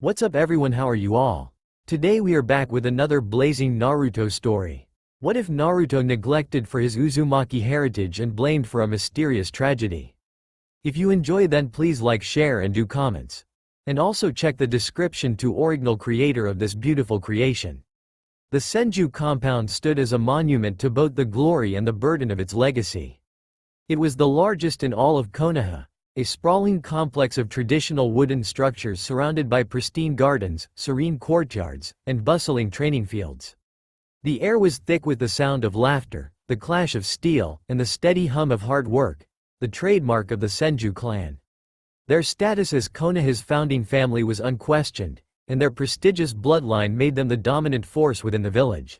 What's up everyone, how are you all? Today we are back with another blazing Naruto story. What if Naruto neglected for his Uzumaki heritage and blamed for a mysterious tragedy? If you enjoy, then please like, share and do comments. And also check the description to original creator of this beautiful creation. The Senju compound stood as a monument to both the glory and the burden of its legacy. It was the largest in all of Konoha, a sprawling complex of traditional wooden structures surrounded by pristine gardens, serene courtyards, and bustling training fields. The air was thick with the sound of laughter, the clash of steel, and the steady hum of hard work, the trademark of the Senju clan. Their status as Konoha's founding family was unquestioned, and their prestigious bloodline made them the dominant force within the village.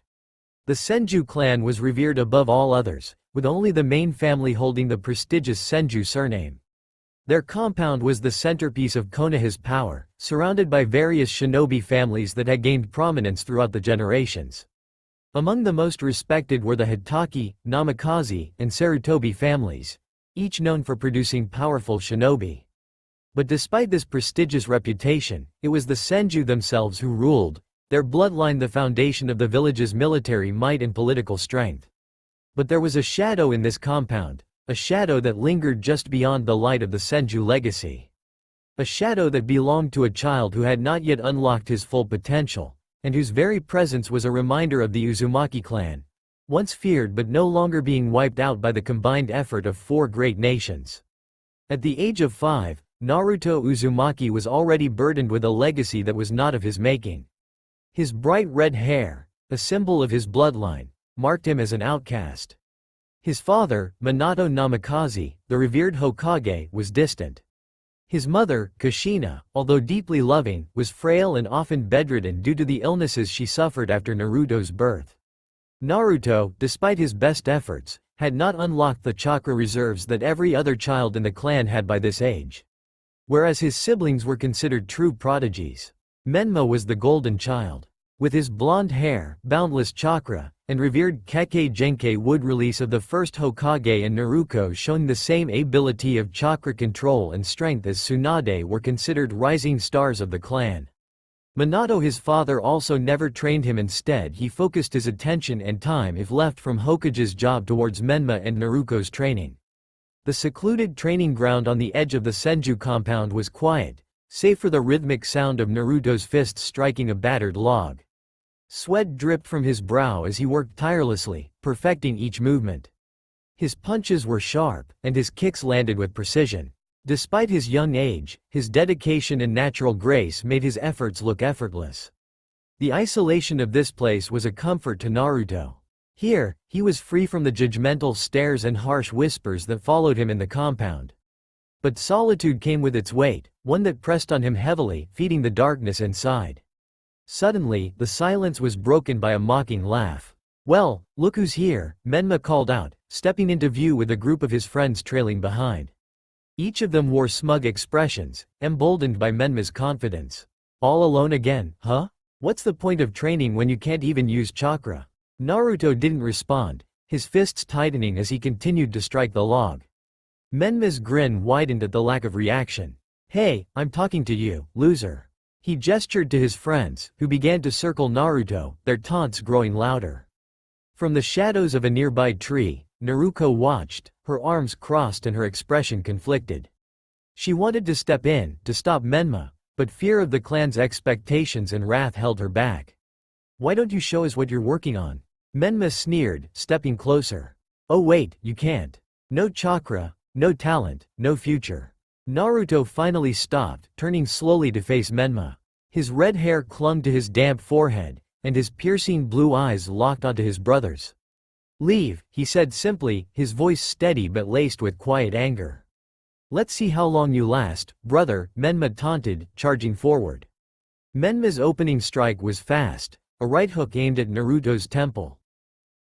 The Senju clan was revered above all others, with only the main family holding the prestigious Senju surname. Their compound was the centerpiece of Konoha's power, surrounded by various shinobi families that had gained prominence throughout the generations. Among the most respected were the Hitaki, Namikaze, and Sarutobi families, each known for producing powerful shinobi. But despite this prestigious reputation, it was the Senju themselves who ruled, their bloodline the foundation of the village's military might and political strength. But there was a shadow in this compound. A shadow that lingered just beyond the light of the Senju legacy. A shadow that belonged to a child who had not yet unlocked his full potential, and whose very presence was a reminder of the Uzumaki clan, once feared but no longer being wiped out by the combined effort of four great nations. At the age of 5, Naruto Uzumaki was already burdened with a legacy that was not of his making. His bright red hair, a symbol of his bloodline, marked him as an outcast. His father, Minato Namikaze, the revered Hokage, was distant. His mother, Kushina, although deeply loving, was frail and often bedridden due to the illnesses she suffered after Naruto's birth. Naruto, despite his best efforts, had not unlocked the chakra reserves that every other child in the clan had by this age. Whereas his siblings were considered true prodigies, Menma was the golden child. With his blonde hair, boundless chakra, and revered Kekkei Genkai wood release of the first Hokage and Naruto showing the same ability of chakra control and strength as Tsunade were considered rising stars of the clan. Minato, his father, also never trained him. Instead he focused his attention and time, if left from Hokage's job, towards Menma and Naruto's training. The secluded training ground on the edge of the Senju compound was quiet, save for the rhythmic sound of Naruto's fists striking a battered log. Sweat dripped from his brow as he worked tirelessly, perfecting each movement. His punches were sharp, and his kicks landed with precision. Despite his young age, his dedication and natural grace made his efforts look effortless. The isolation of this place was a comfort to Naruto. Here, he was free from the judgmental stares and harsh whispers that followed him in the compound. But solitude came with its weight, one that pressed on him heavily, feeding the darkness inside. Suddenly, the silence was broken by a mocking laugh. "Well, look who's here," Menma called out, stepping into view with a group of his friends trailing behind. Each of them wore smug expressions, emboldened by Menma's confidence. "All alone again, huh? What's the point of training when you can't even use chakra?" Naruto didn't respond, his fists tightening as he continued to strike the log. Menma's grin widened at the lack of reaction. "Hey, I'm talking to you, loser." He gestured to his friends, who began to circle Naruto, their taunts growing louder. From the shadows of a nearby tree, Naruto watched, her arms crossed and her expression conflicted. She wanted to step in, to stop Menma, but fear of the clan's expectations and wrath held her back. "Why don't you show us what you're working on?" Menma sneered, stepping closer. "Oh wait, you can't. No chakra, no talent, no future." Naruto finally stopped, turning slowly to face Menma. His red hair clung to his damp forehead, and his piercing blue eyes locked onto his brother's. "Leave," he said simply, his voice steady but laced with quiet anger. "Let's see how long you last, brother," Menma taunted, charging forward. Menma's opening strike was fast, a right hook aimed at Naruto's temple.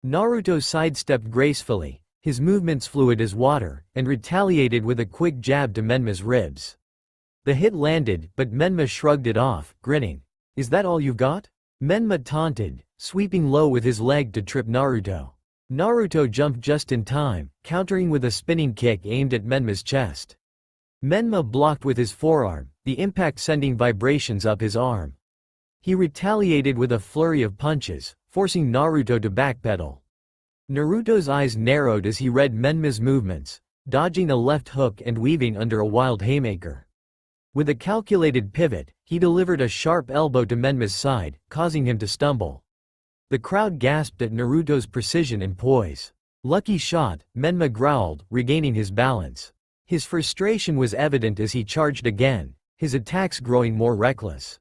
Naruto sidestepped gracefully, his movements fluid as water, and retaliated with a quick jab to Menma's ribs. The hit landed, but Menma shrugged it off, grinning. "Is that all you've got?" Menma taunted, sweeping low with his leg to trip Naruto. Naruto jumped just in time, countering with a spinning kick aimed at Menma's chest. Menma blocked with his forearm, the impact sending vibrations up his arm. He retaliated with a flurry of punches, forcing Naruto to backpedal. Naruto's eyes narrowed as he read Menma's movements, dodging a left hook and weaving under a wild haymaker. With a calculated pivot, he delivered a sharp elbow to Menma's side, causing him to stumble. The crowd gasped at Naruto's precision and poise. "Lucky shot," Menma growled, regaining his balance. His frustration was evident as he charged again, his attacks growing more reckless.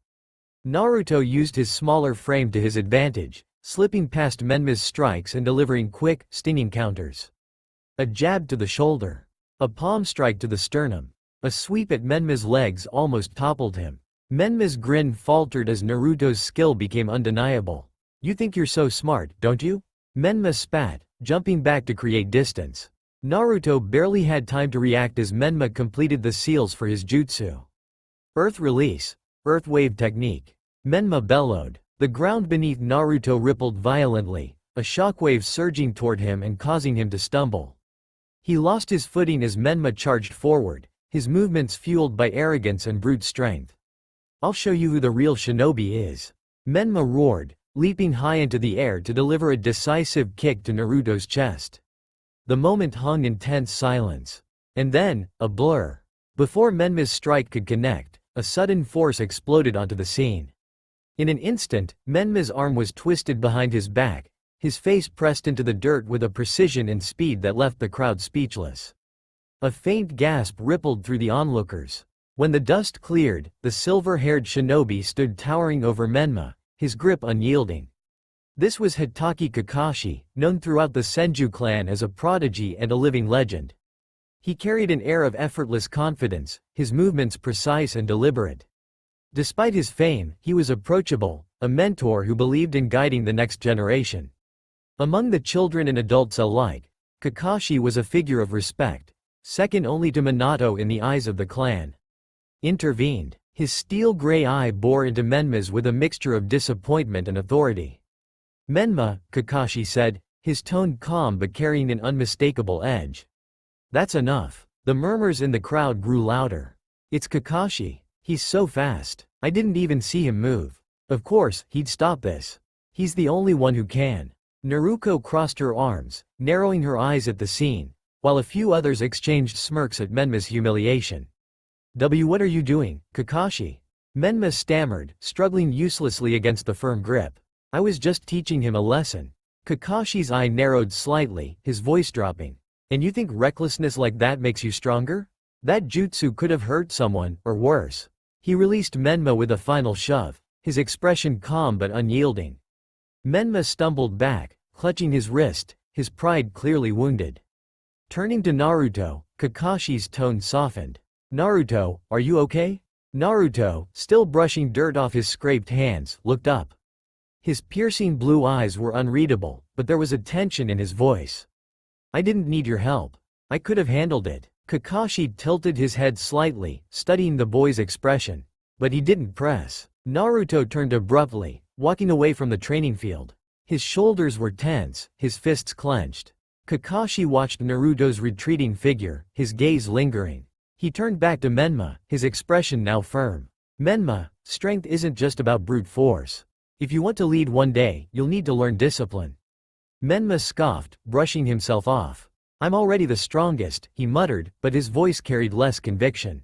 Naruto used his smaller frame to his advantage, slipping past Menma's strikes and delivering quick, stinging counters. A jab to the shoulder. A palm strike to the sternum. A sweep at Menma's legs almost toppled him. Menma's grin faltered as Naruto's skill became undeniable. "You think you're so smart, don't you?" Menma spat, jumping back to create distance. Naruto barely had time to react as Menma completed the seals for his jutsu. Earth release. Earth wave technique. Menma bellowed. The ground beneath Naruto rippled violently, a shockwave surging toward him and causing him to stumble. He lost his footing as Menma charged forward, his movements fueled by arrogance and brute strength. "I'll show you who the real shinobi is," Menma roared, leaping high into the air to deliver a decisive kick to Naruto's chest. The moment hung in tense silence. And then, a blur. Before Menma's strike could connect, a sudden force exploded onto the scene. In an instant, Menma's arm was twisted behind his back, his face pressed into the dirt with a precision and speed that left the crowd speechless. A faint gasp rippled through the onlookers. When the dust cleared, the silver-haired shinobi stood towering over Menma, his grip unyielding. This was Hitaki Kakashi, known throughout the Senju clan as a prodigy and a living legend. He carried an air of effortless confidence, his movements precise and deliberate. Despite his fame, he was approachable, a mentor who believed in guiding the next generation. Among the children and adults alike, Kakashi was a figure of respect, second only to Minato in the eyes of the clan. Intervened. His steel-gray eye bore into Menma's with a mixture of disappointment and authority. "Menma," Kakashi said, his tone calm but carrying an unmistakable edge. "That's enough." The murmurs in the crowd grew louder. "It's Kakashi. He's so fast. I didn't even see him move. Of course, he'd stop this. He's the only one who can." Naruto crossed her arms, narrowing her eyes at the scene, while a few others exchanged smirks at Menma's humiliation. What are you doing, Kakashi?" Menma stammered, struggling uselessly against the firm grip. "I was just teaching him a lesson." Kakashi's eye narrowed slightly, his voice dropping. "And you think recklessness like that makes you stronger? That jutsu could have hurt someone, or worse." He released Menma with a final shove, his expression calm but unyielding. Menma stumbled back, clutching his wrist, his pride clearly wounded. Turning to Naruto, Kakashi's tone softened. "Naruto, are you okay?" Naruto, still brushing dirt off his scraped hands, looked up. His piercing blue eyes were unreadable, but there was a tension in his voice. "I didn't need your help. I could have handled it." Kakashi tilted his head slightly, studying the boy's expression. But he didn't press. Naruto turned abruptly, walking away from the training field. His shoulders were tense, his fists clenched. Kakashi watched Naruto's retreating figure, his gaze lingering. He turned back to Menma, his expression now firm. "Menma, strength isn't just about brute force. If you want to lead one day, you'll need to learn discipline." Menma scoffed, brushing himself off. "I'm already the strongest," he muttered, but his voice carried less conviction.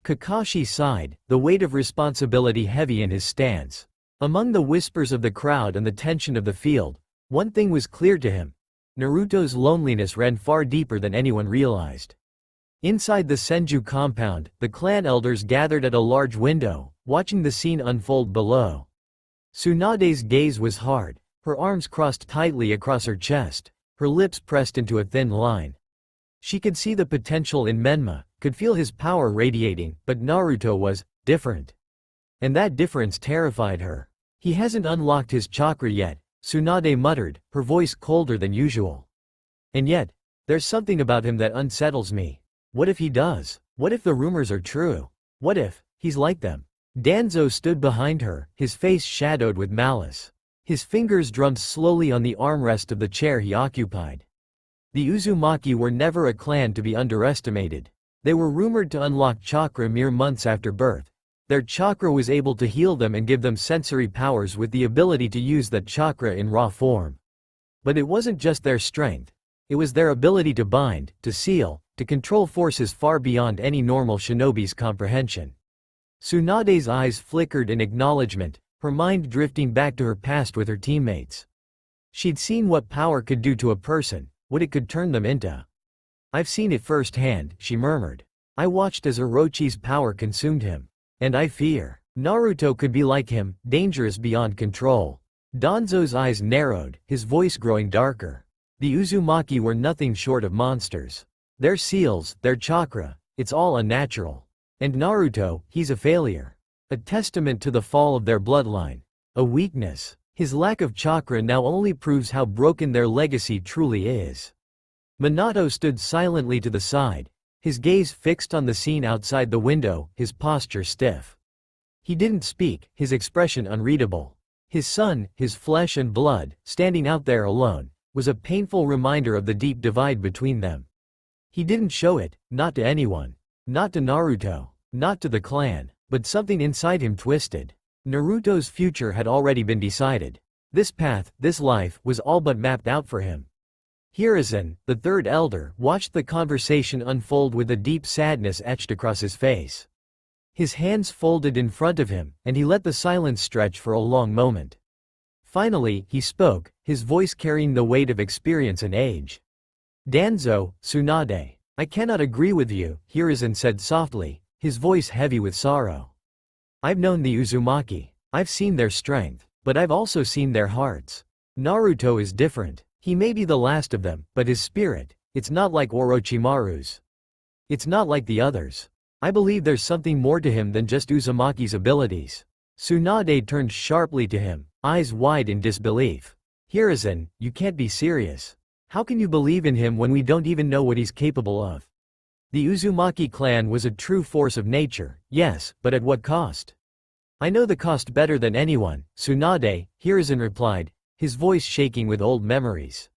Kakashi sighed, the weight of responsibility heavy in his stance. Among the whispers of the crowd and the tension of the field, one thing was clear to him. Naruto's loneliness ran far deeper than anyone realized. Inside the Senju compound, the clan elders gathered at a large window, watching the scene unfold below. Tsunade's gaze was hard, her arms crossed tightly across her chest, her lips pressed into a thin line. She could see the potential in Menma, could feel his power radiating, but Naruto was different. And that difference terrified her. "He hasn't unlocked his chakra yet," Tsunade muttered, her voice colder than usual. "And yet, there's something about him that unsettles me. What if he does? What if the rumors are true? What if he's like them?" Danzo stood behind her, his face shadowed with malice. His fingers drummed slowly on the armrest of the chair he occupied. The Uzumaki were never a clan to be underestimated. They were rumored to unlock chakra mere months after birth. Their chakra was able to heal them and give them sensory powers with the ability to use that chakra in raw form. But it wasn't just their strength. It was their ability to bind, to seal, to control forces far beyond any normal shinobi's comprehension. Tsunade's eyes flickered in acknowledgement, her mind drifting back to her past with her teammates. She'd seen what power could do to a person, what it could turn them into. "I've seen it firsthand," she murmured. "I watched as Orochi's power consumed him. And I fear Naruto could be like him, dangerous beyond control." Danzo's eyes narrowed, his voice growing darker. The Uzumaki were nothing short of monsters. Their seals, their chakra, it's all unnatural. And Naruto, he's a failure. A testament to the fall of their bloodline. A weakness. His lack of chakra now only proves how broken their legacy truly is. Minato stood silently to the side, his gaze fixed on the scene outside the window, his posture stiff. He didn't speak, his expression unreadable. His son, his flesh and blood, standing out there alone, was a painful reminder of the deep divide between them. He didn't show it, not to anyone. Not to Naruto. Not to the clan. But something inside him twisted. Naruto's future had already been decided. This path, this life, was all but mapped out for him. Hiruzen, the third elder, watched the conversation unfold with a deep sadness etched across his face. His hands folded in front of him, and he let the silence stretch for a long moment. Finally, he spoke, his voice carrying the weight of experience and age. "Danzo, Tsunade, I cannot agree with you," Hiruzen said softly, his voice heavy with sorrow. "I've known the Uzumaki. I've seen their strength. But I've also seen their hearts. Naruto is different. He may be the last of them, but his spirit, it's not like Orochimaru's. It's not like the others. I believe there's something more to him than just Uzumaki's abilities." Tsunade turned sharply to him, eyes wide in disbelief. "Hiruzen, you can't be serious. How can you believe in him when we don't even know what he's capable of?" The Uzumaki clan was a true force of nature, yes, but at what cost? "I know the cost better than anyone, Tsunade," Hiruzen replied, his voice shaking with old memories.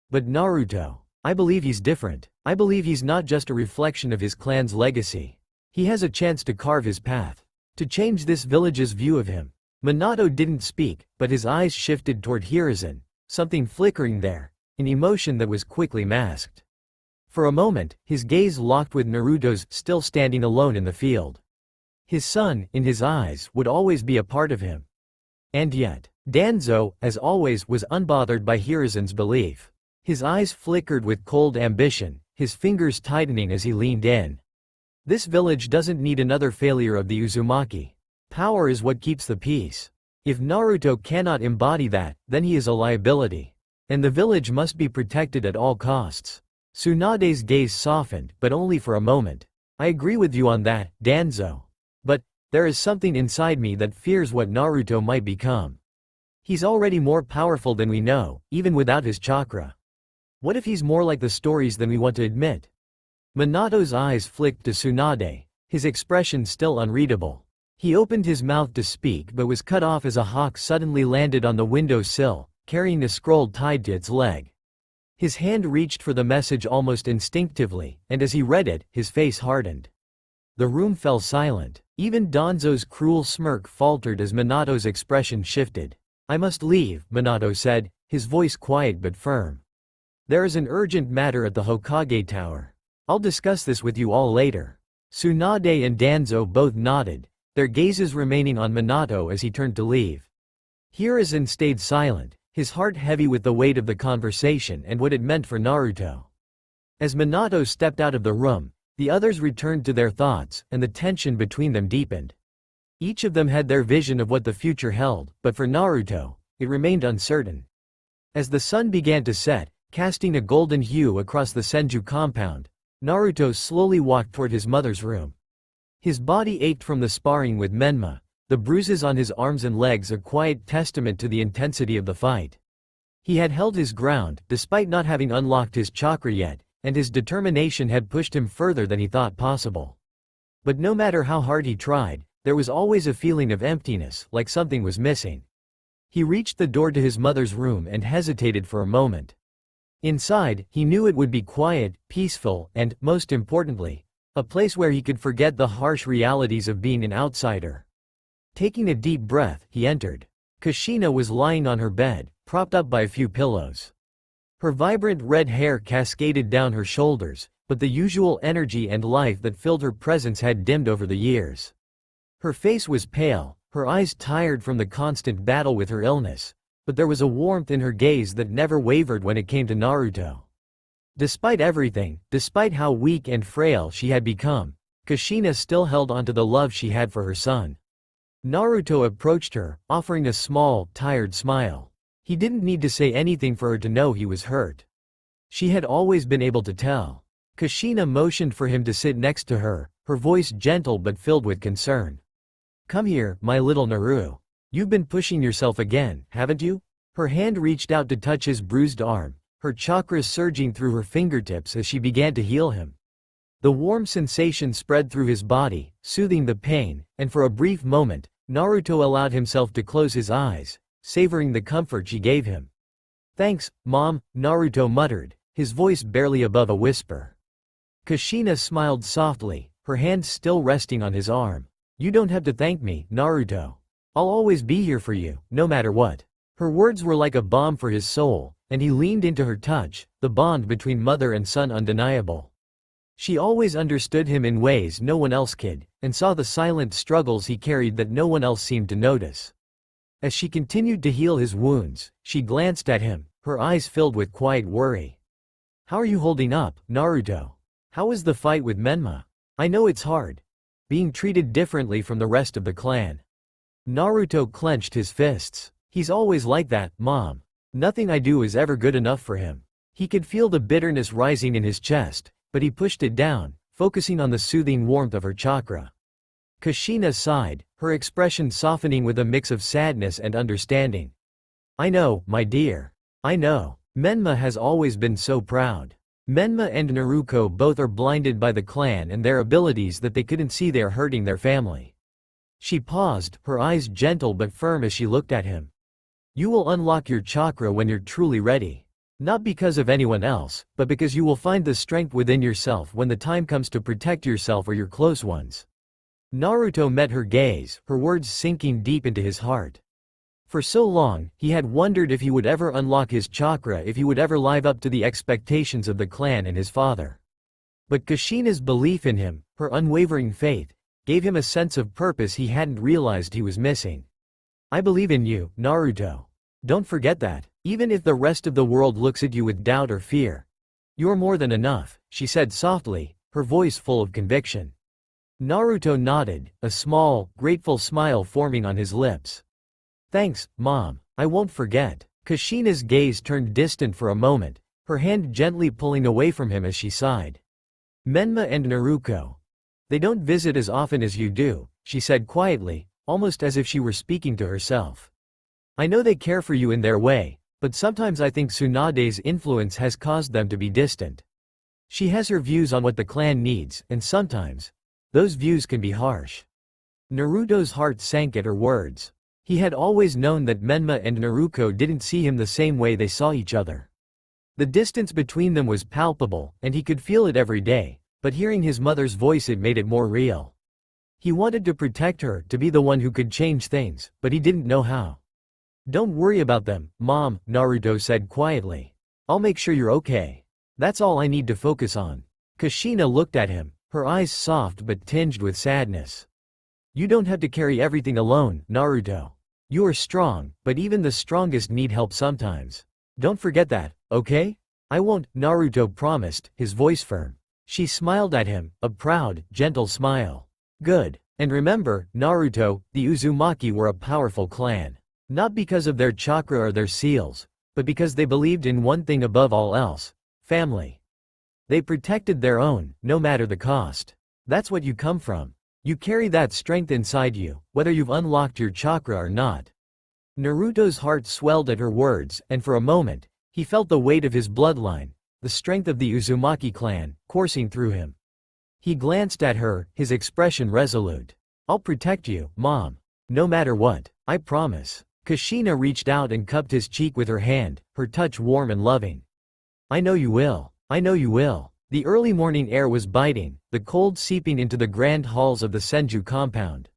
"But Naruto, I believe he's different. I believe he's not just a reflection of his clan's legacy. He has a chance to carve his path. To change this village's view of him." Minato didn't speak, but his eyes shifted toward Hiruzen, something flickering there, an emotion that was quickly masked. For a moment, his gaze locked with Naruto's, still standing alone in the field. His son, in his eyes, would always be a part of him. And yet, Danzo, as always, was unbothered by Hiruzen's belief. His eyes flickered with cold ambition, his fingers tightening as he leaned in. This village doesn't need another failure of the Uzumaki. Power is what keeps the peace. If Naruto cannot embody that, then he is a liability. And the village must be protected at all costs. Tsunade's gaze softened, but only for a moment. "I agree with you on that, Danzo. But there is something inside me that fears what Naruto might become. He's already more powerful than we know, even without his chakra. What if he's more like the stories than we want to admit?" Minato's eyes flicked to Tsunade, his expression still unreadable. He opened his mouth to speak but was cut off as a hawk suddenly landed on the window sill, carrying a scroll tied to its leg. His hand reached for the message almost instinctively, and as he read it, his face hardened. The room fell silent. Even Danzo's cruel smirk faltered as Minato's expression shifted. "I must leave," Minato said, his voice quiet but firm. "There is an urgent matter at the Hokage Tower. I'll discuss this with you all later." Tsunade and Danzo both nodded, their gazes remaining on Minato as he turned to leave. Hiruzen stayed silent, his heart heavy with the weight of the conversation and what it meant for Naruto. As Minato stepped out of the room, the others returned to their thoughts, and the tension between them deepened. Each of them had their vision of what the future held, but for Naruto, it remained uncertain. As the sun began to set, casting a golden hue across the Senju compound, Naruto slowly walked toward his mother's room. His body ached from the sparring with Menma, the bruises on his arms and legs a quiet testament to the intensity of the fight. He had held his ground, despite not having unlocked his chakra yet, and his determination had pushed him further than he thought possible. But no matter how hard he tried, there was always a feeling of emptiness, like something was missing. He reached the door to his mother's room and hesitated for a moment. Inside, he knew it would be quiet, peaceful, and, most importantly, A place where he could forget the harsh realities of being an outsider. Taking a deep breath, he entered. Kushina was lying on her bed, propped up by a few pillows. Her vibrant red hair cascaded down her shoulders, but the usual energy and life that filled her presence had dimmed over the years. Her face was pale, her eyes tired from the constant battle with her illness, but there was a warmth in her gaze that never wavered when it came to Naruto. Despite everything, despite how weak and frail she had become, Kushina still held onto the love she had for her son. Naruto approached her, offering a small, tired smile. He didn't need to say anything for her to know he was hurt. She had always been able to tell. Kushina motioned for him to sit next to her, her voice gentle but filled with concern. "Come here, my little Naru. You've been pushing yourself again, haven't you?" Her hand reached out to touch his bruised arm, her chakras surging through her fingertips as she began to heal him. The warm sensation spread through his body, soothing the pain, and for a brief moment, Naruto allowed himself to close his eyes, savoring the comfort she gave him. "Thanks, Mom," Naruto muttered, his voice barely above a whisper. Kushina smiled softly, her hand still resting on his arm. "You don't have to thank me, Naruto. I'll always be here for you, no matter what." Her words were like a balm for his soul, and he leaned into her touch, the bond between mother and son undeniable. She always understood him in ways no one else could, and saw the silent struggles he carried that no one else seemed to notice. As she continued to heal his wounds, she glanced at him, her eyes filled with quiet worry. "How are you holding up, Naruto? How was the fight with Menma? I know it's hard. Being treated differently from the rest of the clan." Naruto clenched his fists. "He's always like that, Mom. Nothing I do is ever good enough for him." He could feel the bitterness rising in his chest, but he pushed it down, focusing on the soothing warmth of her chakra. Kushina sighed, her expression softening with a mix of sadness and understanding. "I know, my dear. I know. Menma has always been so proud. Menma and Naruto both are blinded by the clan and their abilities that they couldn't see they're hurting their family." She paused, her eyes gentle but firm as she looked at him. "You will unlock your chakra when you're truly ready. Not because of anyone else, but because you will find the strength within yourself when the time comes to protect yourself or your close ones." Naruto met her gaze, her words sinking deep into his heart. For so long, he had wondered if he would ever unlock his chakra, if he would ever live up to the expectations of the clan and his father. But Kushina's belief in him, her unwavering faith, gave him a sense of purpose he hadn't realized he was missing. "I believe in you, Naruto. Don't forget that, even if the rest of the world looks at you with doubt or fear. You're more than enough," she said softly, her voice full of conviction. Naruto nodded, a small, grateful smile forming on his lips. "Thanks, Mom. I won't forget." Kushina's gaze turned distant for a moment, her hand gently pulling away from him as she sighed. "Menma and Naruto. They don't visit as often as you do," she said quietly, almost as if she were speaking to herself. "I know they care for you in their way, but sometimes I think Tsunade's influence has caused them to be distant. She has her views on what the clan needs, and sometimes, those views can be harsh." Naruto's heart sank at her words. He had always known that Menma and Naruto didn't see him the same way they saw each other. The distance between them was palpable, and he could feel it every day, but hearing his mother's voice it made it more real. He wanted to protect her, to be the one who could change things, but he didn't know how. "Don't worry about them, Mom," Naruto said quietly. "I'll make sure you're okay. That's all I need to focus on." Kushina looked at him, her eyes soft but tinged with sadness. "You don't have to carry everything alone, Naruto. You are strong, but even the strongest need help sometimes. Don't forget that, okay?" "I won't," Naruto promised, his voice firm. She smiled at him, a proud, gentle smile. "Good. And remember, Naruto, the Uzumaki were a powerful clan. Not because of their chakra or their seals, but because they believed in one thing above all else: family. They protected their own, no matter the cost. That's what you come from. You carry that strength inside you, whether you've unlocked your chakra or not." Naruto's heart swelled at her words, and for a moment, he felt the weight of his bloodline, the strength of the Uzumaki clan, coursing through him. He glanced at her, his expression resolute. "I'll protect you, Mom. No matter what, I promise." Kushina reached out and cupped his cheek with her hand, her touch warm and loving. "I know you will. I know you will." The early morning air was biting, the cold seeping into the grand halls of the Senju compound.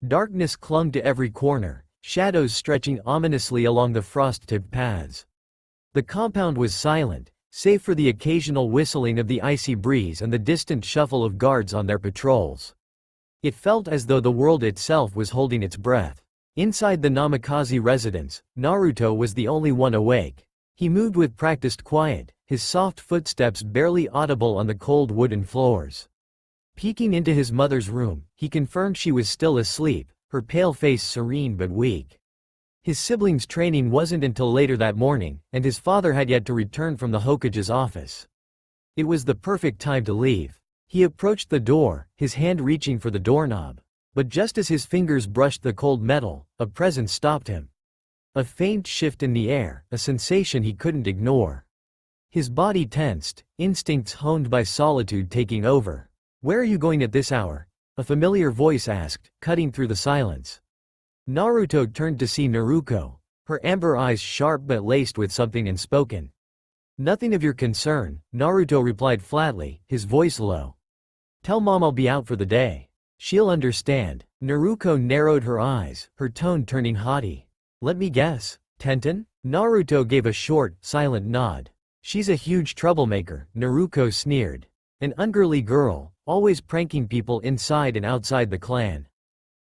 Darkness clung to every corner, shadows stretching ominously along the frost-tipped paths. The compound was silent, save for the occasional whistling of the icy breeze and the distant shuffle of guards on their patrols. It felt as though the world itself was holding its breath. Inside the Namikaze residence, Naruto was the only one awake. He moved with practiced quiet, his soft footsteps barely audible on the cold wooden floors. Peeking into his mother's room, he confirmed she was still asleep, her pale face serene but weak. His siblings' training wasn't until later that morning, and his father had yet to return from the Hokage's office. It was the perfect time to leave. He approached the door, his hand reaching for the doorknob. But just as his fingers brushed the cold metal, a presence stopped him. A faint shift in the air, a sensation he couldn't ignore. His body tensed, instincts honed by solitude taking over. "Where are you going at this hour?" a familiar voice asked, cutting through the silence. Naruto turned to see Naruko, her amber eyes sharp but laced with something unspoken. "Nothing of your concern," Naruto replied flatly, his voice low. "Tell Mom I'll be out for the day. She'll understand." Naruko narrowed her eyes, her tone turning haughty. "Let me guess, Tenten?" Naruto gave a short, silent nod. "She's a huge troublemaker," Naruko sneered. "An ungirly girl, always pranking people inside and outside the clan.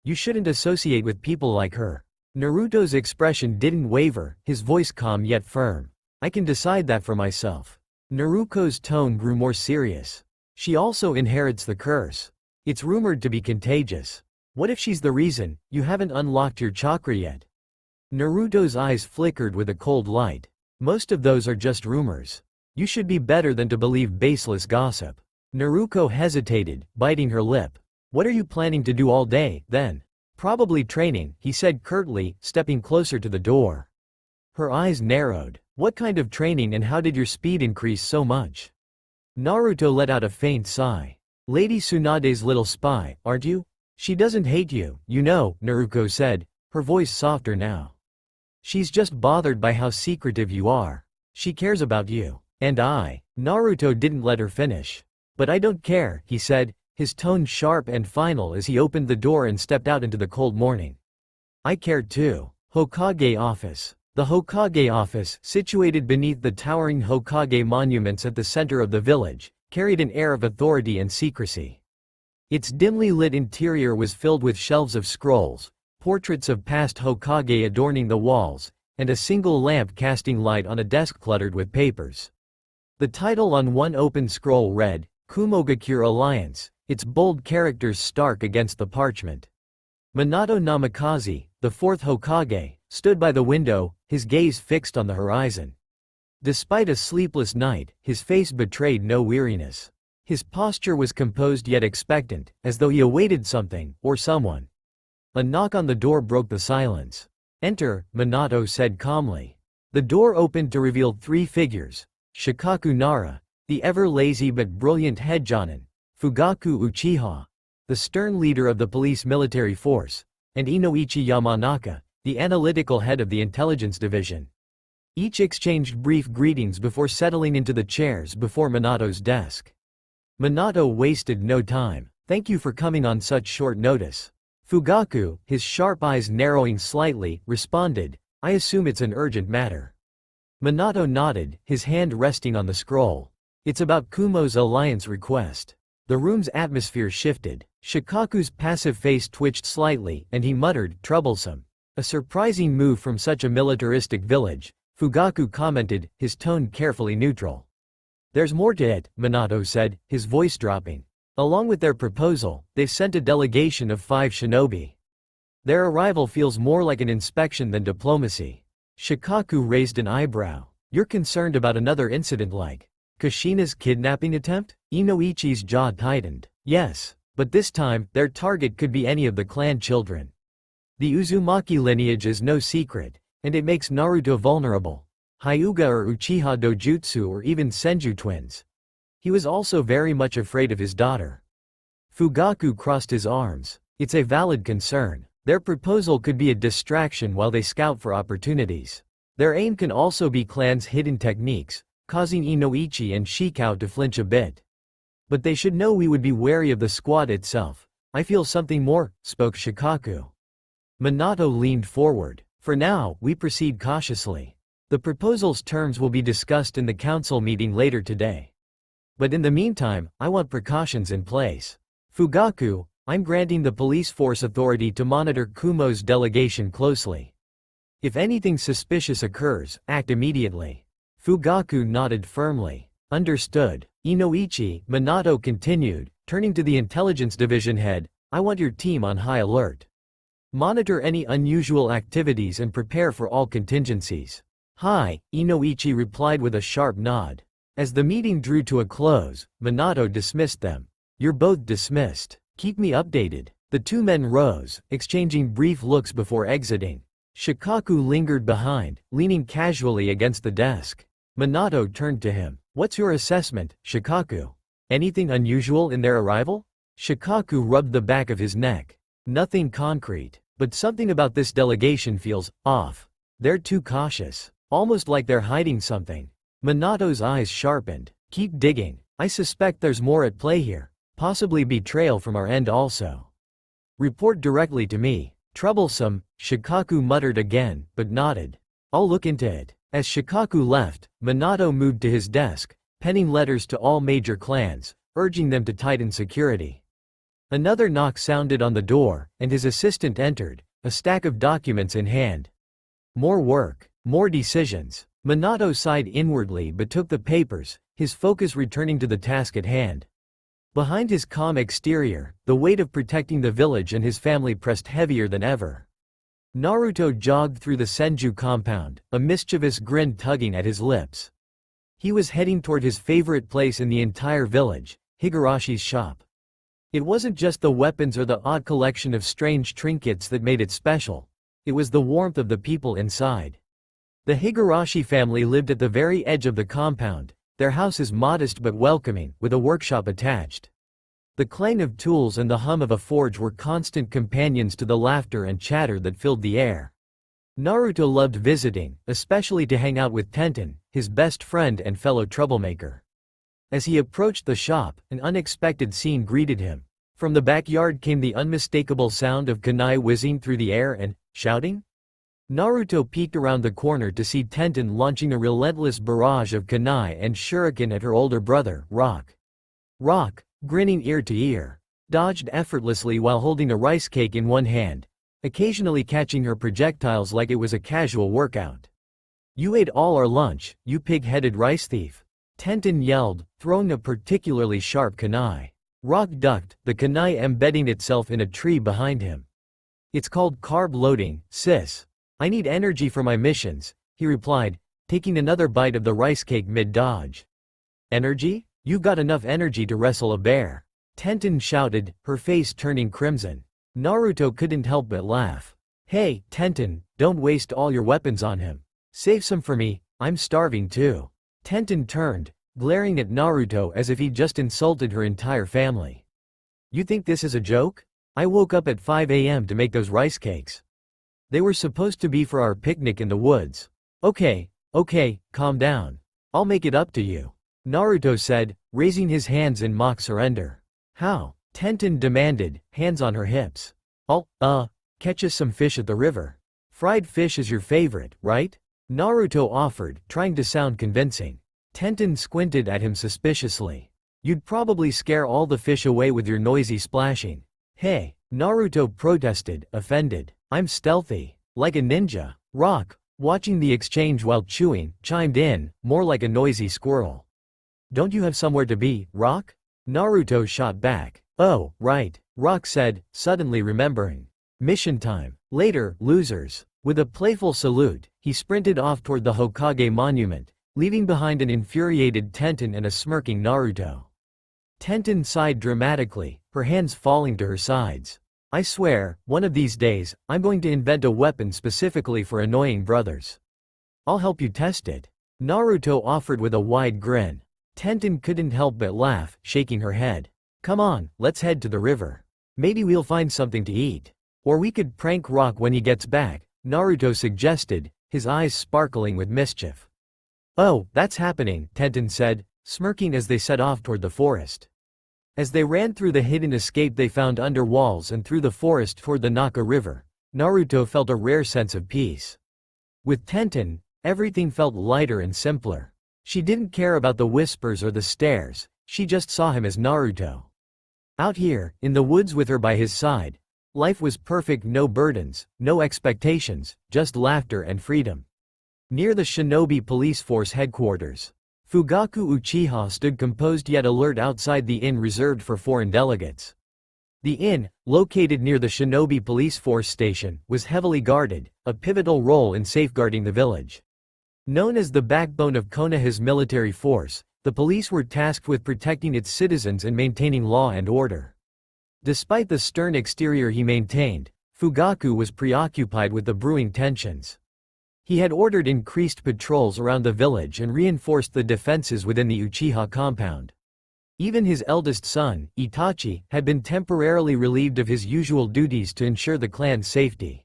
You shouldn't associate with people like her." Naruto's expression didn't waver, his voice calm yet firm. "I can decide that for myself." Naruko's tone grew more serious. "She also inherits the curse. It's rumored to be contagious. What if she's the reason you haven't unlocked your chakra yet?" Naruto's eyes flickered with a cold light. "Most of those are just rumors. You should be better than to believe baseless gossip." Naruko hesitated, biting her lip. "What are you planning to do all day, then?" "Probably training," he said curtly, stepping closer to the door. Her eyes narrowed. "What kind of training and how did your speed increase so much?" Naruto let out a faint sigh. "Lady Tsunade's little spy, aren't you? She doesn't hate you, you know," Naruko said, her voice softer now. "She's just bothered by how secretive you are. She cares about you. And I." Naruto didn't let her finish. "But I don't care," he said, his tone sharp and final as he opened the door and stepped out into the cold morning. "I care too." Hokage Office. The Hokage office, situated beneath the towering Hokage monuments at the center of the village, carried an air of authority and secrecy. Its dimly lit interior was filled with shelves of scrolls, portraits of past Hokage adorning the walls, and a single lamp casting light on a desk cluttered with papers. The title on one open scroll read, Kumogakure Alliance, its bold characters stark against the parchment. Minato Namikaze, the fourth Hokage, stood by the window, his gaze fixed on the horizon. Despite a sleepless night, his face betrayed no weariness. His posture was composed yet expectant, as though he awaited something, or someone. A knock on the door broke the silence. "Enter," Minato said calmly. The door opened to reveal three figures: Shikaku Nara, the ever-lazy but brilliant head jonin, Fugaku Uchiha, the stern leader of the police military force, and Inoichi Yamanaka, the analytical head of the intelligence division. Each exchanged brief greetings before settling into the chairs before Minato's desk. Minato wasted no time. "Thank you for coming on such short notice." Fugaku, his sharp eyes narrowing slightly, responded, "I assume it's an urgent matter." Minato nodded, his hand resting on the scroll. "It's about Kumo's alliance request." The room's atmosphere shifted. Shikaku's passive face twitched slightly, and he muttered, "Troublesome." "A surprising move from such a militaristic village," Fugaku commented, his tone carefully neutral. "There's more to it," Minato said, his voice dropping. "Along with their proposal, they've sent a delegation of 5 shinobi. Their arrival feels more like an inspection than diplomacy." Shikaku raised an eyebrow. "You're concerned about another incident like Kushina's kidnapping attempt?" Inoichi's jaw tightened. "Yes, but this time, their target could be any of the clan children. The Uzumaki lineage is no secret, and it makes Naruto vulnerable. Hyuga or Uchiha Dojutsu or even Senju twins. He was also very much afraid of his daughter." Fugaku crossed his arms. "It's a valid concern. Their proposal could be a distraction while they scout for opportunities. Their aim can also be clans' hidden techniques, causing Inoichi and Shikao to flinch a bit. But they should know we would be wary of the squad itself. I feel something more, spoke Shikaku. Minato leaned forward. For now, we proceed cautiously. The proposal's terms will be discussed in the council meeting later today. But in the meantime, I want precautions in place. Fugaku, I'm granting the police force authority to monitor Kumo's delegation closely. If anything suspicious occurs, act immediately. Fugaku nodded firmly. Understood. Inoichi, Minato continued, turning to the intelligence division head, I want your team on high alert. Monitor any unusual activities and prepare for all contingencies. Hi, Inoichi replied with a sharp nod. As the meeting drew to a close, Minato dismissed them. You're both dismissed. Keep me updated. The two men rose, exchanging brief looks before exiting. Shikaku lingered behind, leaning casually against the desk. Minato turned to him. What's your assessment, Shikaku? Anything unusual in their arrival? Shikaku rubbed the back of his neck. Nothing concrete, but something about this delegation feels off. They're too cautious, almost like they're hiding something. Minato's eyes sharpened. Keep digging. I suspect there's more at play here, possibly betrayal from our end also. Report directly to me. Troublesome, Shikaku muttered again, but nodded. I'll look into it. As Shikaku left, Minato moved to his desk, penning letters to all major clans, urging them to tighten security. Another knock sounded on the door, and his assistant entered, a stack of documents in hand. More work, more decisions. Minato sighed inwardly but took the papers, his focus returning to the task at hand. Behind his calm exterior, the weight of protecting the village and his family pressed heavier than ever. Naruto jogged through the Senju compound, a mischievous grin tugging at his lips. He was heading toward his favorite place in the entire village, Higarashi's shop. It wasn't just the weapons or the odd collection of strange trinkets that made it special. It was the warmth of the people inside. The Higurashi family lived at the very edge of the compound. Their house is modest but welcoming, with a workshop attached. The clang of tools and the hum of a forge were constant companions to the laughter and chatter that filled the air. Naruto loved visiting, especially to hang out with Tenten, his best friend and fellow troublemaker. As he approached the shop, an unexpected scene greeted him. From the backyard came the unmistakable sound of kunai whizzing through the air and shouting. Naruto peeked around the corner to see Tenten launching a relentless barrage of kunai and shuriken at her older brother, Rock. Rock, grinning ear to ear, dodged effortlessly while holding a rice cake in one hand, occasionally catching her projectiles like it was a casual workout. You ate all our lunch, you pig-headed rice thief. Tenten yelled, throwing a particularly sharp kunai. Rock ducked, the kunai embedding itself in a tree behind him. It's called carb loading, sis. I need energy for my missions, he replied, taking another bite of the rice cake mid-dodge. Energy? You've got enough energy to wrestle a bear. Tenten shouted, her face turning crimson. Naruto couldn't help but laugh. Hey, Tenten, don't waste all your weapons on him. Save some for me, I'm starving too. Tenten turned, glaring at Naruto as if he'd just insulted her entire family. You think this is a joke? I woke up at 5 a.m. to make those rice cakes. They were supposed to be for our picnic in the woods. Okay, calm down. I'll make it up to you. Naruto said, raising his hands in mock surrender. How? Tenten demanded, hands on her hips. I'll catch us some fish at the river. Fried fish is your favorite, right? Naruto offered, trying to sound convincing. Tenten squinted at him suspiciously. You'd probably scare all the fish away with your noisy splashing. Hey, Naruto protested, offended. I'm stealthy, like a ninja. Rock, watching the exchange while chewing, chimed in, more like a noisy squirrel. Don't you have somewhere to be, Rock? Naruto shot back. Oh, right, Rock said, suddenly remembering. Mission time. Later, losers. With a playful salute, he sprinted off toward the Hokage monument, leaving behind an infuriated Tenten and a smirking Naruto. Tenten sighed dramatically, her hands falling to her sides. I swear, one of these days, I'm going to invent a weapon specifically for annoying brothers. I'll help you test it. Naruto offered with a wide grin. Tenten couldn't help but laugh, shaking her head. Come on, let's head to the river. Maybe we'll find something to eat. Or we could prank Rock when he gets back, Naruto suggested, his eyes sparkling with mischief. "Oh, that's happening," Tenten said, smirking as they set off toward the forest. As they ran through the hidden escape they found under walls and through the forest toward the Naka River, Naruto felt a rare sense of peace. With Tenten, everything felt lighter and simpler. She didn't care about the whispers or the stares, she just saw him as Naruto. Out here, in the woods with her by his side, life was perfect, no burdens, no expectations, just laughter and freedom. Near the Shinobi Police Force headquarters, Fugaku Uchiha stood composed yet alert outside the inn reserved for foreign delegates. The inn, located near the Shinobi Police Force station, was heavily guarded, a pivotal role in safeguarding the village. Known as the backbone of Konoha's military force, the police were tasked with protecting its citizens and maintaining law and order. Despite the stern exterior he maintained, Fugaku was preoccupied with the brewing tensions. He had ordered increased patrols around the village and reinforced the defenses within the Uchiha compound. Even his eldest son, Itachi, had been temporarily relieved of his usual duties to ensure the clan's safety.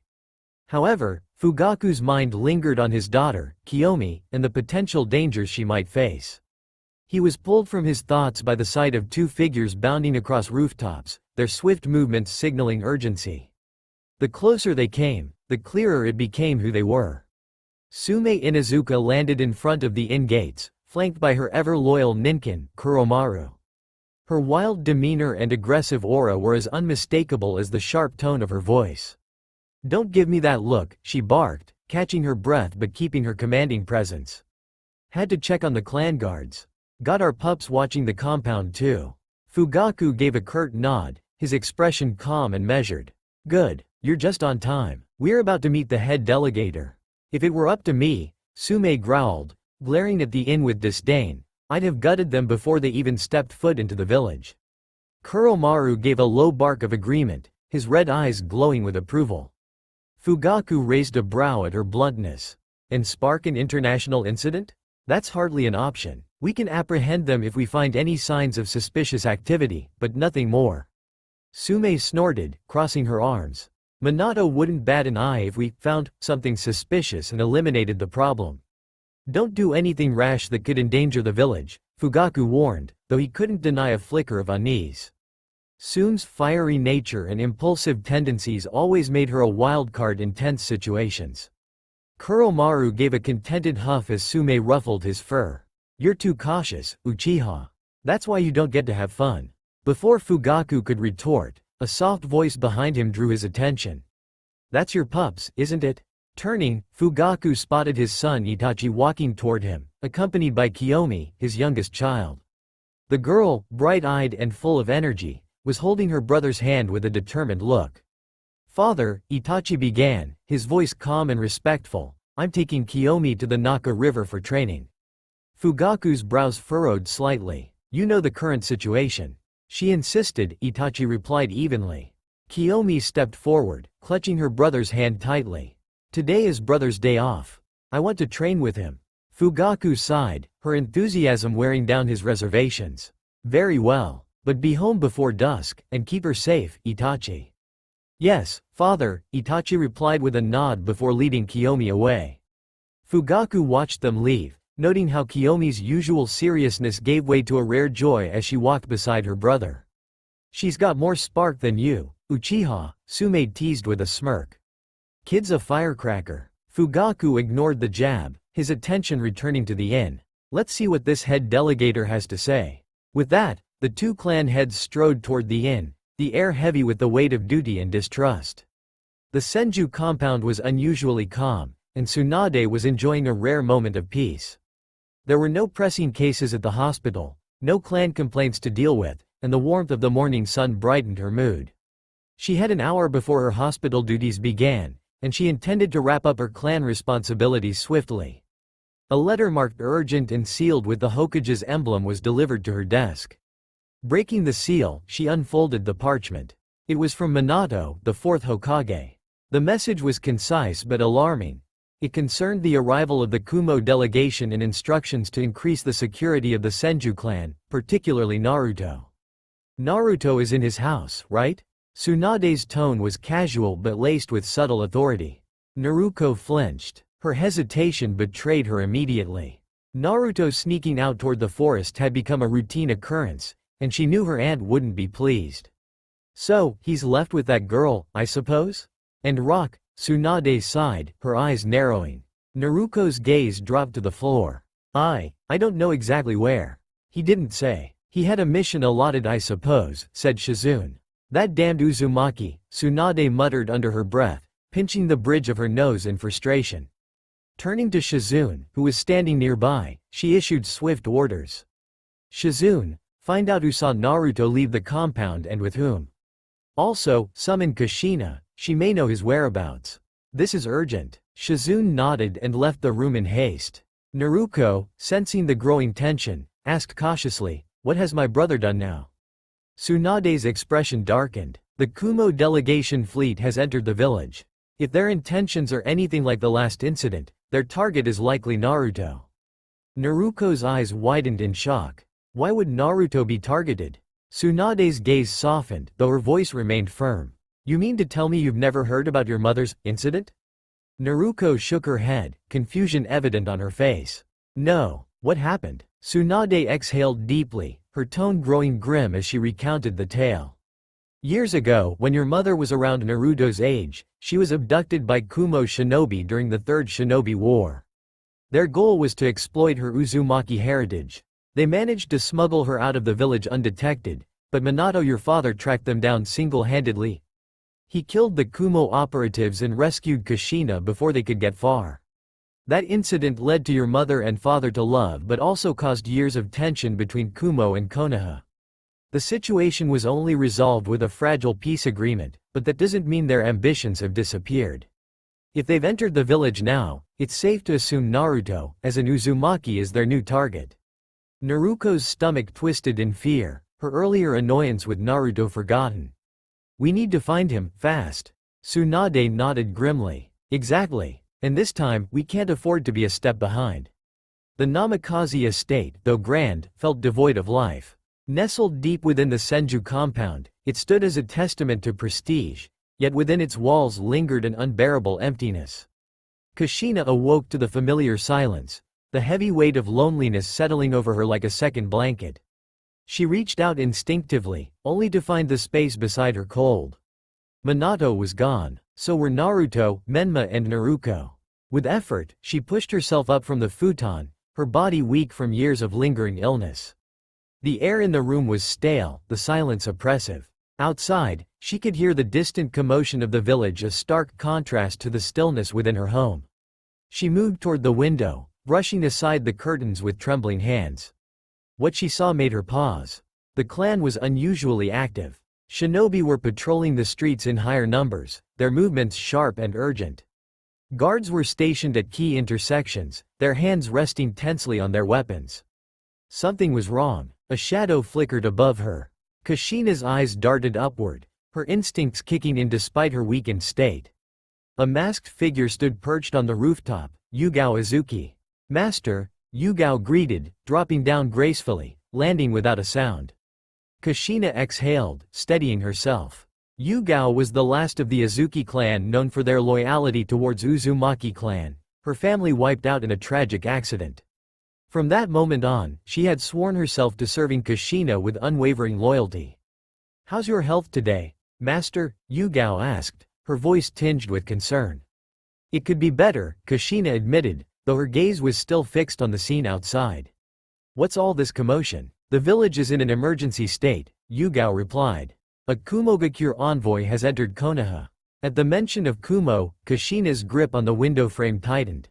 However, Fugaku's mind lingered on his daughter, Kiyomi, and the potential dangers she might face. He was pulled from his thoughts by the sight of two figures bounding across rooftops, their swift movements signaling urgency. The closer they came, the clearer it became who they were. Sume Inuzuka landed in front of the inn gates, flanked by her ever-loyal ninkin, Kuromaru. Her wild demeanor and aggressive aura were as unmistakable as the sharp tone of her voice. "Don't give me that look," she barked, catching her breath but keeping her commanding presence. "Had to check on the clan guards. Got our pups watching the compound too." Fugaku gave a curt nod, his expression calm and measured. "Good, you're just on time. We're about to meet the head delegator." "If it were up to me," Sume growled, glaring at the inn with disdain, "I'd have gutted them before they even stepped foot into the village." Kuromaru gave a low bark of agreement, his red eyes glowing with approval. Fugaku raised a brow at her bluntness. "And spark an international incident? That's hardly an option. We can apprehend them if we find any signs of suspicious activity, but nothing more." Sume snorted, crossing her arms. "Minato wouldn't bat an eye if we found something suspicious and eliminated the problem." "Don't do anything rash that could endanger the village," Fugaku warned, though he couldn't deny a flicker of unease. Sume's fiery nature and impulsive tendencies always made her a wild card in tense situations. Kuromaru gave a contented huff as Sume ruffled his fur. "You're too cautious, Uchiha. That's why you don't get to have fun." Before Fugaku could retort, a soft voice behind him drew his attention. "That's your pups, isn't it?" Turning, Fugaku spotted his son Itachi walking toward him, accompanied by Kiyomi, his youngest child. The girl, bright-eyed and full of energy, was holding her brother's hand with a determined look. "Father," Itachi began, his voice calm and respectful, "I'm taking Kiyomi to the Naka River for training." Fugaku's brows furrowed slightly. "You know the current situation." "She insisted," Itachi replied evenly. Kiyomi stepped forward, clutching her brother's hand tightly. "Today is brother's day off. I want to train with him." Fugaku sighed, her enthusiasm wearing down his reservations. "Very well. But be home before dusk, and keep her safe, Itachi." "Yes, father," Itachi replied with a nod before leading Kiyomi away. Fugaku watched them leave, noting how Kiyomi's usual seriousness gave way to a rare joy as she walked beside her brother. "She's got more spark than you, Uchiha," Sume teased with a smirk. "Kid's a firecracker." Fugaku ignored the jab, his attention returning to the inn. "Let's see what this head delegator has to say." With that, the two clan heads strode toward the inn, the air heavy with the weight of duty and distrust. The Senju compound was unusually calm, and Tsunade was enjoying a rare moment of peace. There were no pressing cases at the hospital, no clan complaints to deal with, and the warmth of the morning sun brightened her mood. She had an hour before her hospital duties began, and she intended to wrap up her clan responsibilities swiftly. A letter marked urgent and sealed with the Hokage's emblem was delivered to her desk. Breaking the seal, she unfolded the parchment. It was from Minato, the fourth Hokage. The message was concise but alarming. It concerned the arrival of the Kumo delegation and instructions to increase the security of the Senju clan, particularly Naruto. "Naruto is in his house, right?" Tsunade's tone was casual but laced with subtle authority. Naruko flinched. Her hesitation betrayed her immediately. Naruto sneaking out toward the forest had become a routine occurrence, and she knew her aunt wouldn't be pleased. So, he's left with that girl, I suppose? And Rock, Tsunade sighed, her eyes narrowing. Naruto's gaze dropped to the floor. I don't know exactly where. He didn't say. He had a mission allotted, I suppose, said Shizune. That damned Uzumaki, Tsunade muttered under her breath, pinching the bridge of her nose in frustration. Turning to Shizune, who was standing nearby, she issued swift orders. Shizune, find out who saw Naruto leave the compound and with whom. Also, summon Kushina, she may know his whereabouts. This is urgent. Shizune nodded and left the room in haste. Naruto, sensing the growing tension, asked cautiously, what has my brother done now? Tsunade's expression darkened. The Kumo delegation fleet has entered the village. If their intentions are anything like the last incident, their target is likely Naruto. Naruto's eyes widened in shock. Why would Naruto be targeted? Tsunade's gaze softened, though her voice remained firm. You mean to tell me you've never heard about your mother's incident? Naruto shook her head, confusion evident on her face. No, what happened? Tsunade exhaled deeply, her tone growing grim as she recounted the tale. Years ago, when your mother was around Naruto's age, she was abducted by Kumo shinobi during the Third Shinobi War. Their goal was to exploit her Uzumaki heritage. They managed to smuggle her out of the village undetected, but Minato, your father, tracked them down single-handedly. He killed the Kumo operatives and rescued Kushina before they could get far. That incident led to your mother and father to love but also caused years of tension between Kumo and Konoha. The situation was only resolved with a fragile peace agreement, but that doesn't mean their ambitions have disappeared. If they've entered the village now, it's safe to assume Naruto, as an Uzumaki, is their new target. Naruto's stomach twisted in fear, her earlier annoyance with Naruto forgotten. We need to find him, fast. Tsunade nodded grimly. Exactly. And this time, we can't afford to be a step behind. The Namikaze estate, though grand, felt devoid of life. Nestled deep within the Senju compound, it stood as a testament to prestige, yet within its walls lingered an unbearable emptiness. Kushina awoke to the familiar silence, the heavy weight of loneliness settling over her like a second blanket. She reached out instinctively, only to find the space beside her cold. Minato was gone, so were Naruto, Menma and Naruko. With effort, she pushed herself up from the futon, her body weak from years of lingering illness. The air in the room was stale, the silence oppressive. Outside, she could hear the distant commotion of the village, a stark contrast to the stillness within her home. She moved toward the window, brushing aside the curtains with trembling hands. What she saw made her pause. The clan was unusually active. Shinobi were patrolling the streets in higher numbers, their movements sharp and urgent. Guards were stationed at key intersections, their hands resting tensely on their weapons. Something was wrong. A shadow flickered above her. Kushina's eyes darted upward, her instincts kicking in despite her weakened state. A masked figure stood perched on the rooftop, Yugao Azuki. Master, Yugao greeted, dropping down gracefully, landing without a sound. Kushina exhaled, steadying herself. Yugao was the last of the Azuki clan known for their loyalty towards Uzumaki clan, her family wiped out in a tragic accident. From that moment on, she had sworn herself to serving Kushina with unwavering loyalty. How's your health today, Master? Yugao asked, her voice tinged with concern. It could be better, Kushina admitted, though her gaze was still fixed on the scene outside. What's all this commotion? The village is in an emergency state, Yugao replied. A Kumogakure envoy has entered Konoha. At the mention of Kumo, Kushina's grip on the window frame tightened.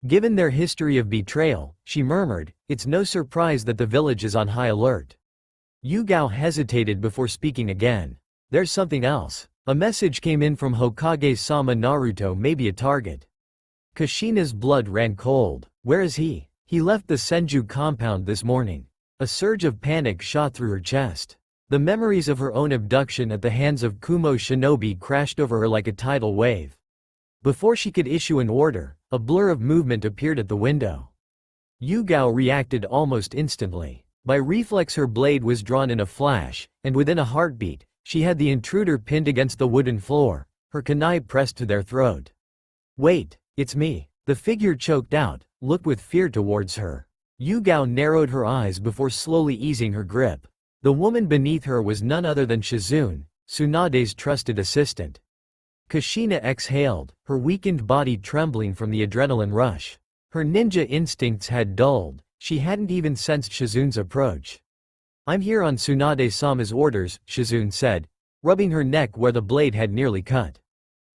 Given their history of betrayal, she murmured, it's no surprise that the village is on high alert. Yugao hesitated before speaking again. There's something else. A message came in from Hokage-sama. Naruto may be a target. Kushina's blood ran cold. Where is he? He left the Senju compound this morning. A surge of panic shot through her chest. The memories of her own abduction at the hands of Kumo shinobi crashed over her like a tidal wave. Before she could issue an order, a blur of movement appeared at the window. Yugao reacted almost instantly. By reflex her blade was drawn in a flash, and within a heartbeat, she had the intruder pinned against the wooden floor, her kunai pressed to their throat. Wait, it's me. The figure choked out, looked with fear towards her. Yugao narrowed her eyes before slowly easing her grip. The woman beneath her was none other than Shizune, Tsunade's trusted assistant. Kushina exhaled, her weakened body trembling from the adrenaline rush. Her ninja instincts had dulled, she hadn't even sensed Shizune's approach. "I'm here on Tsunade-sama's orders," Shizune said, rubbing her neck where the blade had nearly cut.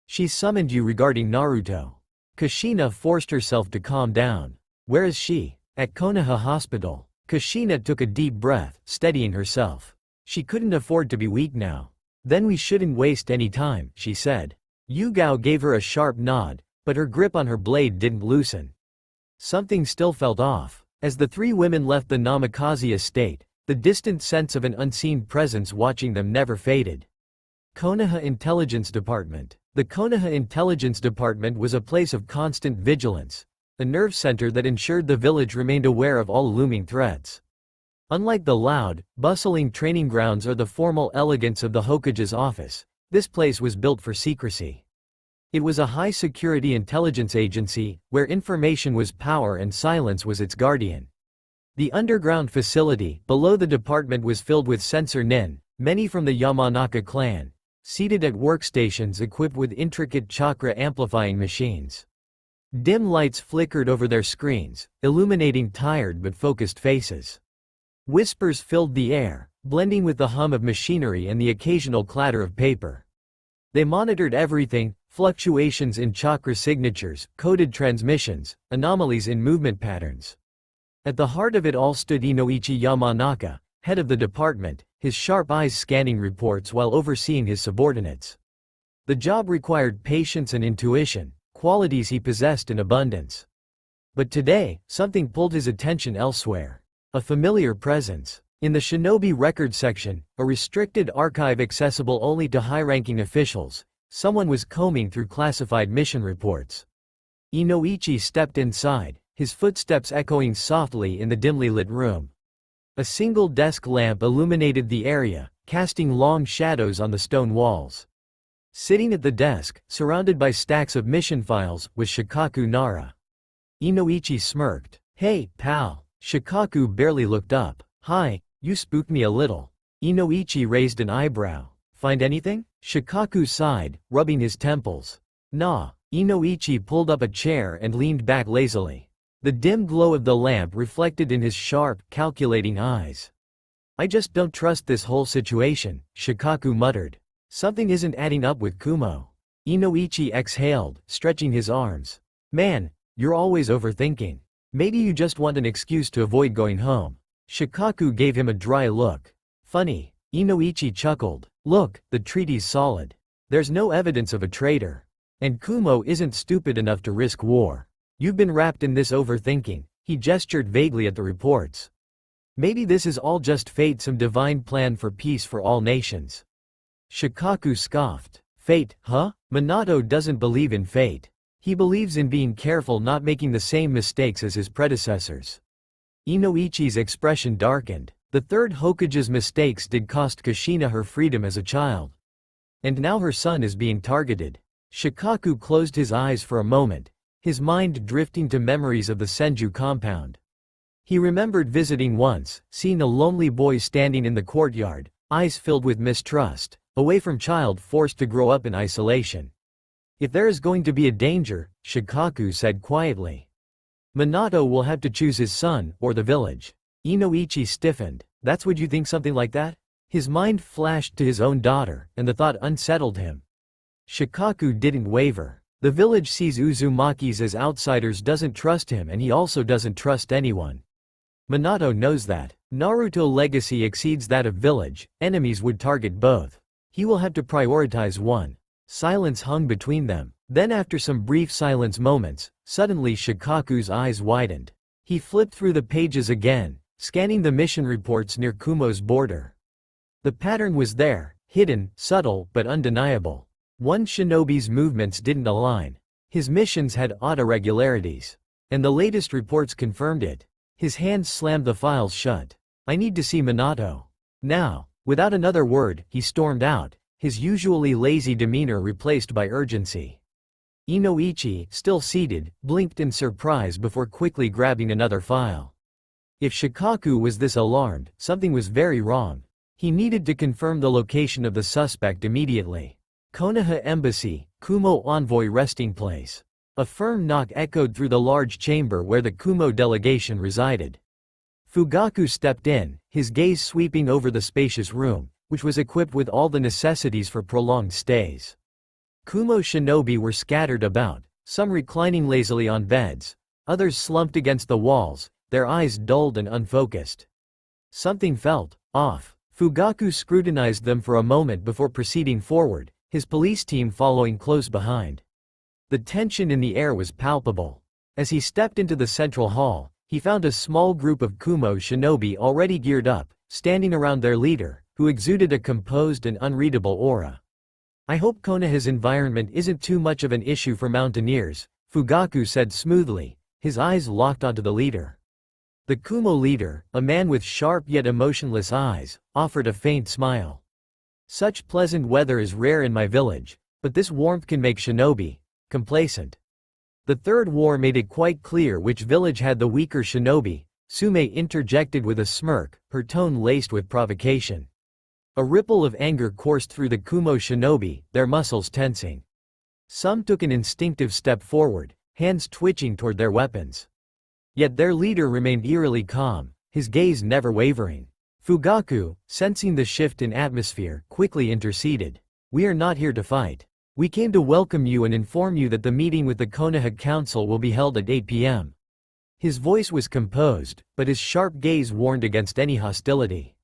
"She summoned you regarding Naruto." Kushina forced herself to calm down. "Where is she?" "At Konoha Hospital." Kushina took a deep breath, steadying herself. She couldn't afford to be weak now. "Then we shouldn't waste any time," she said. Yugao gave her a sharp nod, but her grip on her blade didn't loosen. Something still felt off. As the three women left the Namikaze estate, the distant sense of an unseen presence watching them never faded. Konoha Intelligence Department. The Konoha Intelligence Department was a place of constant vigilance, a nerve center that ensured the village remained aware of all looming threats. Unlike the loud, bustling training grounds or the formal elegance of the Hokage's office, this place was built for secrecy. It was a high-security intelligence agency, where information was power and silence was its guardian. The underground facility below the department was filled with sensor nin, many from the Yamanaka clan, seated at workstations equipped with intricate chakra-amplifying machines. Dim lights flickered over their screens, illuminating tired but focused faces. Whispers filled the air, blending with the hum of machinery and the occasional clatter of paper. They monitored everything: fluctuations in chakra signatures, coded transmissions, anomalies in movement patterns. At the heart of it all stood Inoichi Yamanaka, head of the department, his sharp eyes scanning reports while overseeing his subordinates. The job required patience and intuition, qualities he possessed in abundance. But today, something pulled his attention elsewhere. A familiar presence. In the Shinobi Record section, a restricted archive accessible only to high-ranking officials, someone was combing through classified mission reports. Inoichi stepped inside, his footsteps echoing softly in the dimly lit room. A single desk lamp illuminated the area, casting long shadows on the stone walls. Sitting at the desk, surrounded by stacks of mission files, was Shikaku Nara. Inoichi smirked. "Hey, pal." Shikaku barely looked up. "Hi, you spooked me a little." Inoichi raised an eyebrow. "Find anything?" Shikaku sighed, rubbing his temples. "Nah." Inoichi pulled up a chair and leaned back lazily. The dim glow of the lamp reflected in his sharp, calculating eyes. "I just don't trust this whole situation," Shikaku muttered. "Something isn't adding up with Kumo." Inoichi exhaled, stretching his arms. "Man, you're always overthinking. Maybe you just want an excuse to avoid going home." Shikaku gave him a dry look. "Funny." Inoichi chuckled. "Look, the treaty's solid. There's no evidence of a traitor. And Kumo isn't stupid enough to risk war. You've been wrapped in this overthinking." He gestured vaguely at the reports. "Maybe this is all just fate, some divine plan for peace for all nations." Shikaku scoffed. "Fate, huh? Minato doesn't believe in fate. He believes in being careful, not making the same mistakes as his predecessors." Inoichi's expression darkened. The third Hokage's mistakes did cost Kushina her freedom as a child. And now her son is being targeted. Shikaku closed his eyes for a moment, his mind drifting to memories of the Senju compound. He remembered visiting once, seeing a lonely boy standing in the courtyard, eyes filled with mistrust, away from child forced to grow up in isolation. "If there is going to be a danger," Shikaku said quietly, "Minato will have to choose his son, or the village." Inoichi stiffened. "That's what you think, something like that?" His mind flashed to his own daughter, and the thought unsettled him. Shikaku didn't waver. The village sees Uzumakis as outsiders, doesn't trust him, and he also doesn't trust anyone. Minato knows that. Naruto legacy exceeds that of village, enemies would target both. He will have to prioritize one. Silence hung between them. Then after some brief silence moments, suddenly Shikaku's eyes widened. He flipped through the pages again, scanning the mission reports near Kumo's border. The pattern was there, hidden, subtle, but undeniable. One shinobi's movements didn't align. His missions had odd irregularities. And the latest reports confirmed it. His hands slammed the files shut. "I need to see Minato. Now." Without another word, he stormed out, his usually lazy demeanor replaced by urgency. Inoichi, still seated, blinked in surprise before quickly grabbing another file. If Shikaku was this alarmed, something was very wrong. He needed to confirm the location of the suspect immediately. Konoha Embassy, Kumo Envoy Resting Place. A firm knock echoed through the large chamber where the Kumo delegation resided. Fugaku stepped in, his gaze sweeping over the spacious room, which was equipped with all the necessities for prolonged stays. Kumo shinobi were scattered about, some reclining lazily on beds, others slumped against the walls, their eyes dulled and unfocused. Something felt off. Fugaku scrutinized them for a moment before proceeding forward, his police team following close behind. The tension in the air was palpable. As he stepped into the central hall, he found a small group of Kumo shinobi already geared up, standing around their leader, who exuded a composed and unreadable aura. I hope Konoha's environment isn't too much of an issue for mountaineers, Fugaku said smoothly, his eyes locked onto the leader. The Kumo leader, a man with sharp yet emotionless eyes, offered a faint smile. Such pleasant weather is rare in my village, but this warmth can make shinobi complacent. The Third War made it quite clear which village had the weaker shinobi, Sume interjected with a smirk, her tone laced with provocation. A ripple of anger coursed through the Kumo shinobi, their muscles tensing. Some took an instinctive step forward, hands twitching toward their weapons. Yet their leader remained eerily calm, his gaze never wavering. Fugaku, sensing the shift in atmosphere, quickly interceded. We are not here to fight. We came to welcome you and inform you that the meeting with the Konoha Council will be held at 8 p.m. His voice was composed, but his sharp gaze warned against any hostility.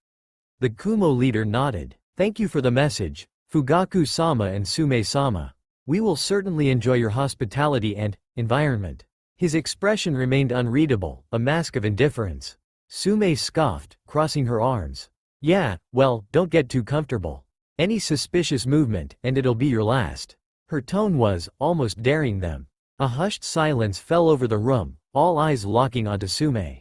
The Kumo leader nodded. Thank you for the message, Fugaku-sama and Sume-sama. We will certainly enjoy your hospitality and environment. His expression remained unreadable, a mask of indifference. Sume scoffed, crossing her arms. Yeah, well, don't get too comfortable. Any suspicious movement, and it'll be your last. Her tone was, almost daring them. A hushed silence fell over the room, all eyes locking onto Sume.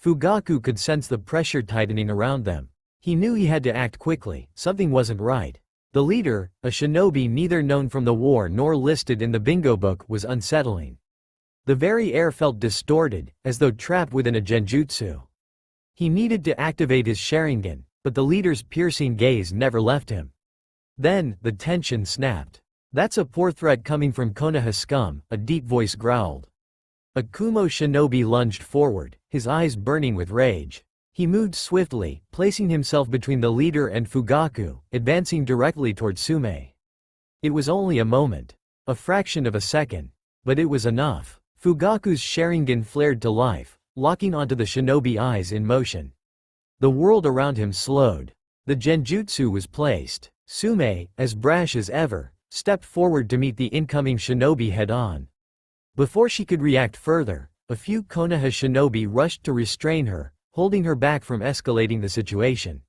Fugaku could sense the pressure tightening around them. He knew he had to act quickly, something wasn't right. The leader, a shinobi neither known from the war nor listed in the bingo book, was unsettling. The very air felt distorted, as though trapped within a genjutsu. He needed to activate his Sharingan, but the leader's piercing gaze never left him. Then, the tension snapped. That's a poor threat coming from Konoha scum, a deep voice growled. A Kumo shinobi lunged forward, his eyes burning with rage. He moved swiftly, placing himself between the leader and Fugaku, advancing directly toward Sume. It was only a moment. A fraction of a second. But it was enough. Fugaku's Sharingan flared to life, locking onto the shinobi eyes in motion. The world around him slowed. The genjutsu was placed. Sume, as brash as ever, stepped forward to meet the incoming shinobi head-on. Before she could react further, a few Konoha shinobi rushed to restrain her, holding her back from escalating the situation.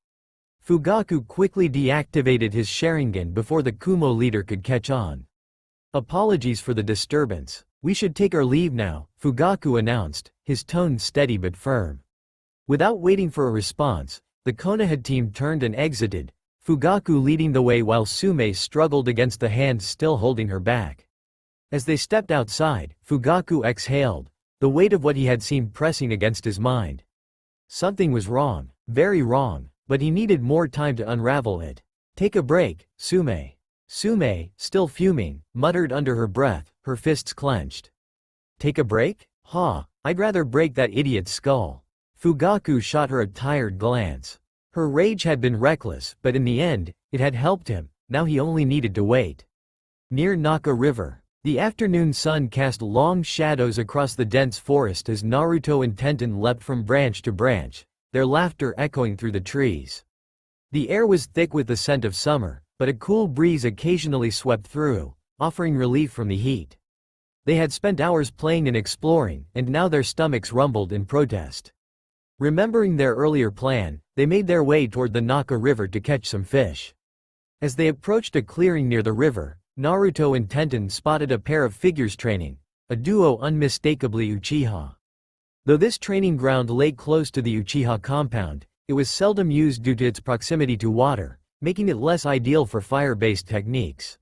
Fugaku quickly deactivated his Sharingan before the Kumo leader could catch on. Apologies for the disturbance. We should take our leave now, Fugaku announced, his tone steady but firm. Without waiting for a response, the Konoha team turned and exited, Fugaku leading the way while Sume struggled against the hands still holding her back. As they stepped outside, Fugaku exhaled, the weight of what he had seen pressing against his mind. Something was wrong, very wrong, but he needed more time to unravel it. Take a break, Sume. Sume, still fuming, muttered under her breath, her fists clenched. Take a break? I'd rather break that idiot's skull. Fugaku shot her a tired glance. Her rage had been reckless, but in the end, it had helped him, now he only needed to wait. Near Naka River, the afternoon sun cast long shadows across the dense forest as Naruto and Tenten leapt from branch to branch, their laughter echoing through the trees. The air was thick with the scent of summer, but a cool breeze occasionally swept through, offering relief from the heat. They had spent hours playing and exploring, and now their stomachs rumbled in protest. Remembering their earlier plan, they made their way toward the Naka River to catch some fish. As they approached a clearing near the river, Naruto and Tenten spotted a pair of figures training, a duo unmistakably Uchiha. Though this training ground lay close to the Uchiha compound, it was seldom used due to its proximity to water, making it less ideal for fire-based techniques.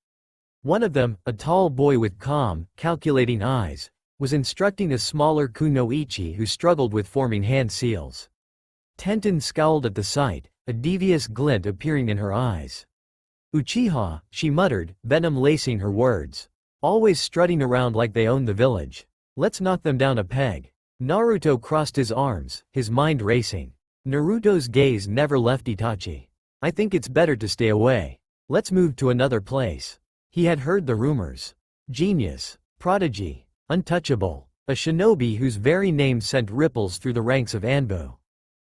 One of them, a tall boy with calm, calculating eyes, was instructing a smaller kunoichi who struggled with forming hand seals. Tenten scowled at the sight, a devious glint appearing in her eyes. "Uchiha," she muttered, venom lacing her words. "Always strutting around like they own the village. Let's knock them down a peg." Naruto crossed his arms, his mind racing. Naruto's gaze never left Itachi. "I think it's better to stay away. Let's move to another place." He had heard the rumors. Genius, prodigy, untouchable, a shinobi whose very name sent ripples through the ranks of Anbu.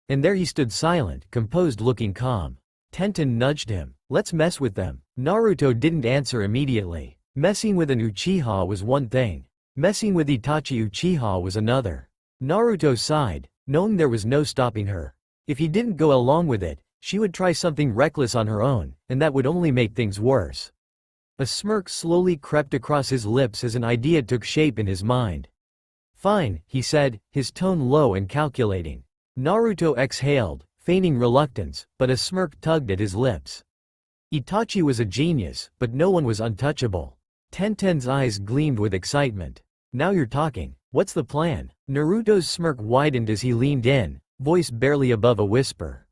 And there he stood silent, composed, looking calm. Tenten nudged him. "Let's mess with them." Naruto didn't answer immediately. Messing with an Uchiha was one thing. Messing with Itachi Uchiha was another. Naruto sighed, knowing there was no stopping her. If he didn't go along with it, she would try something reckless on her own, and that would only make things worse. A smirk slowly crept across his lips as an idea took shape in his mind. "Fine," he said, his tone low and calculating. Naruto exhaled, feigning reluctance, but a smirk tugged at his lips. Itachi was a genius, but no one was untouchable. Tenten's eyes gleamed with excitement. "Now you're talking. What's the plan?" Naruto's smirk widened as he leaned in, voice barely above a whisper.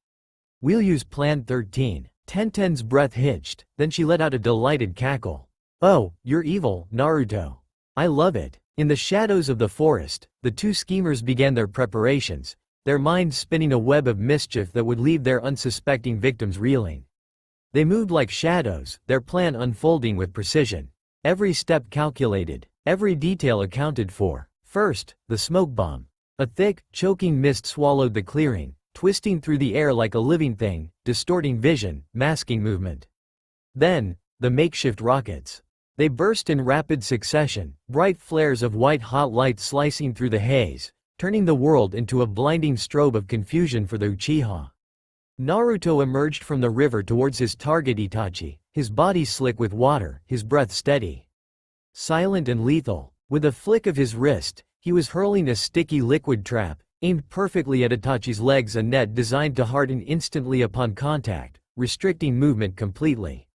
"We'll use Plan 13. Tenten's breath hitched, then she let out a delighted cackle. "Oh, you're evil, Naruto. I love it." In the shadows of the forest, the two schemers began their preparations, their minds spinning a web of mischief that would leave their unsuspecting victims reeling. They moved like shadows, their plan unfolding with precision. Every step calculated, every detail accounted for. First, the smoke bomb. A thick, choking mist swallowed the clearing, twisting through the air like a living thing, distorting vision, masking movement. Then, the makeshift rockets. They burst in rapid succession, bright flares of white-hot light slicing through the haze, turning the world into a blinding strobe of confusion for the Uchiha. Naruto emerged from the river towards his target Itachi, his body slick with water, his breath steady. Silent and lethal, with a flick of his wrist, he was hurling a sticky liquid trap, aimed perfectly at Itachi's legs, a net designed to harden instantly upon contact, restricting movement completely.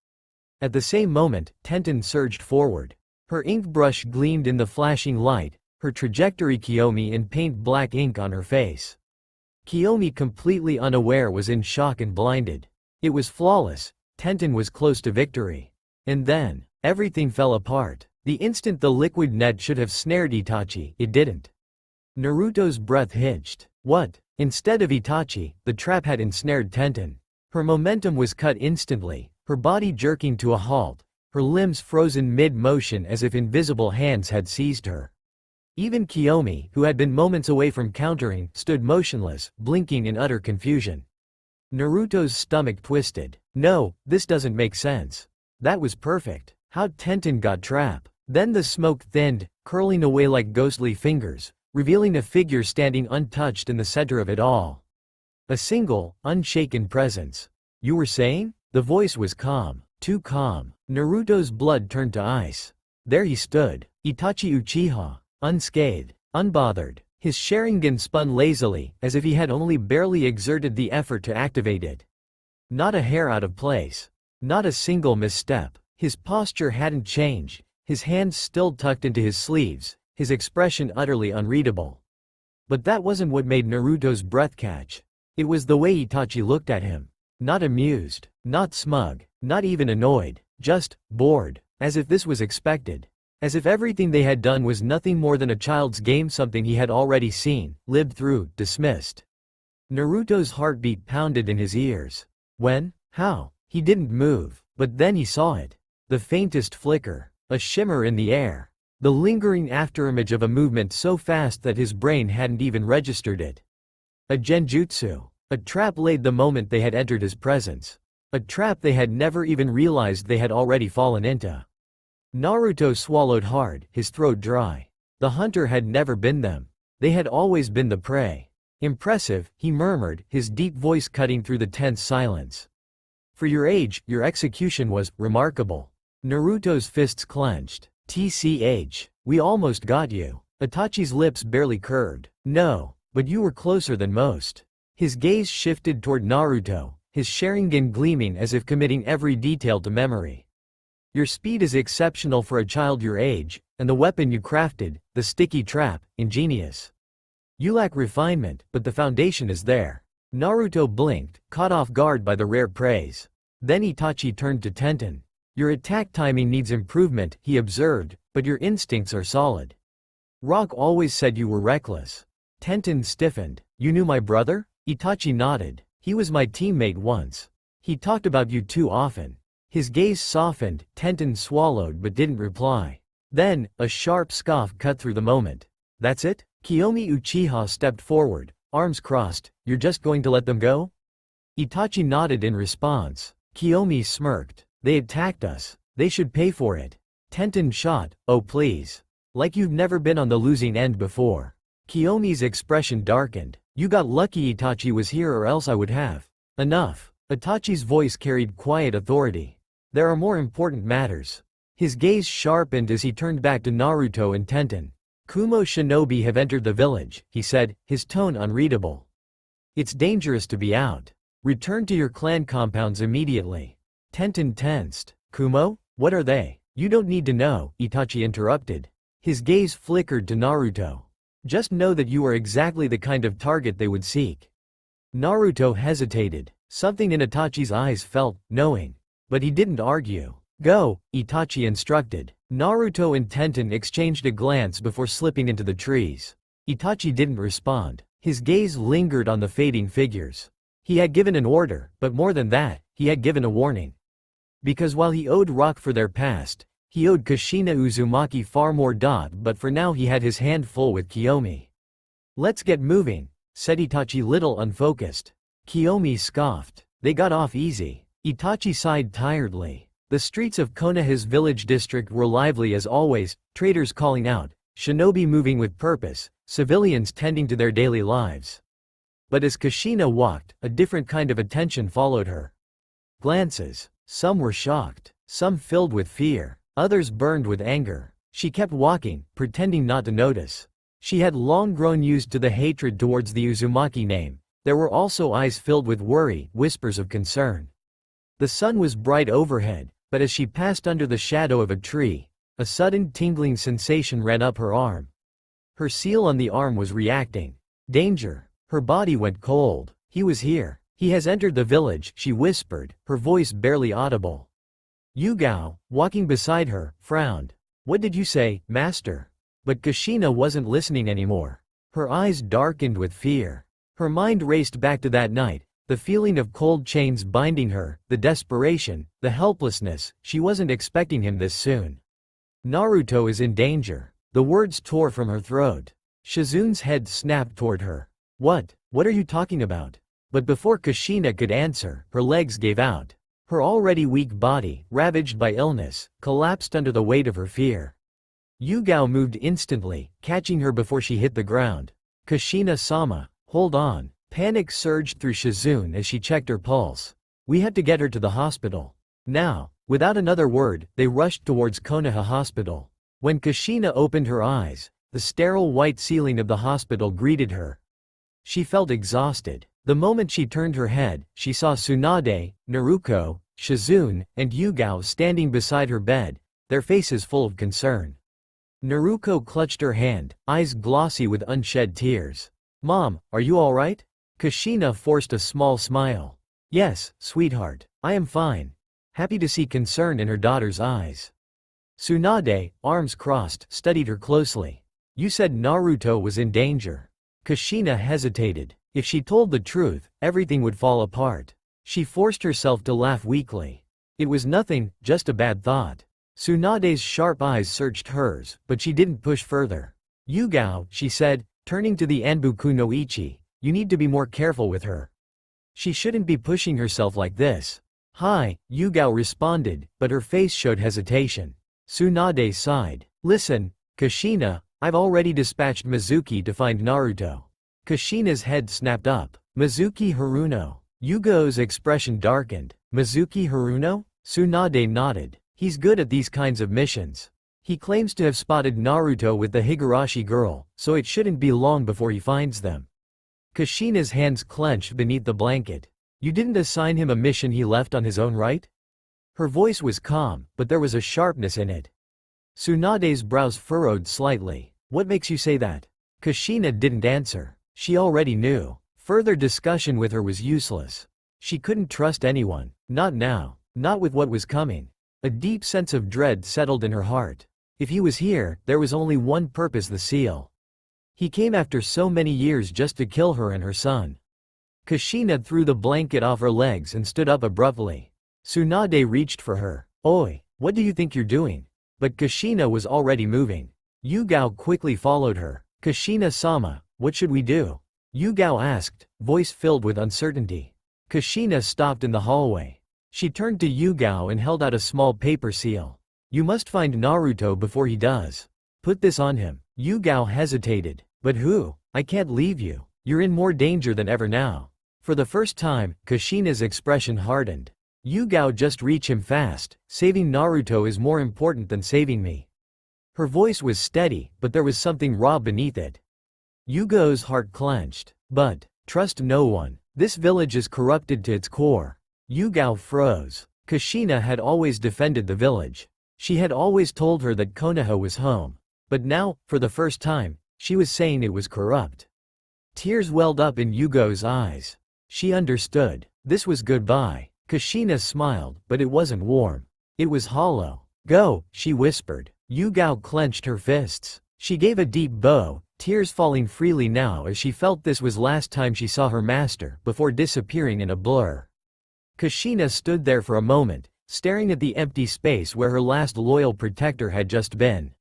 At the same moment, Tenten surged forward. Her ink brush gleamed in the flashing light, her trajectory Kiyomi in paint black ink on her face. Kiyomi, completely unaware, was in shock and blinded. It was flawless. Tenten was close to victory. And then, everything fell apart. The instant the liquid net should have snared Itachi, it didn't. Naruto's breath hitched. What? Instead of Itachi, the trap had ensnared Tenten. Her momentum was cut instantly, her body jerking to a halt, her limbs frozen mid-motion as if invisible hands had seized her. Even Kiyomi, who had been moments away from countering, stood motionless, blinking in utter confusion. Naruto's stomach twisted. No, this doesn't make sense. That was perfect. How'd Tenten got trapped? Then the smoke thinned, curling away like ghostly fingers, revealing a figure standing untouched in the center of it all. A single, unshaken presence. "You were saying?" The voice was calm, too calm. Naruto's blood turned to ice. There he stood, Itachi Uchiha, unscathed, unbothered. His Sharingan spun lazily, as if he had only barely exerted the effort to activate it. Not a hair out of place. Not a single misstep. His posture hadn't changed, his hands still tucked into his sleeves, his expression utterly unreadable. But that wasn't what made Naruto's breath catch. It was the way Itachi looked at him. Not amused, not smug, not even annoyed, just bored, as if this was expected. As if everything they had done was nothing more than a child's game, something he had already seen, lived through, dismissed. Naruto's heartbeat pounded in his ears. When? How? He didn't move, but then he saw it. The faintest flicker, a shimmer in the air. The lingering afterimage of a movement so fast that his brain hadn't even registered it. A genjutsu. A trap laid the moment they had entered his presence. A trap they had never even realized they had already fallen into. Naruto swallowed hard, his throat dry. The hunter had never been them. They had always been the prey. "Impressive," he murmured, his deep voice cutting through the tense silence. "For your age, your execution was remarkable." Naruto's fists clenched. "TCH, we almost got you." Itachi's lips barely curved. "No, but you were closer than most." His gaze shifted toward Naruto, his Sharingan gleaming as if committing every detail to memory. Your speed is exceptional for a child your age, and the weapon you crafted, the sticky trap, ingenious. You lack refinement, but the foundation is there. Naruto blinked, caught off guard by the rare praise. Then Itachi turned to Tenten. Your attack timing needs improvement, he observed, but your instincts are solid. Rock always said you were reckless. Tenten stiffened. You knew my brother? Itachi nodded. He was my teammate once. He talked about you too often. His gaze softened, Tenten swallowed but didn't reply. Then, a sharp scoff cut through the moment. That's it? Kiyomi Uchiha stepped forward, arms crossed. You're just going to let them go? Itachi nodded in response. Kiyomi smirked. They attacked us. They should pay for it. Tenten shot, oh please. Like you've never been on the losing end before. Kiyomi's expression darkened. You got lucky Itachi was here or else I would have. Enough. Itachi's voice carried quiet authority. There are more important matters. His gaze sharpened as he turned back to Naruto and Tenten. Kumo shinobi have entered the village, he said, his tone unreadable. It's dangerous to be out. Return to your clan compounds immediately. Tenten tensed. Kumo? What are they? You don't need to know, Itachi interrupted. His gaze flickered to Naruto. Just know that you are exactly the kind of target they would seek. Naruto hesitated. Something in Itachi's eyes felt knowing. But he didn't argue. Go, Itachi instructed. Naruto and Tenten exchanged a glance before slipping into the trees. Itachi didn't respond. His gaze lingered on the fading figures. He had given an order, but more than that, he had given a warning. Because while he owed Rock for their past, he owed Kushina Uzumaki far more. But for now he had his hand full with Kiyomi. Let's get moving, said Itachi, little unfocused. Kiyomi scoffed. They got off easy. Itachi sighed tiredly. The streets of Konoha's village district were lively as always, traders calling out, shinobi moving with purpose, civilians tending to their daily lives. But as Kushina walked, a different kind of attention followed her. Glances. Some were shocked, some filled with fear, others burned with anger. She kept walking, pretending not to notice. She had long grown used to the hatred towards the Uzumaki name. There were also eyes filled with worry, whispers of concern. The sun was bright overhead, but as she passed under the shadow of a tree, a sudden tingling sensation ran up her arm. Her seal on the arm was reacting. Danger. Her body went cold. He was here. He has entered the village, she whispered, her voice barely audible. Yugao, walking beside her, frowned. What did you say, master? But Kushina wasn't listening anymore. Her eyes darkened with fear. Her mind raced back to that night, the feeling of cold chains binding her, the desperation, the helplessness. She wasn't expecting him this soon. Naruto is in danger. The words tore from her throat. Shizune's head snapped toward her. What are you talking about? But before Kushina could answer, her legs gave out. Her already weak body, ravaged by illness, collapsed under the weight of her fear. Yugao moved instantly, catching her before she hit the ground. Kushina-sama, hold on. Panic surged through Shizune as she checked her pulse. We had to get her to the hospital. Now. Without another word, they rushed towards Konoha Hospital. When Kushina opened her eyes, the sterile white ceiling of the hospital greeted her. She felt exhausted. The moment she turned her head, she saw Tsunade, Naruto, Shizune, and Yugao standing beside her bed, their faces full of concern. Naruto clutched her hand, eyes glossy with unshed tears. Mom, are you all right? Kushina forced a small smile. Yes, sweetheart, I am fine. Happy to see concern in her daughter's eyes. Tsunade, arms crossed, studied her closely. You said Naruto was in danger. Kushina hesitated. If she told the truth, everything would fall apart. She forced herself to laugh weakly. It was nothing, just a bad thought. Tsunade's sharp eyes searched hers, but she didn't push further. Yugao, she said, turning to the Anbuku no Ichi, you need to be more careful with her. She shouldn't be pushing herself like this. Hi, Yugao responded, but her face showed hesitation. Tsunade sighed. Listen, Kushina, I've already dispatched Mizuki to find Naruto. Kushina's head snapped up. Mizuki Haruno. Yugao's expression darkened. Mizuki Haruno? Tsunade nodded. He's good at these kinds of missions. He claims to have spotted Naruto with the Higurashi girl, so it shouldn't be long before he finds them. Kushina's hands clenched beneath the blanket. You didn't assign him a mission he left on his own right? Her voice was calm, but there was a sharpness in it. Tsunade's brows furrowed slightly. What makes you say that? Kushina didn't answer. She already knew. Further discussion with her was useless. She couldn't trust anyone. Not now. Not with what was coming. A deep sense of dread settled in her heart. If he was here, there was only one purpose: the seal. He came after so many years just to kill her and her son. Kushina threw the blanket off her legs and stood up abruptly. Tsunade reached for her. Oi, what do you think you're doing? But Kushina was already moving. Yugao quickly followed her. Kushina-sama, what should we do? Yugao asked, voice filled with uncertainty. Kushina stopped in the hallway. She turned to Yugao and held out a small paper seal. You must find Naruto before he does. Put this on him. Yugao hesitated. But who? I can't leave you. You're in more danger than ever now. For the first time, Kushina's expression hardened. Yugao, just reach him fast. Saving Naruto is more important than saving me. Her voice was steady, but there was something raw beneath it. Yugao's heart clenched. But, trust no one. This village is corrupted to its core. Yugao froze. Kushina had always defended the village. She had always told her that Konoha was home. But now, for the first time, she was saying it was corrupt. Tears welled up in Yugao's eyes. She understood. This was goodbye. Kushina smiled, but it wasn't warm. It was hollow. Go, she whispered. Yugao clenched her fists. She gave a deep bow, tears falling freely now as she felt this was last time she saw her master, before disappearing in a blur. Kushina stood there for a moment, staring at the empty space where her last loyal protector had just been.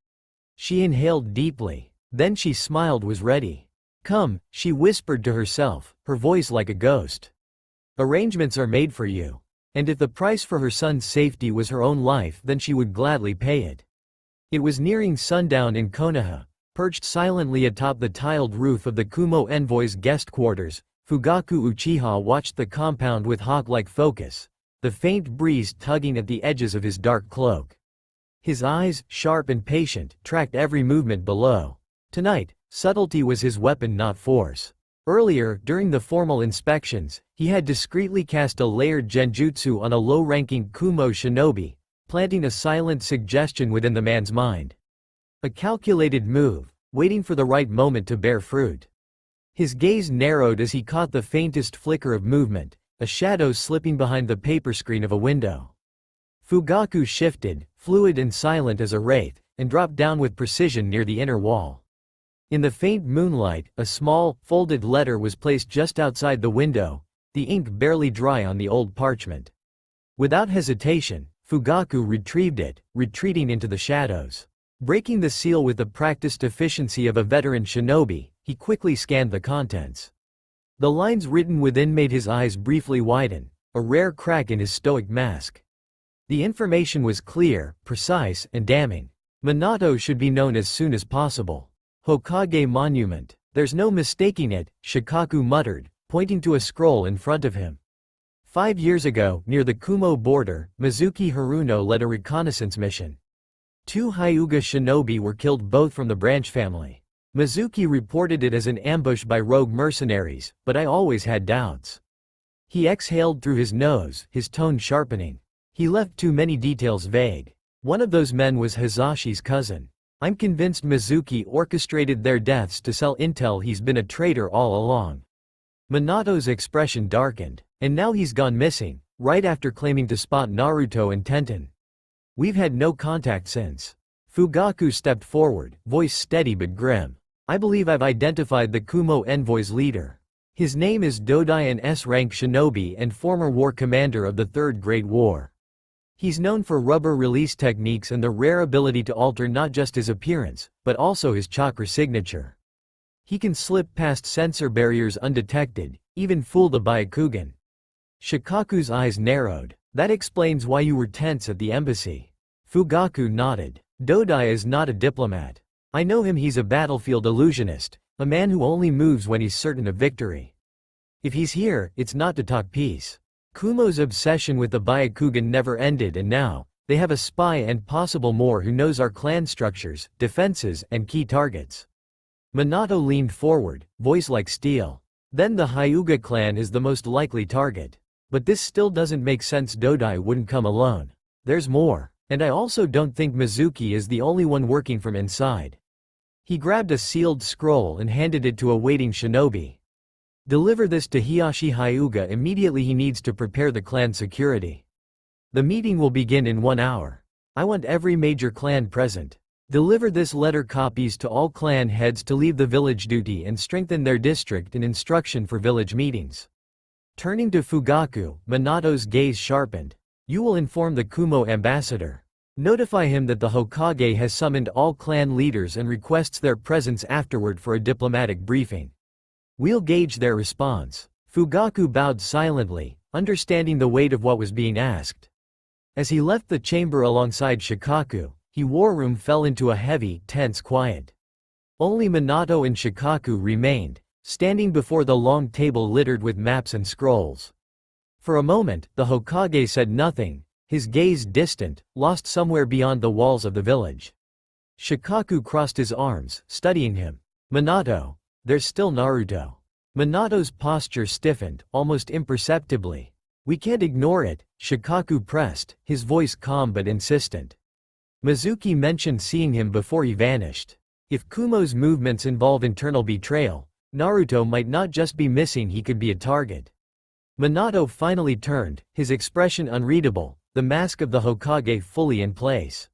She inhaled deeply. Then she smiled, was ready. Come, she whispered to herself, her voice like a ghost. Arrangements are made for you. And if the price for her son's safety was her own life, then she would gladly pay it. It was nearing sundown in Konoha. Perched silently atop the tiled roof of the Kumo envoy's guest quarters, Fugaku Uchiha watched the compound with hawk-like focus, the faint breeze tugging at the edges of his dark cloak. His eyes, sharp and patient, tracked every movement below. Tonight, subtlety was his weapon, not force. Earlier, during the formal inspections, he had discreetly cast a layered genjutsu on a low-ranking Kumo shinobi, planting a silent suggestion within the man's mind. A calculated move, waiting for the right moment to bear fruit. His gaze narrowed as he caught the faintest flicker of movement, a shadow slipping behind the paper screen of a window. Fugaku shifted, fluid and silent as a wraith, and dropped down with precision near the inner wall. In the faint moonlight, a small, folded letter was placed just outside the window, the ink barely dry on the old parchment. Without hesitation, Fugaku retrieved it, retreating into the shadows. Breaking the seal with the practiced efficiency of a veteran shinobi, he quickly scanned the contents. The lines written within made his eyes briefly widen, a rare crack in his stoic mask. The information was clear, precise, and damning. Minato should be known as soon as possible. Hokage Monument. There's no mistaking it, Shikaku muttered, pointing to a scroll in front of him. 5 years ago, near the Kumo border, Mizuki Haruno led a reconnaissance mission. 2 Hyuga shinobi were killed, both from the branch family. Mizuki reported it as an ambush by rogue mercenaries, but I always had doubts. He exhaled through his nose, his tone sharpening. He left too many details vague. One of those men was Hazashi's cousin. I'm convinced Mizuki orchestrated their deaths to sell intel. He's been a traitor all along. Minato's expression darkened. And now he's gone missing, right after claiming to spot Naruto and Tenten. We've had no contact since. Fugaku stepped forward, voice steady but grim. I believe I've identified the Kumo envoy's leader. His name is Dodai, an S-rank shinobi and former war commander of the Third Great War. He's known for rubber release techniques and the rare ability to alter not just his appearance, but also his chakra signature. He can slip past sensor barriers undetected, even fool the Byakugan. Shikaku's eyes narrowed. That explains why you were tense at the embassy. Fugaku nodded. Dodai is not a diplomat. I know him, he's a battlefield illusionist, a man who only moves when he's certain of victory. If he's here, it's not to talk peace. Kumo's obsession with the Byakugan never ended, and now, they have a spy and possible more who knows our clan structures, defenses, and key targets. Minato leaned forward, voice like steel. Then the Hyuga clan is the most likely target. But this still doesn't make sense. Dodai wouldn't come alone. There's more. And I also don't think Mizuki is the only one working from inside. He grabbed a sealed scroll and handed it to a waiting shinobi. Deliver this to Hiyashi Hyuga immediately. He needs to prepare the clan security. The meeting will begin in 1 hour. I want every major clan present. Deliver this letter copies to all clan heads to leave the village duty and strengthen their district and instruction for village meetings. Turning to Fugaku, Minato's gaze sharpened. You will inform the Kumo ambassador. Notify him that the Hokage has summoned all clan leaders and requests their presence afterward for a diplomatic briefing. We'll gauge their response. Fugaku bowed silently, understanding the weight of what was being asked. As he left the chamber alongside Shikaku, War room fell into a heavy, tense quiet. Only Minato and Shikaku remained, standing before the long table littered with maps and scrolls. For a moment, the Hokage said nothing, his gaze distant, lost somewhere beyond the walls of the village. Shikaku crossed his arms, studying him. Minato. There's still Naruto. Minato's posture stiffened, almost imperceptibly. We can't ignore it, Shikaku pressed, his voice calm but insistent. Mizuki mentioned seeing him before he vanished. If Kumo's movements involve internal betrayal, Naruto might not just be missing, he could be a target. Minato finally turned, his expression unreadable, the mask of the Hokage fully in place.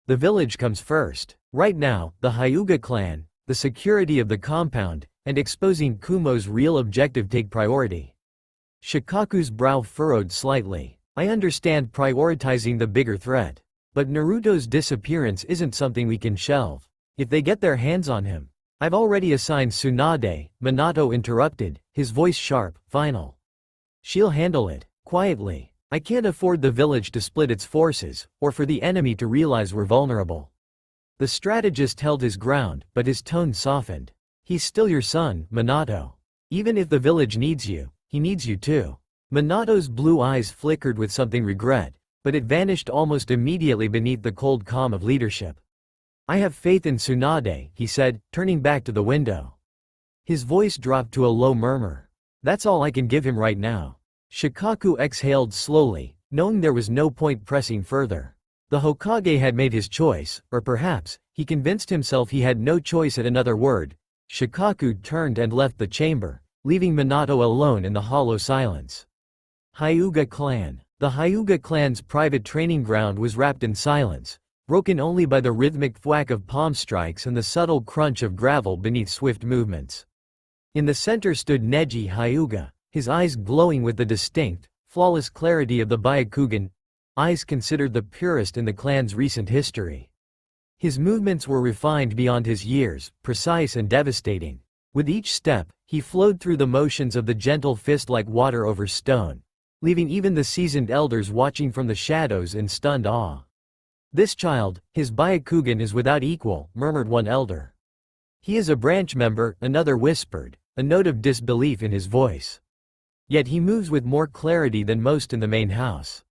The village comes first. Right now, the Hyuga clan, the security of the compound, and exposing Kumo's real objective take priority. Shikaku's brow furrowed slightly. I understand prioritizing the bigger threat. But Naruto's disappearance isn't something we can shelve. If they get their hands on him. I've already assigned Tsunade, Minato interrupted, his voice sharp, final. She'll handle it, quietly. I can't afford the village to split its forces, or for the enemy to realize we're vulnerable. The strategist held his ground, but his tone softened. He's still your son, Minato. Even if the village needs you, he needs you too. Minato's blue eyes flickered with something regret, but it vanished almost immediately beneath the cold calm of leadership. I have faith in Tsunade, he said, turning back to the window. His voice dropped to a low murmur. That's all I can give him right now. Shikaku exhaled slowly, knowing there was no point pressing further. The Hokage had made his choice, or perhaps, he convinced himself he had no choice. At another word, Shikaku turned and left the chamber, leaving Minato alone in the hollow silence. Hyuga clan. The Hyuga clan's private training ground was wrapped in silence, broken only by the rhythmic thwack of palm strikes and the subtle crunch of gravel beneath swift movements. In the center stood Neji Hyuga, his eyes glowing with the distinct, flawless clarity of the Byakugan, eyes considered the purest in the clan's recent history. His movements were refined beyond his years, precise and devastating. With each step, he flowed through the motions of the gentle fist like water over stone, leaving even the seasoned elders watching from the shadows in stunned awe. This child, his Byakugan is without equal, murmured one elder. He is a branch member, another whispered, a note of disbelief in his voice. Yet he moves with more clarity than most in the main house.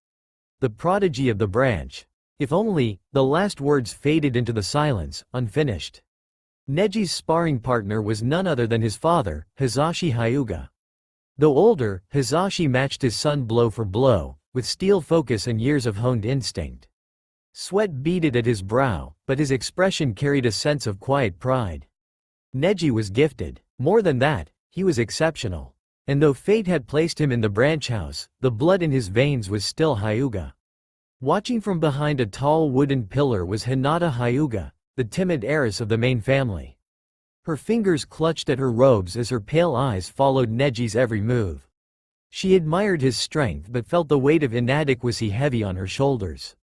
The prodigy of the branch. If only, the last words faded into the silence, unfinished. Neji's sparring partner was none other than his father, Hisashi Hyuga. Though older, Hisashi matched his son blow for blow, with steel focus and years of honed instinct. Sweat beaded at his brow, but his expression carried a sense of quiet pride. Neji was gifted. More than that, he was exceptional. And though fate had placed him in the branch house, the blood in his veins was still Hyuga. Watching from behind a tall wooden pillar was Hinata Hyuga, the timid heiress of the main family. Her fingers clutched at her robes as her pale eyes followed Neji's every move. She admired his strength but felt the weight of inadequacy heavy on her shoulders.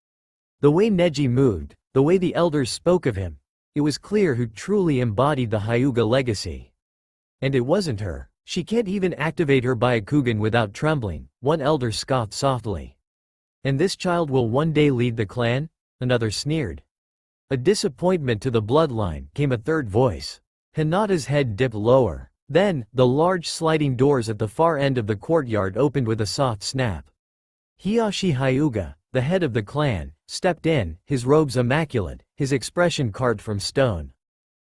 The way Neji moved, the way the elders spoke of him, it was clear who truly embodied the Hyuga legacy. And it wasn't her. She can't even activate her Byakugan without trembling, one elder scoffed softly. And this child will one day lead the clan? Another sneered. A disappointment to the bloodline, came a third voice. Hinata's head dipped lower. Then, the large sliding doors at the far end of the courtyard opened with a soft snap. Hiyashi Hyuga, the head of the clan, stepped in, his robes immaculate, his expression carved from stone.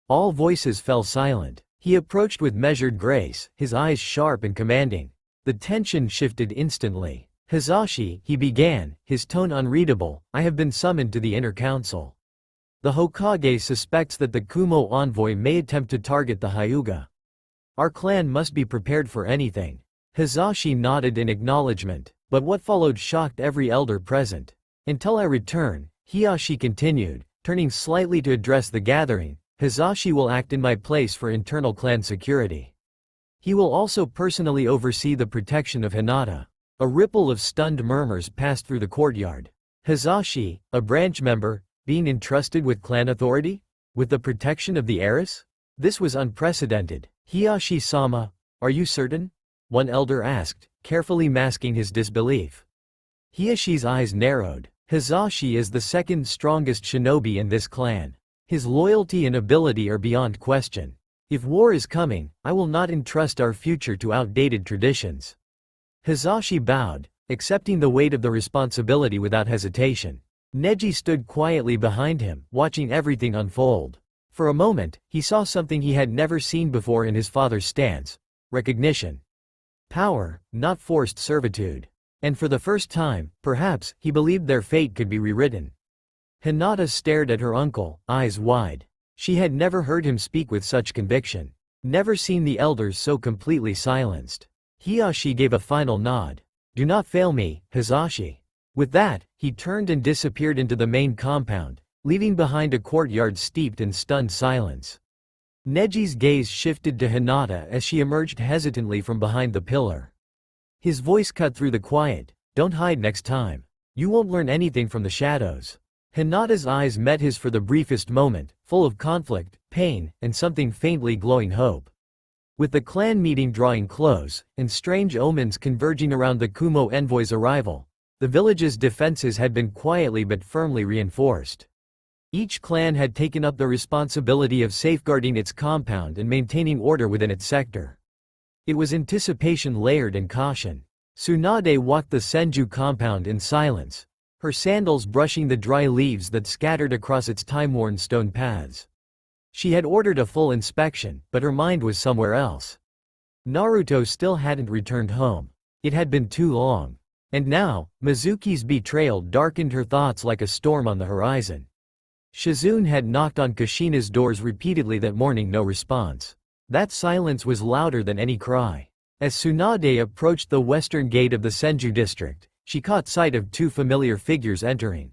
All voices fell silent. He approached with measured grace, his eyes sharp and commanding. The tension shifted instantly. Hizashi, he began, his tone unreadable, I have been summoned to the inner council. The Hokage suspects that the Kumo envoy may attempt to target the Hyuga. Our clan must be prepared for anything. Hizashi nodded in acknowledgement, but what followed shocked every elder present. Until I return, Hiyashi continued, turning slightly to address the gathering, Hizashi will act in my place for internal clan security. He will also personally oversee the protection of Hinata. A ripple of stunned murmurs passed through the courtyard. Hizashi, a branch member, being entrusted with clan authority? With the protection of the heiress? This was unprecedented. Hiyashi-sama, are you certain? One elder asked, carefully masking his disbelief. Hiyashi's eyes narrowed. Hizashi is the second strongest shinobi in this clan. His loyalty and ability are beyond question. If war is coming, I will not entrust our future to outdated traditions. Hizashi bowed, accepting the weight of the responsibility without hesitation. Neji stood quietly behind him, watching everything unfold. For a moment, he saw something he had never seen before in his father's stance: recognition. Power, not forced servitude. And for the first time, perhaps, he believed their fate could be rewritten. Hinata stared at her uncle, eyes wide. She had never heard him speak with such conviction. Never seen the elders so completely silenced. Hiyashi gave a final nod. Do not fail me, Hizashi. With that, he turned and disappeared into the main compound, leaving behind a courtyard steeped in stunned silence. Neji's gaze shifted to Hinata as she emerged hesitantly from behind the pillar. His voice cut through the quiet. Don't hide next time. You won't learn anything from the shadows. Hinata's eyes met his for the briefest moment, full of conflict, pain, and something faintly glowing hope. With the clan meeting drawing close, and strange omens converging around the Kumo envoy's arrival, the village's defenses had been quietly but firmly reinforced. Each clan had taken up the responsibility of safeguarding its compound and maintaining order within its sector. It was anticipation layered in caution. Tsunade walked the Senju compound in silence, her sandals brushing the dry leaves that scattered across its time-worn stone paths. She had ordered a full inspection, but her mind was somewhere else. Naruto still hadn't returned home. It had been too long. And now, Mizuki's betrayal darkened her thoughts like a storm on the horizon. Shizune had knocked on Kushina's doors repeatedly that morning, no response. That silence was louder than any cry. As Tsunade approached the western gate of the Senju district, she caught sight of two familiar figures entering.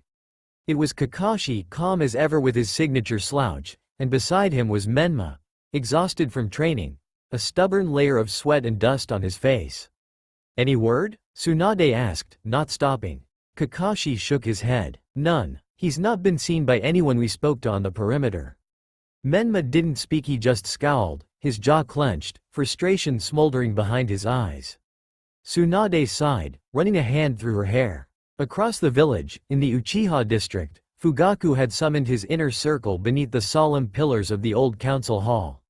It was Kakashi, calm as ever with his signature slouch, and beside him was Menma, exhausted from training, a stubborn layer of sweat and dust on his face. Any word? Tsunade asked, not stopping. Kakashi shook his head. None. He's not been seen by anyone we spoke to on the perimeter. Menma didn't speak, he just scowled, his jaw clenched, frustration smoldering behind his eyes. Tsunade sighed, running a hand through her hair. Across the village, in the Uchiha district, Fugaku had summoned his inner circle beneath the solemn pillars of the old council hall.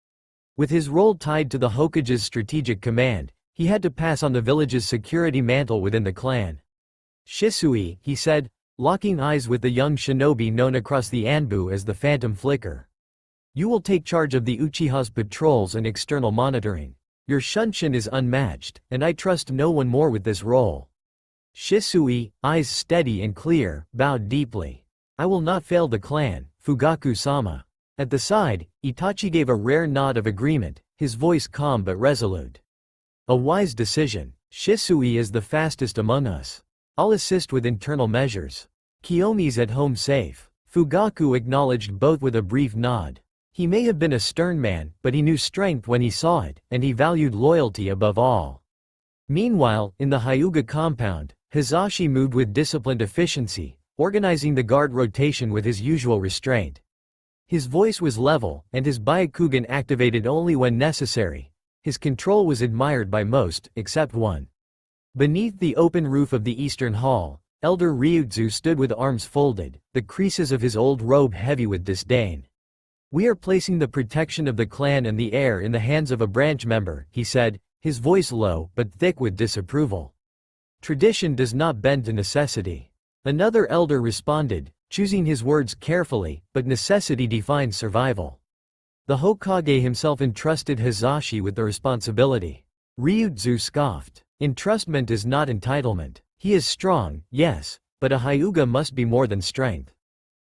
With his role tied to the Hokage's strategic command, he had to pass on the village's security mantle within the clan. Shisui, he said, locking eyes with the young shinobi known across the Anbu as the Phantom Flicker. You will take charge of the Uchiha's patrols and external monitoring. Your shunshin is unmatched, and I trust no one more with this role. Shisui, eyes steady and clear, bowed deeply. I will not fail the clan, Fugaku-sama. At the side, Itachi gave a rare nod of agreement, his voice calm but resolute. A wise decision. Shisui is the fastest among us. I'll assist with internal measures. Kiyomi's at home safe. Fugaku acknowledged both with a brief nod. He may have been a stern man, but he knew strength when he saw it, and he valued loyalty above all. Meanwhile, in the Hyuga compound, Hizashi moved with disciplined efficiency, organizing the guard rotation with his usual restraint. His voice was level, and his Byakugan activated only when necessary. His control was admired by most, except one. Beneath the open roof of the eastern hall, Elder Ryutsu stood with arms folded, the creases of his old robe heavy with disdain. We are placing the protection of the clan and the heir in the hands of a branch member, he said, his voice low but thick with disapproval. Tradition does not bend to necessity. Another elder responded, choosing his words carefully, but necessity defines survival. The Hokage himself entrusted Hizashi with the responsibility. Ryutsu scoffed. Entrustment is not entitlement. He is strong, yes, but a Hyuga must be more than strength.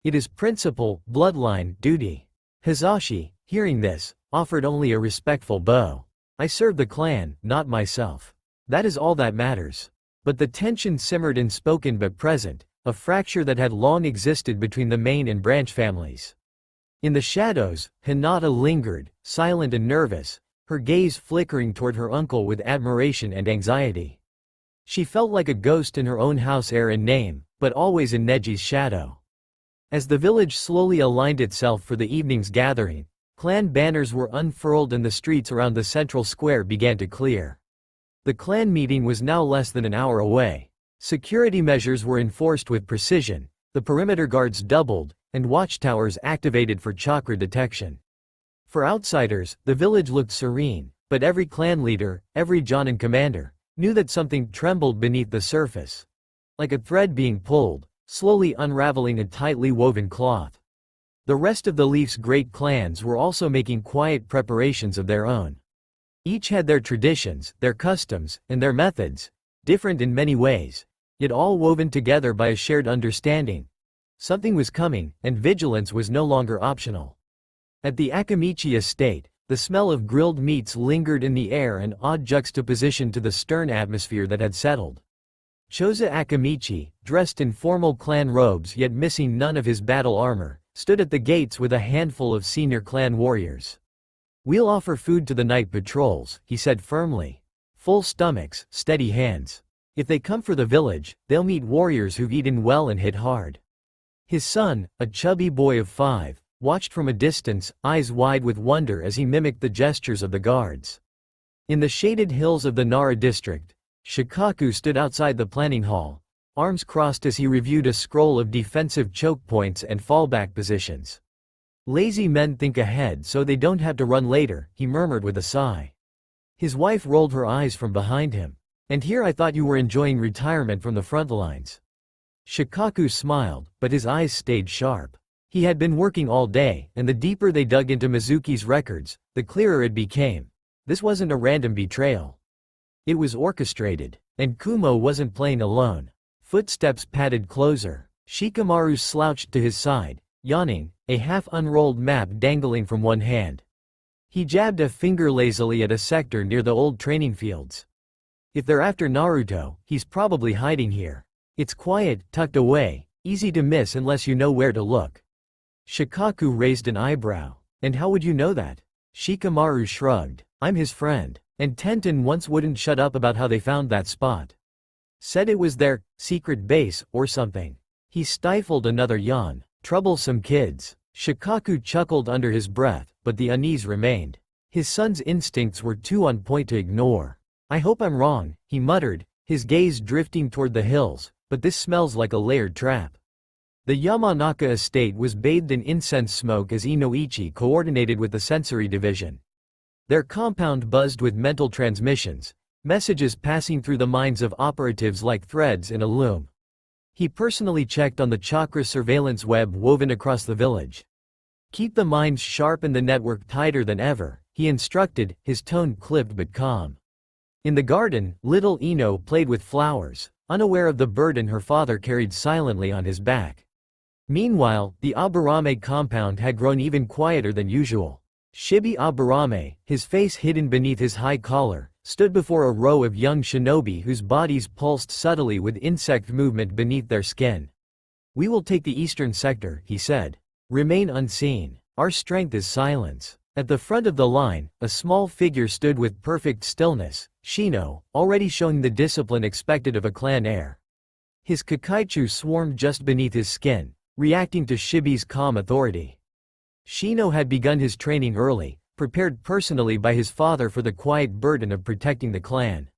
It is principle, bloodline, duty. Hisashi, hearing this, offered only a respectful bow. I serve the clan, not myself. That is all that matters. But the tension simmered in spoken but present, a fracture that had long existed between the main and branch families. In the shadows, Hinata lingered, silent and nervous, her gaze flickering toward her uncle with admiration and anxiety. She felt like a ghost in her own house, air and name, but always in Neji's shadow. As the village slowly aligned itself for the evening's gathering, clan banners were unfurled and the streets around the central square began to clear. The clan meeting was now less than an hour away. Security measures were enforced with precision, the perimeter guards doubled, and watchtowers activated for chakra detection. For outsiders, the village looked serene, but every clan leader, every Jonin commander, knew that something trembled beneath the surface. Like a thread being pulled, slowly unraveling a tightly woven cloth. The rest of the Leaf's great clans were also making quiet preparations of their own. Each had their traditions, their customs, and their methods, different in many ways, yet all woven together by a shared understanding. Something was coming, and vigilance was no longer optional. At the Akamichi estate, the smell of grilled meats lingered in the air, an odd juxtaposition to the stern atmosphere that had settled. Choza Akamichi, dressed in formal clan robes yet missing none of his battle armor, stood at the gates with a handful of senior clan warriors. "We'll offer food to the night patrols," he said firmly. "Full stomachs, steady hands. If they come for the village, they'll meet warriors who've eaten well and hit hard." His son, a chubby boy of 5, watched from a distance, eyes wide with wonder as he mimicked the gestures of the guards. In the shaded hills of the Nara district, Shikaku stood outside the planning hall, arms crossed as he reviewed a scroll of defensive choke points and fallback positions. "Lazy men think ahead so they don't have to run later," he murmured with a sigh. His wife rolled her eyes from behind him. "And here I thought you were enjoying retirement from the front lines." Shikaku smiled, but his eyes stayed sharp. He had been working all day, and the deeper they dug into Mizuki's records, the clearer it became. This wasn't a random betrayal. It was orchestrated. And Kumo wasn't playing alone. Footsteps padded closer. Shikamaru slouched to his side, yawning, a half-unrolled map dangling from one hand. He jabbed a finger lazily at a sector near the old training fields. "If they're after Naruto, he's probably hiding here. It's quiet, tucked away, easy to miss unless you know where to look." Shikaku raised an eyebrow. "And how would you know that?" Shikamaru shrugged. "I'm his friend. And Tenten once wouldn't shut up about how they found that spot. Said it was their secret base, or something." He stifled another yawn. "Troublesome kids." Shikaku chuckled under his breath, but the unease remained. His son's instincts were too on point to ignore. "I hope I'm wrong," he muttered, his gaze drifting toward the hills, "but this smells like a layered trap." The Yamanaka estate was bathed in incense smoke as Inoichi coordinated with the sensory division. Their compound buzzed with mental transmissions, messages passing through the minds of operatives like threads in a loom. He personally checked on the chakra surveillance web woven across the village. "Keep the minds sharp and the network tighter than ever," he instructed, his tone clipped but calm. In the garden, little Ino played with flowers, unaware of the burden her father carried silently on his back. Meanwhile, the Aburame compound had grown even quieter than usual. Shibi Aburame, his face hidden beneath his high collar, stood before a row of young shinobi whose bodies pulsed subtly with insect movement beneath their skin. "We will take the eastern sector," he said. "Remain unseen. Our strength is silence." At the front of the line, a small figure stood with perfect stillness, Shino, already showing the discipline expected of a clan heir. His Kakaichu swarmed just beneath his skin, reacting to Shibi's calm authority. Shino had begun his training early, prepared personally by his father for the quiet burden of protecting the clan.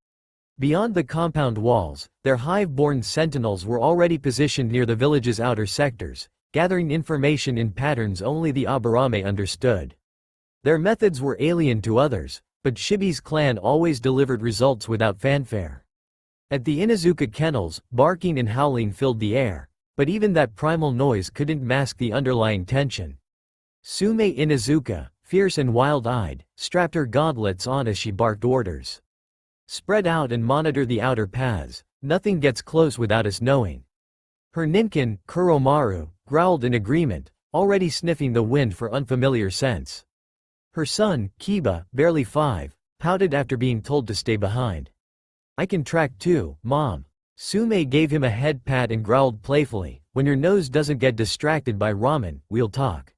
Beyond the compound walls, their hive-born sentinels were already positioned near the village's outer sectors, gathering information in patterns only the Aburame understood. Their methods were alien to others, but Shibi's clan always delivered results without fanfare. At the Inazuka kennels, barking and howling filled the air, but even that primal noise couldn't mask the underlying tension. Sume Inazuka, fierce and wild-eyed, strapped her gauntlets on as she barked orders. "Spread out and monitor the outer paths. Nothing gets close without us knowing. Her ninkin, Kuromaru, growled in agreement, already sniffing the wind for unfamiliar scents. Her son, Kiba, barely 5, pouted after being told to stay behind. I can track too, Mom. Sume gave him a head pat and growled playfully, when your nose doesn't get distracted by ramen, we'll talk.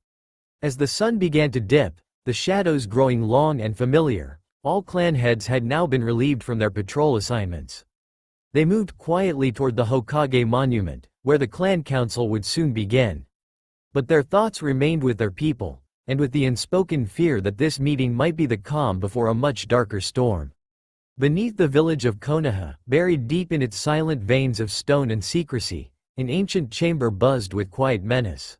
As the sun began to dip, the shadows growing long and familiar, all clan heads had now been relieved from their patrol assignments. They moved quietly toward the Hokage monument, where the clan council would soon begin. But their thoughts remained with their people, and with the unspoken fear that this meeting might be the calm before a much darker storm. Beneath the village of Konoha, buried deep in its silent veins of stone and secrecy, an ancient chamber buzzed with quiet menace.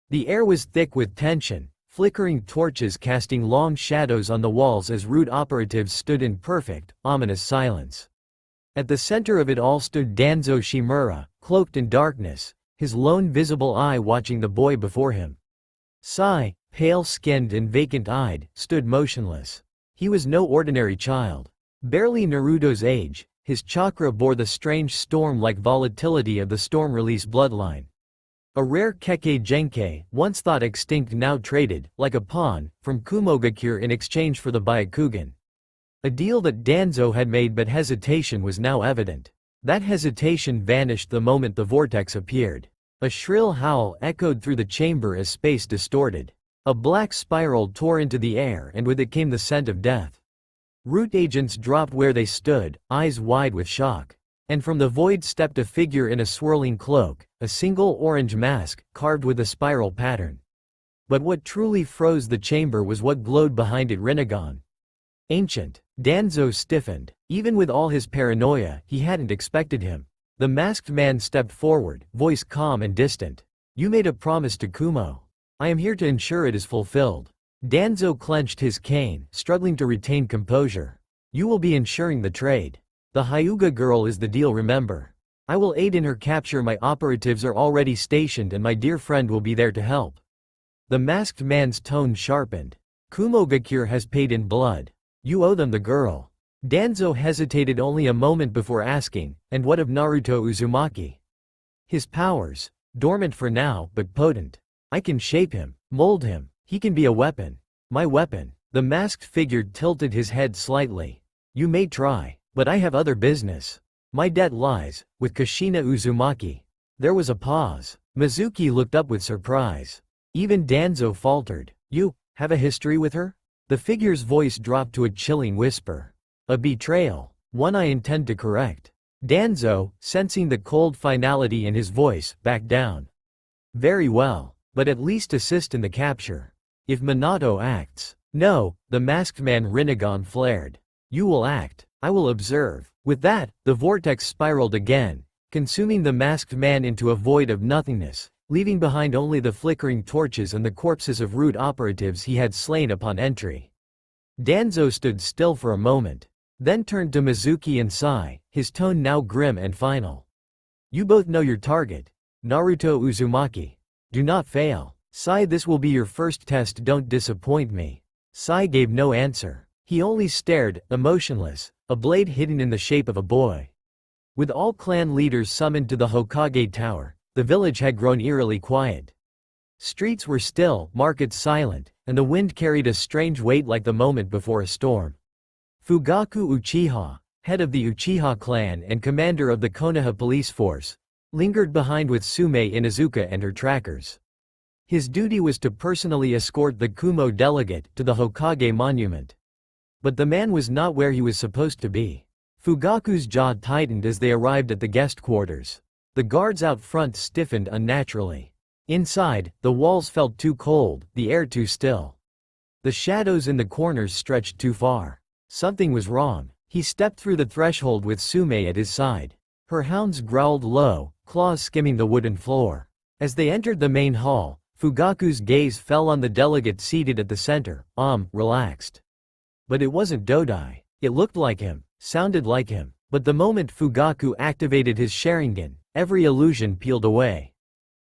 The air was thick with tension, flickering torches casting long shadows on the walls as root operatives stood in perfect, ominous silence. At the center of it all stood Danzo Shimura, cloaked in darkness, his lone visible eye watching the boy before him. Sai, pale-skinned and vacant-eyed, stood motionless. He was no ordinary child. Barely Naruto's age, his chakra bore the strange storm-like volatility of the storm-release bloodline. A rare Kekkei Genkei, once thought extinct now traded, like a pawn, from Kumogakure in exchange for the Byakugan. A deal that Danzo had made, but hesitation was now evident. That hesitation vanished the moment the vortex appeared. A shrill howl echoed through the chamber as space distorted. A black spiral tore into the air and with it came the scent of death. Root agents dropped where they stood, eyes wide with shock. And from the void stepped a figure in a swirling cloak, a single orange mask, carved with a spiral pattern. But what truly froze the chamber was what glowed behind it. Rinnegan. Ancient. Danzo stiffened. Even with all his paranoia, he hadn't expected him. The masked man stepped forward, voice calm and distant. You made a promise to Kumo. I am here to ensure it is fulfilled. Danzo clenched his cane, struggling to retain composure. You will be ensuring the trade. The Hyuga girl is the deal, remember. I will aid in her capture. My operatives are already stationed and my dear friend will be there to help. The masked man's tone sharpened. Kumogakure has paid in blood. You owe them the girl. Danzo hesitated only a moment before asking, and what of Naruto Uzumaki? His powers, dormant for now but potent. I can shape him, mold him, he can be a weapon. My weapon. The masked figure tilted his head slightly. You may try, but I have other business. My debt lies with Kushina Uzumaki. There was a pause. Mizuki looked up with surprise. Even Danzo faltered. You have a history with her? The figure's voice dropped to a chilling whisper. A betrayal, one I intend to correct. Danzo, sensing the cold finality in his voice, backed down. Very well, but at least assist in the capture. If Minato acts. No, the masked man Rinnegan flared. You will act, I will observe. With that, the vortex spiraled again, consuming the masked man into a void of nothingness, leaving behind only the flickering torches and the corpses of root operatives he had slain upon entry. Danzo stood still for a moment, then turned to Mizuki and Sai, his tone now grim and final. You both know your target. Naruto Uzumaki. Do not fail. Sai, this will be your first test, don't disappoint me. Sai gave no answer. He only stared, emotionless, a blade hidden in the shape of a boy. With all clan leaders summoned to the Hokage Tower, the village had grown eerily quiet. Streets were still, markets silent, and the wind carried a strange weight like the moment before a storm. Fugaku Uchiha, head of the Uchiha clan and commander of the Konoha police force, lingered behind with Sume Inuzuka and her trackers. His duty was to personally escort the Kumo delegate to the Hokage monument. But the man was not where he was supposed to be. Fugaku's jaw tightened as they arrived at the guest quarters. The guards out front stiffened unnaturally. Inside, the walls felt too cold, the air too still. The shadows in the corners stretched too far. Something was wrong. He stepped through the threshold with Sume at his side. Her hounds growled low, claws skimming the wooden floor. As they entered the main hall, Fugaku's gaze fell on the delegate seated at the center, relaxed. But it wasn't Dodai. It looked like him, sounded like him. But the moment Fugaku activated his Sharingan, every illusion peeled away.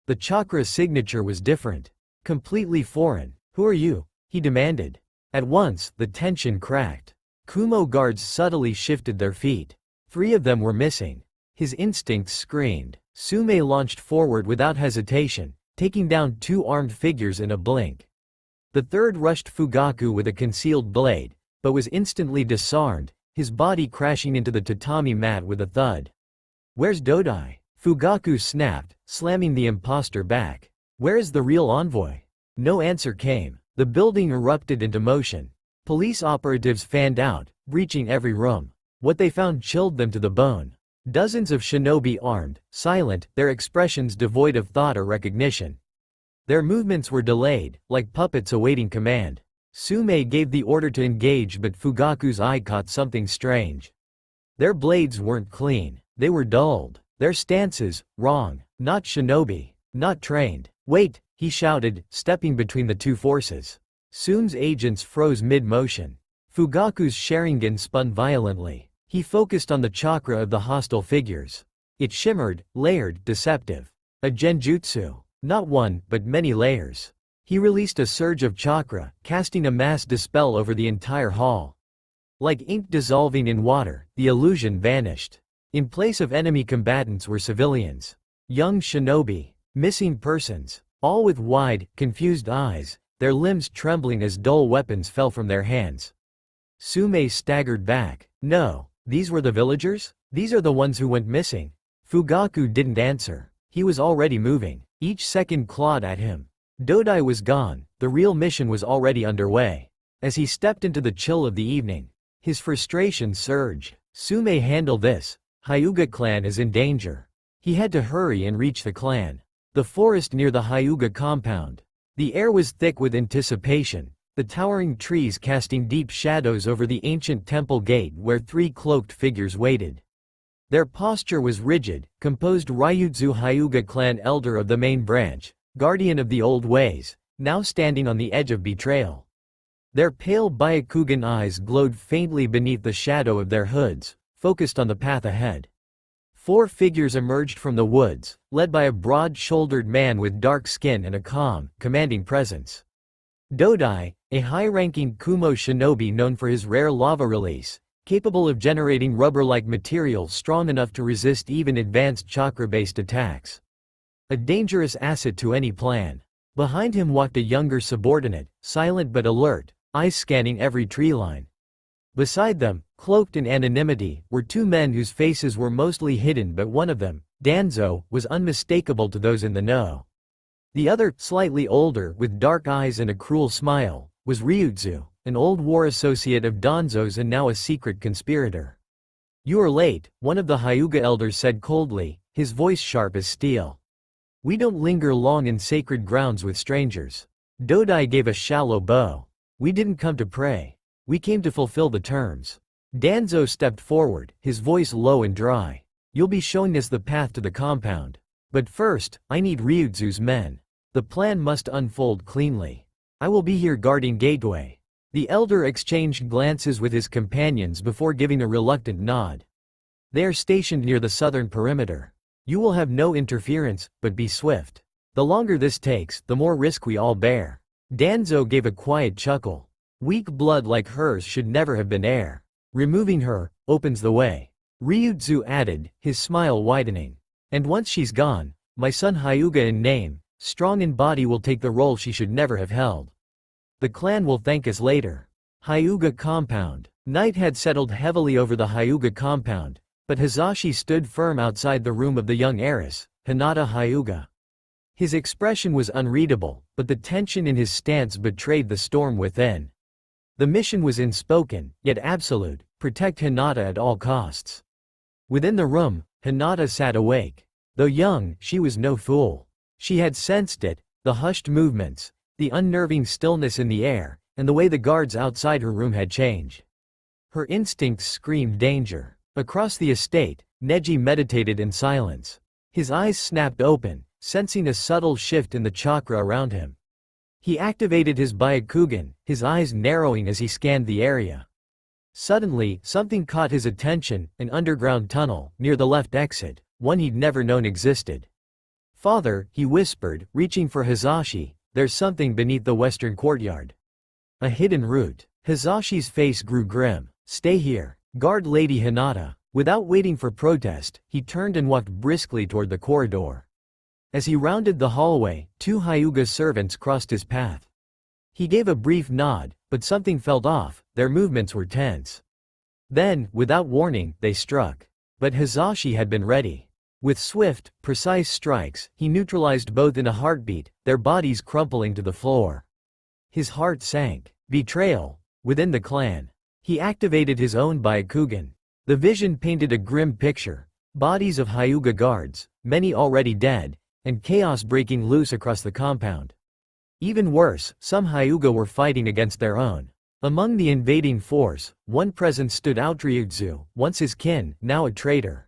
The chakra signature was different. Completely foreign. Who are you? He demanded. At once, the tension cracked. Kumo guards subtly shifted their feet. 3 of them were missing. His instincts screamed. Sume launched forward without hesitation, taking down 2 armed figures in a blink. The third rushed Fugaku with a concealed blade, but was instantly disarmed, his body crashing into the tatami mat with a thud. "Where's Dodai?" Fugaku snapped, slamming the imposter back. "Where is the real envoy?" No answer came. The building erupted into motion. Police operatives fanned out, breaching every room. What they found chilled them to the bone. Dozens of shinobi armed, silent, their expressions devoid of thought or recognition. Their movements were delayed, like puppets awaiting command. Sume gave the order to engage, but Fugaku's eye caught something strange. Their blades weren't clean, they were dulled. Their stances, wrong. Not shinobi. Not trained. "Wait," he shouted, stepping between the 2 forces. Sume's agents froze mid-motion. Fugaku's Sharingan spun violently. He focused on the chakra of the hostile figures. It shimmered, layered, deceptive. A genjutsu. Not one, but many layers. He released a surge of chakra, casting a mass dispel over the entire hall. Like ink dissolving in water, the illusion vanished. In place of enemy combatants were civilians. Young shinobi. Missing persons. All with wide, confused eyes, their limbs trembling as dull weapons fell from their hands. Sume staggered back. "No, these were the villagers? These are the ones who went missing." Fugaku didn't answer. He was already moving. Each second clawed at him. Dodai was gone, the real mission was already underway. As he stepped into the chill of the evening, his frustration surged. Sume handle this. Hyuga clan is in danger. He had to hurry and reach the clan. The forest near the Hyuga compound. The air was thick with anticipation, the towering trees casting deep shadows over the ancient temple gate where 3 cloaked figures waited. Their posture was rigid, composed Ryutsu Hyuga clan elder of the main branch, guardian of the old ways, now standing on the edge of betrayal. Their pale Byakugan eyes glowed faintly beneath the shadow of their hoods, focused on the path ahead. 4 figures emerged from the woods, led by a broad-shouldered man with dark skin and a calm, commanding presence. Dodai, a high-ranking Kumo shinobi known for his rare lava release, capable of generating rubber-like material strong enough to resist even advanced chakra-based attacks. A dangerous asset to any plan. Behind him walked a younger subordinate, silent but alert, eyes scanning every tree line. Beside them, cloaked in anonymity, were 2 men whose faces were mostly hidden, but one of them, Danzo, was unmistakable to those in the know. The other, slightly older, with dark eyes and a cruel smile, was Ryutsu, an old war associate of Danzo's and now a secret conspirator. "You are late," one of the Hyuga elders said coldly, his voice sharp as steel. "We don't linger long in sacred grounds with strangers." Dodai gave a shallow bow. "We didn't come to pray. We came to fulfill the terms." Danzo stepped forward, his voice low and dry. "You'll be showing us the path to the compound. But first, I need Ryutsu's men. The plan must unfold cleanly. I will be here guarding gateway." The elder exchanged glances with his companions before giving a reluctant nod. "They are stationed near the southern perimeter. You will have no interference, but be swift. The longer this takes, the more risk we all bear." Danzo gave a quiet chuckle. Weak blood like hers should never have been heir. Removing her opens the way. Ryutsu added, his smile widening. "And once she's gone, my son Hyuga in name, strong in body, will take the role she should never have held. The clan will thank us later." Hyuga compound. Night had settled heavily over the Hyuga compound, but Hizashi stood firm outside the room of the young heiress, Hinata Hyuga. His expression was unreadable, but the tension in his stance betrayed the storm within. The mission was unspoken, yet absolute: protect Hinata at all costs. Within the room, Hinata sat awake. Though young, she was no fool. She had sensed it, the hushed movements, the unnerving stillness in the air, and the way the guards outside her room had changed. Her instincts screamed danger. Across the estate, Neji meditated in silence. His eyes snapped open, sensing a subtle shift in the chakra around him. He activated his Byakugan, his eyes narrowing as he scanned the area. Suddenly, something caught his attention: an underground tunnel, near the left exit, one he'd never known existed. "Father," he whispered, reaching for Hizashi, "there's something beneath the western courtyard. A hidden route." Hizashi's face grew grim. "Stay here. Guard Lady Hinata." Without waiting for protest, he turned and walked briskly toward the corridor. As he rounded the hallway, 2 Hyuga servants crossed his path. He gave a brief nod, but something felt off, their movements were tense. Then, without warning, they struck. But Hizashi had been ready. With swift, precise strikes, he neutralized both in a heartbeat, their bodies crumpling to the floor. His heart sank. Betrayal. Within the clan. He activated his own Byakugan. The vision painted a grim picture. Bodies of Hyuga guards, many already dead, and chaos breaking loose across the compound. Even worse, some Hyuga were fighting against their own. Among the invading force, one presence stood out: Ryuzu, once his kin, now a traitor.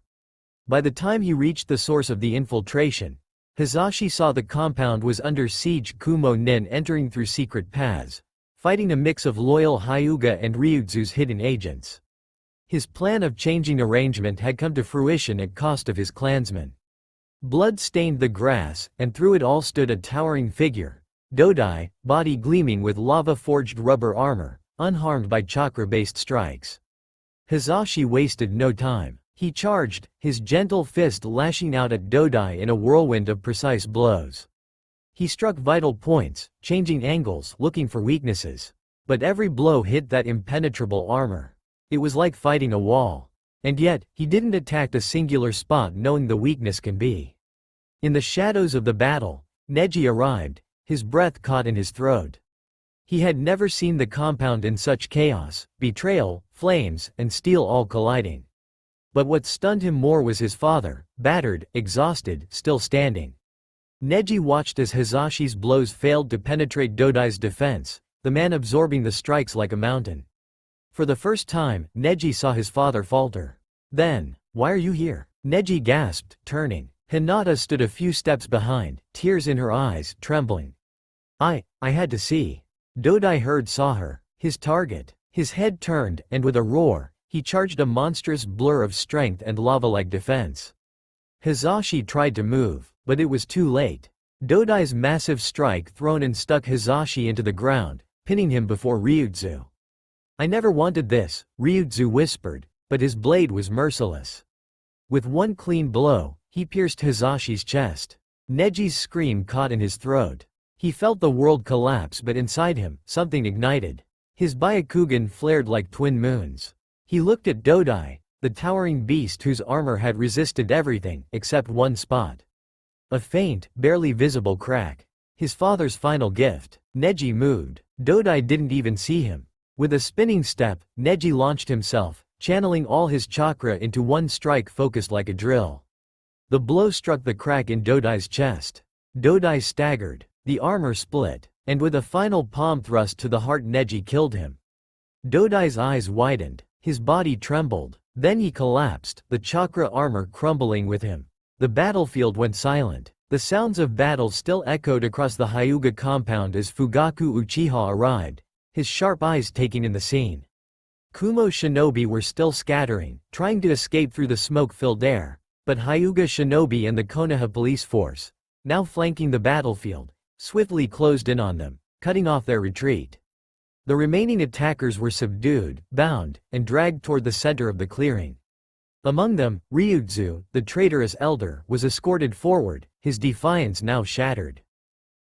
By the time he reached the source of the infiltration, Hizashi saw the compound was under siege. Kumo Nin entering through secret paths, fighting a mix of loyal Hyuga and Ryuzu's hidden agents. His plan of changing arrangement had come to fruition at cost of his clansmen. Blood stained the grass, and through it all stood a towering figure. Dodai, body gleaming with lava-forged rubber armor, unharmed by chakra-based strikes. Hizashi wasted no time. He charged, his gentle fist lashing out at Dodai in a whirlwind of precise blows. He struck vital points, changing angles, looking for weaknesses. But every blow hit that impenetrable armor. It was like fighting a wall. And yet, he didn't attack a singular spot knowing the weakness can be. In the shadows of the battle, Neji arrived, his breath caught in his throat. He had never seen the compound in such chaos, betrayal, flames, and steel all colliding. But what stunned him more was his father, battered, exhausted, still standing. Neji watched as Hizashi's blows failed to penetrate Dodai's defense, the man absorbing the strikes like a mountain. For the first time, Neji saw his father falter. Then, "Why are you here?" Neji gasped, turning. Hinata stood a few steps behind, tears in her eyes, trembling. I had to see." Dodai saw her, his target. His head turned, and with a roar, he charged a monstrous blur of strength and lava-like defense. Hizashi tried to move, but it was too late. Dodai's massive strike thrown and stuck Hizashi into the ground, pinning him before Ryuzu. "I never wanted this," Ryuzu whispered, but his blade was merciless. With one clean blow, he pierced Hizashi's chest. Neji's scream caught in his throat. He felt the world collapse, but inside him, something ignited. His Byakugan flared like twin moons. He looked at Dodai, the towering beast whose armor had resisted everything except one spot. A faint, barely visible crack. His father's final gift. Neji moved. Dodai didn't even see him. With a spinning step, Neji launched himself, channeling all his chakra into one strike focused like a drill. The blow struck the crack in Dodai's chest. Dodai staggered, the armor split, and with a final palm thrust to the heart Neji killed him. Dodai's eyes widened, his body trembled, then he collapsed, the chakra armor crumbling with him. The battlefield went silent. The sounds of battle still echoed across the Hyuga compound as Fugaku Uchiha arrived, his sharp eyes taking in the scene. Kumo shinobi were still scattering, trying to escape through the smoke-filled air, but Hyuga shinobi and the Konoha police force, now flanking the battlefield, swiftly closed in on them, cutting off their retreat. The remaining attackers were subdued, bound, and dragged toward the center of the clearing. Among them, Ryuzu, the traitorous elder, was escorted forward, his defiance now shattered.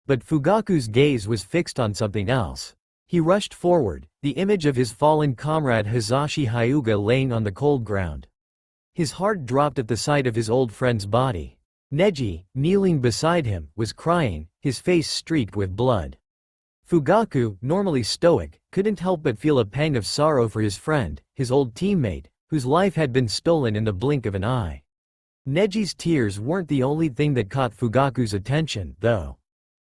But Fugaku's gaze was fixed on something else. He rushed forward, the image of his fallen comrade Hizashi Hyuga laying on the cold ground. His heart dropped at the sight of his old friend's body. Neji, kneeling beside him, was crying, his face streaked with blood. Fugaku, normally stoic, couldn't help but feel a pang of sorrow for his friend, his old teammate, whose life had been stolen in the blink of an eye. Neji's tears weren't the only thing that caught Fugaku's attention, though.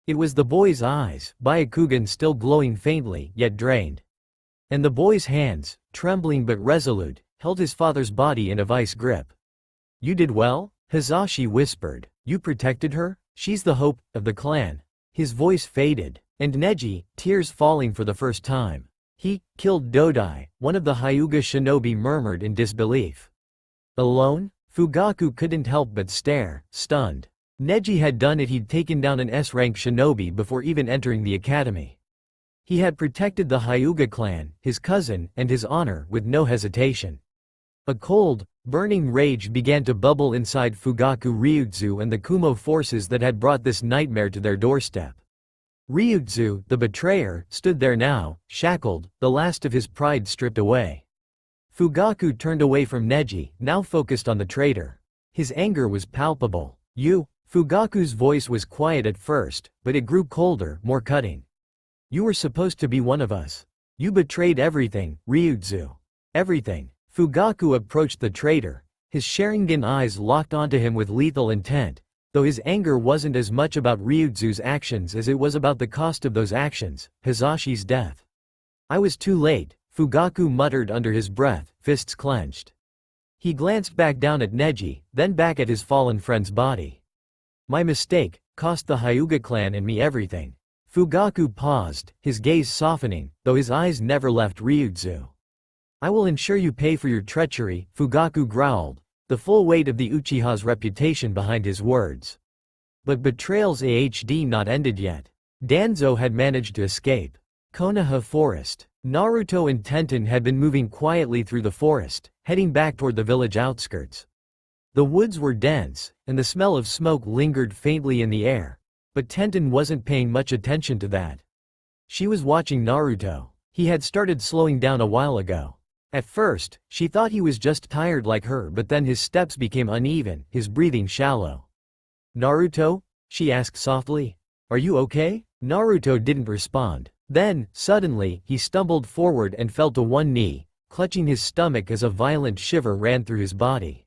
It was the boy's eyes, Byakugan still glowing faintly, yet drained. And the boy's hands, trembling but resolute, held his father's body in a vice grip. "You did well?" Hizashi whispered. "You protected her? She's the hope of the clan." His voice faded, and Neji, tears falling for the first time. "He killed Dodai," one of the Hyuga shinobi murmured in disbelief. "Alone?" Fugaku couldn't help but stare, stunned. Neji had done it. He'd taken down an S-rank shinobi before even entering the academy. He had protected the Hyuga clan, his cousin, and his honor with no hesitation. A cold, burning rage began to bubble inside Fugaku Ryutsu and the Kumo forces that had brought this nightmare to their doorstep. Ryutsu, the betrayer, stood there now, shackled, the last of his pride stripped away. Fugaku turned away from Neji, now focused on the traitor. His anger was palpable. Fugaku's voice was quiet at first, but it grew colder, more cutting. You were supposed to be one of us. You betrayed everything, Ryutsu. Everything. Fugaku approached the traitor, his Sharingan eyes locked onto him with lethal intent, though his anger wasn't as much about Ryutsu's actions as it was about the cost of those actions, Hisashi's death. I was too late, Fugaku muttered under his breath, fists clenched. He glanced back down at Neji, then back at his fallen friend's body. My mistake cost the Hyuga clan and me everything. Fugaku paused, his gaze softening, though his eyes never left Ryutsu. I will ensure you pay for your treachery, Fugaku growled, the full weight of the Uchiha's reputation behind his words. But betrayal's AHD not ended yet. Danzo had managed to escape. Konoha Forest. Naruto and Tenten had been moving quietly through the forest, heading back toward the village outskirts. The woods were dense, and the smell of smoke lingered faintly in the air, but Tenten wasn't paying much attention to that. She was watching Naruto. He had started slowing down a while ago. At first, she thought he was just tired like her, but then his steps became uneven, his breathing shallow. Naruto? She asked softly. Are you okay? Naruto didn't respond. Then, suddenly, he stumbled forward and fell to one knee, clutching his stomach as a violent shiver ran through his body.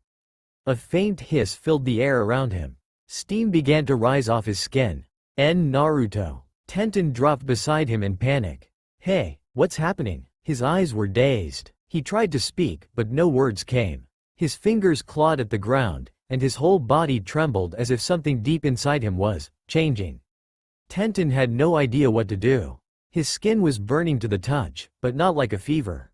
A faint hiss filled the air around him. Steam began to rise off his skin. Naruto. Tenten dropped beside him in panic. Hey, what's happening? His eyes were dazed. He tried to speak, but no words came. His fingers clawed at the ground, and his whole body trembled as if something deep inside him was changing. Tenten had no idea what to do. His skin was burning to the touch, but not like a fever.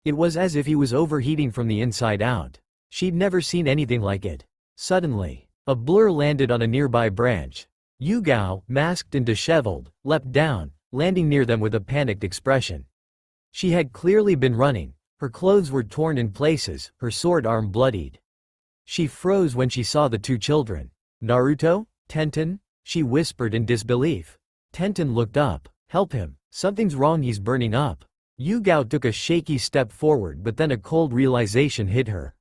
It was as if he was overheating from the inside out. She'd never seen anything like it. Suddenly, a blur landed on a nearby branch. Yugao, masked and disheveled, leapt down, landing near them with a panicked expression. She had clearly been running. Her clothes were torn in places, her sword arm bloodied. She froze when she saw the two children. Naruto? Tenten? She whispered in disbelief. Tenten looked up. Help him. Something's wrong, he's burning up. Yugao took a shaky step forward, but then a cold realization hit her.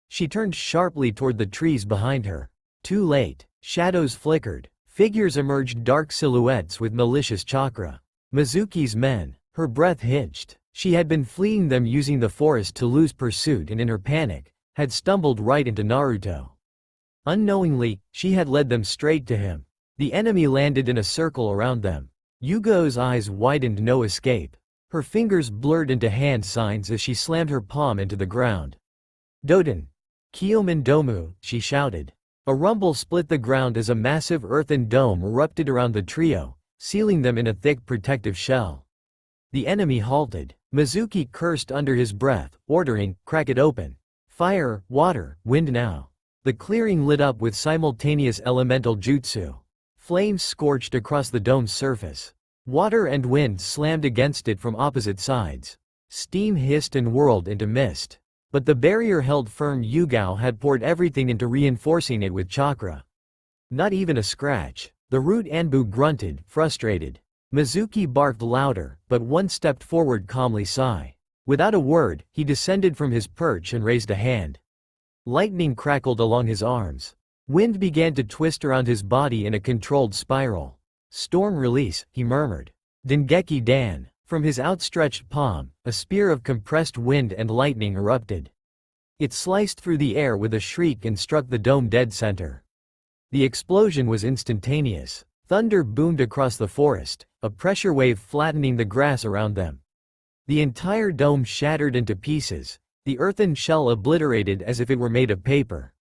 She turned sharply toward the trees behind her. Too late. Shadows flickered. Figures emerged, dark silhouettes with malicious chakra. Mizuki's men. Her breath hitched. She had been fleeing them using the forest to lose pursuit and in her panic, had stumbled right into Naruto. Unknowingly, she had led them straight to him. The enemy landed in a circle around them. Yugao's eyes widened, no escape. Her fingers blurred into hand signs as she slammed her palm into the ground. Doden. Kyomen Domu, she shouted. A rumble split the ground as a massive earthen dome erupted around the trio, sealing them in a thick protective shell. The enemy halted. Mizuki cursed under his breath, ordering, crack it open. Fire, water, wind now. The clearing lit up with simultaneous elemental jutsu. Flames scorched across the dome's surface. Water and wind slammed against it from opposite sides. Steam hissed and whirled into mist. But the barrier held firm. Yugao had poured everything into reinforcing it with chakra. Not even a scratch. The root Anbu grunted, frustrated. Mizuki barked louder, but one stepped forward, calmly sigh. Without a word, he descended from his perch and raised a hand. Lightning crackled along his arms. Wind began to twist around his body in a controlled spiral. Storm release, he murmured. Dengeki Dan. From his outstretched palm, a spear of compressed wind and lightning erupted. It sliced through the air with a shriek and struck the dome dead center. The explosion was instantaneous. Thunder boomed across the forest, a pressure wave flattening the grass around them. The entire dome shattered into pieces, the earthen shell obliterated as if it were made of paper.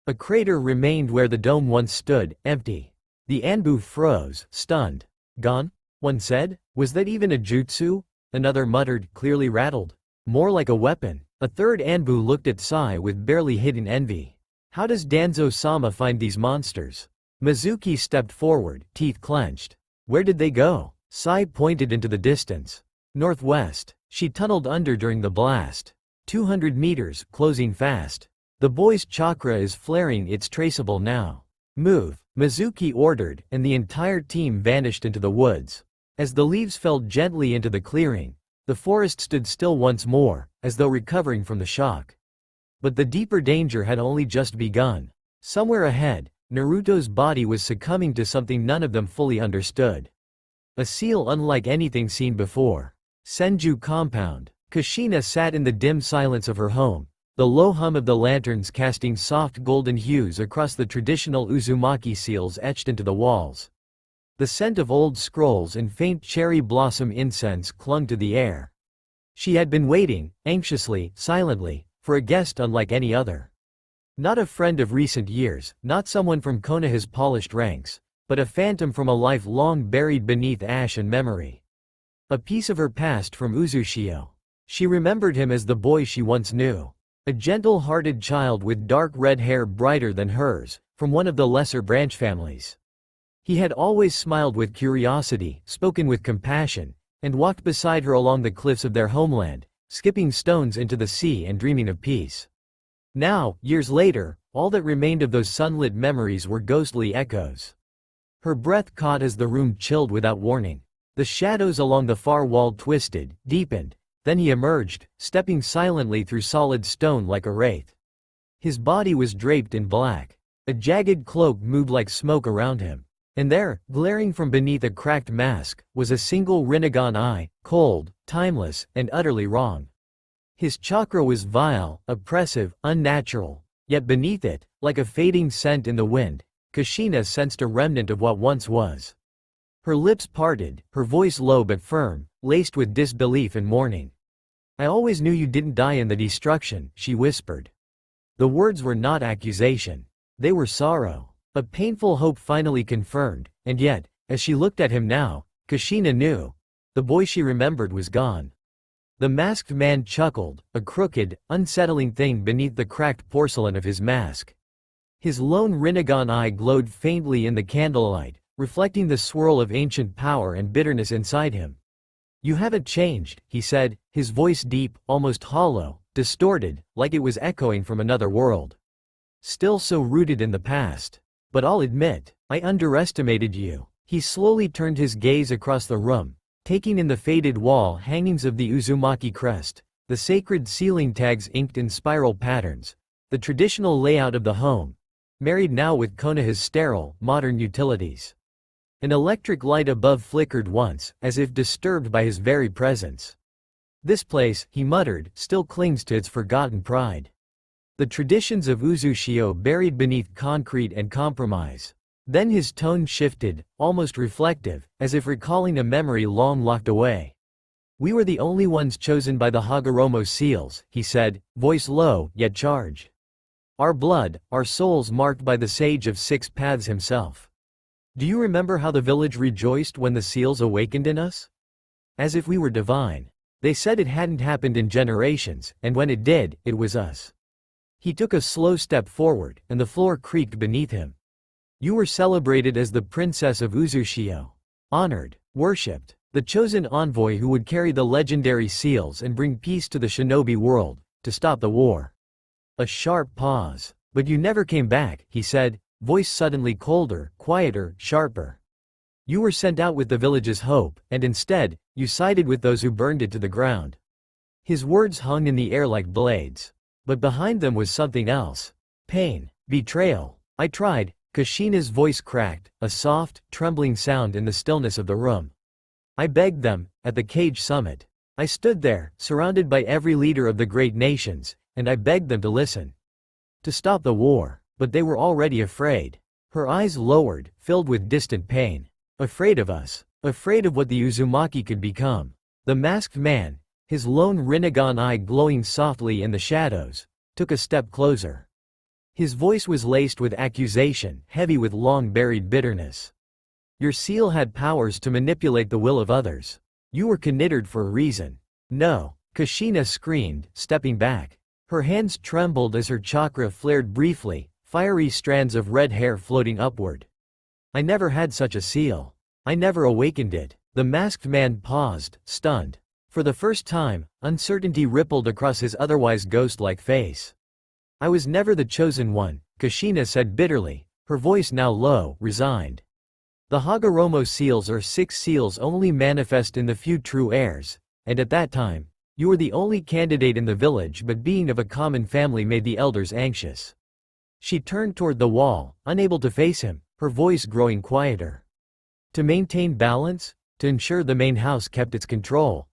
A crater remained where the dome once stood, empty. The Anbu froze, stunned. Gone? One said. Was that even a jutsu? Another muttered, clearly rattled. More like a weapon. A third Anbu looked at Sai with barely hidden envy. How does Danzo-sama find these monsters? Mizuki stepped forward, teeth clenched. Where did they go? Sai pointed into the distance. Northwest. She tunneled under during the blast. 200 meters, closing fast. The boy's chakra is flaring, it's traceable now. Move, Mizuki ordered, and the entire team vanished into the woods. As the leaves fell gently into the clearing, the forest stood still once more, as though recovering from the shock. But the deeper danger had only just begun. Somewhere ahead, Naruto's body was succumbing to something none of them fully understood. A seal unlike anything seen before. Senju compound. Kushina sat in the dim silence of her home, the low hum of the lanterns casting soft golden hues across the traditional Uzumaki seals etched into the walls. The scent of old scrolls and faint cherry blossom incense clung to the air. She had been waiting, anxiously, silently, for a guest unlike any other. Not a friend of recent years, not someone from Konoha's polished ranks, but a phantom from a life long buried beneath ash and memory. A piece of her past from Uzushio. She remembered him as the boy she once knew. A gentle-hearted child with dark red hair brighter than hers, from one of the lesser branch families. He had always smiled with curiosity, spoken with compassion, and walked beside her along the cliffs of their homeland, skipping stones into the sea and dreaming of peace. Now, years later, all that remained of those sunlit memories were ghostly echoes. Her breath caught as the room chilled without warning. The shadows along the far wall twisted, deepened. Then he emerged, stepping silently through solid stone like a wraith. His body was draped in black. A jagged cloak moved like smoke around him. And there, glaring from beneath a cracked mask, was a single Rinnegan eye, cold, timeless, and utterly wrong. His chakra was vile, oppressive, unnatural, yet beneath it, like a fading scent in the wind, Kushina sensed a remnant of what once was. Her lips parted, her voice low but firm, laced with disbelief and mourning. "I always knew you didn't die in the destruction," she whispered. The words were not accusation. They were sorrow. A painful hope finally confirmed, and yet, as she looked at him now, Kushina knew. The boy she remembered was gone. The masked man chuckled, a crooked, unsettling thing beneath the cracked porcelain of his mask. His lone Rinnegan eye glowed faintly in the candlelight, reflecting the swirl of ancient power and bitterness inside him. "You haven't changed," he said, his voice deep, almost hollow, distorted, like it was echoing from another world. "Still so rooted in the past. But I'll admit, I underestimated you." He slowly turned his gaze across the room, taking in the faded wall hangings of the Uzumaki crest, the sacred ceiling tags inked in spiral patterns, the traditional layout of the home, married now with Konoha's sterile, modern utilities. An electric light above flickered once, as if disturbed by his very presence. "This place," he muttered, "still clings to its forgotten pride. The traditions of Uzushio buried beneath concrete and compromise." Then his tone shifted, almost reflective, as if recalling a memory long locked away. "We were the only ones chosen by the Hagoromo seals," he said, voice low, yet charged. "Our blood, our souls marked by the Sage of Six Paths himself. Do you remember how the village rejoiced when the seals awakened in us? As if we were divine. They said it hadn't happened in generations, and when it did, it was us." He took a slow step forward, and the floor creaked beneath him. "You were celebrated as the princess of Uzushio. Honored, worshipped, the chosen envoy who would carry the legendary seals and bring peace to the shinobi world, to stop the war." A sharp pause. "But you never came back," he said, voice suddenly colder, quieter, sharper. "You were sent out with the village's hope, and instead, you sided with those who burned it to the ground." His words hung in the air like blades. But behind them was something else. Pain. Betrayal. "I tried." Kushina's voice cracked, a soft, trembling sound in the stillness of the room. "I begged them, at the cage summit. I stood there, surrounded by every leader of the great nations, and I begged them to listen. To stop the war. But they were already afraid." Her eyes lowered, filled with distant pain. "Afraid of us. Afraid of what the Uzumaki could become." The masked man, his lone Rinnegan eye glowing softly in the shadows, took a step closer. His voice was laced with accusation, heavy with long-buried bitterness. "Your seal had powers to manipulate the will of others. You were knitted for a reason." "No," Kushina screamed, stepping back. Her hands trembled as her chakra flared briefly, fiery strands of red hair floating upward. "I never had such a seal. I never awakened it." The masked man paused, stunned. For the first time, uncertainty rippled across his otherwise ghost-like face. I was never the chosen one, Kushina said bitterly, her voice now low, resigned. The Hagoromo seals are 6 seals only manifest in the few true heirs, and at that time, you were the only candidate in the village, but being of a common family made the elders anxious. She turned toward the wall, unable to face him, her voice growing quieter. To maintain balance? To ensure the main house kept its control.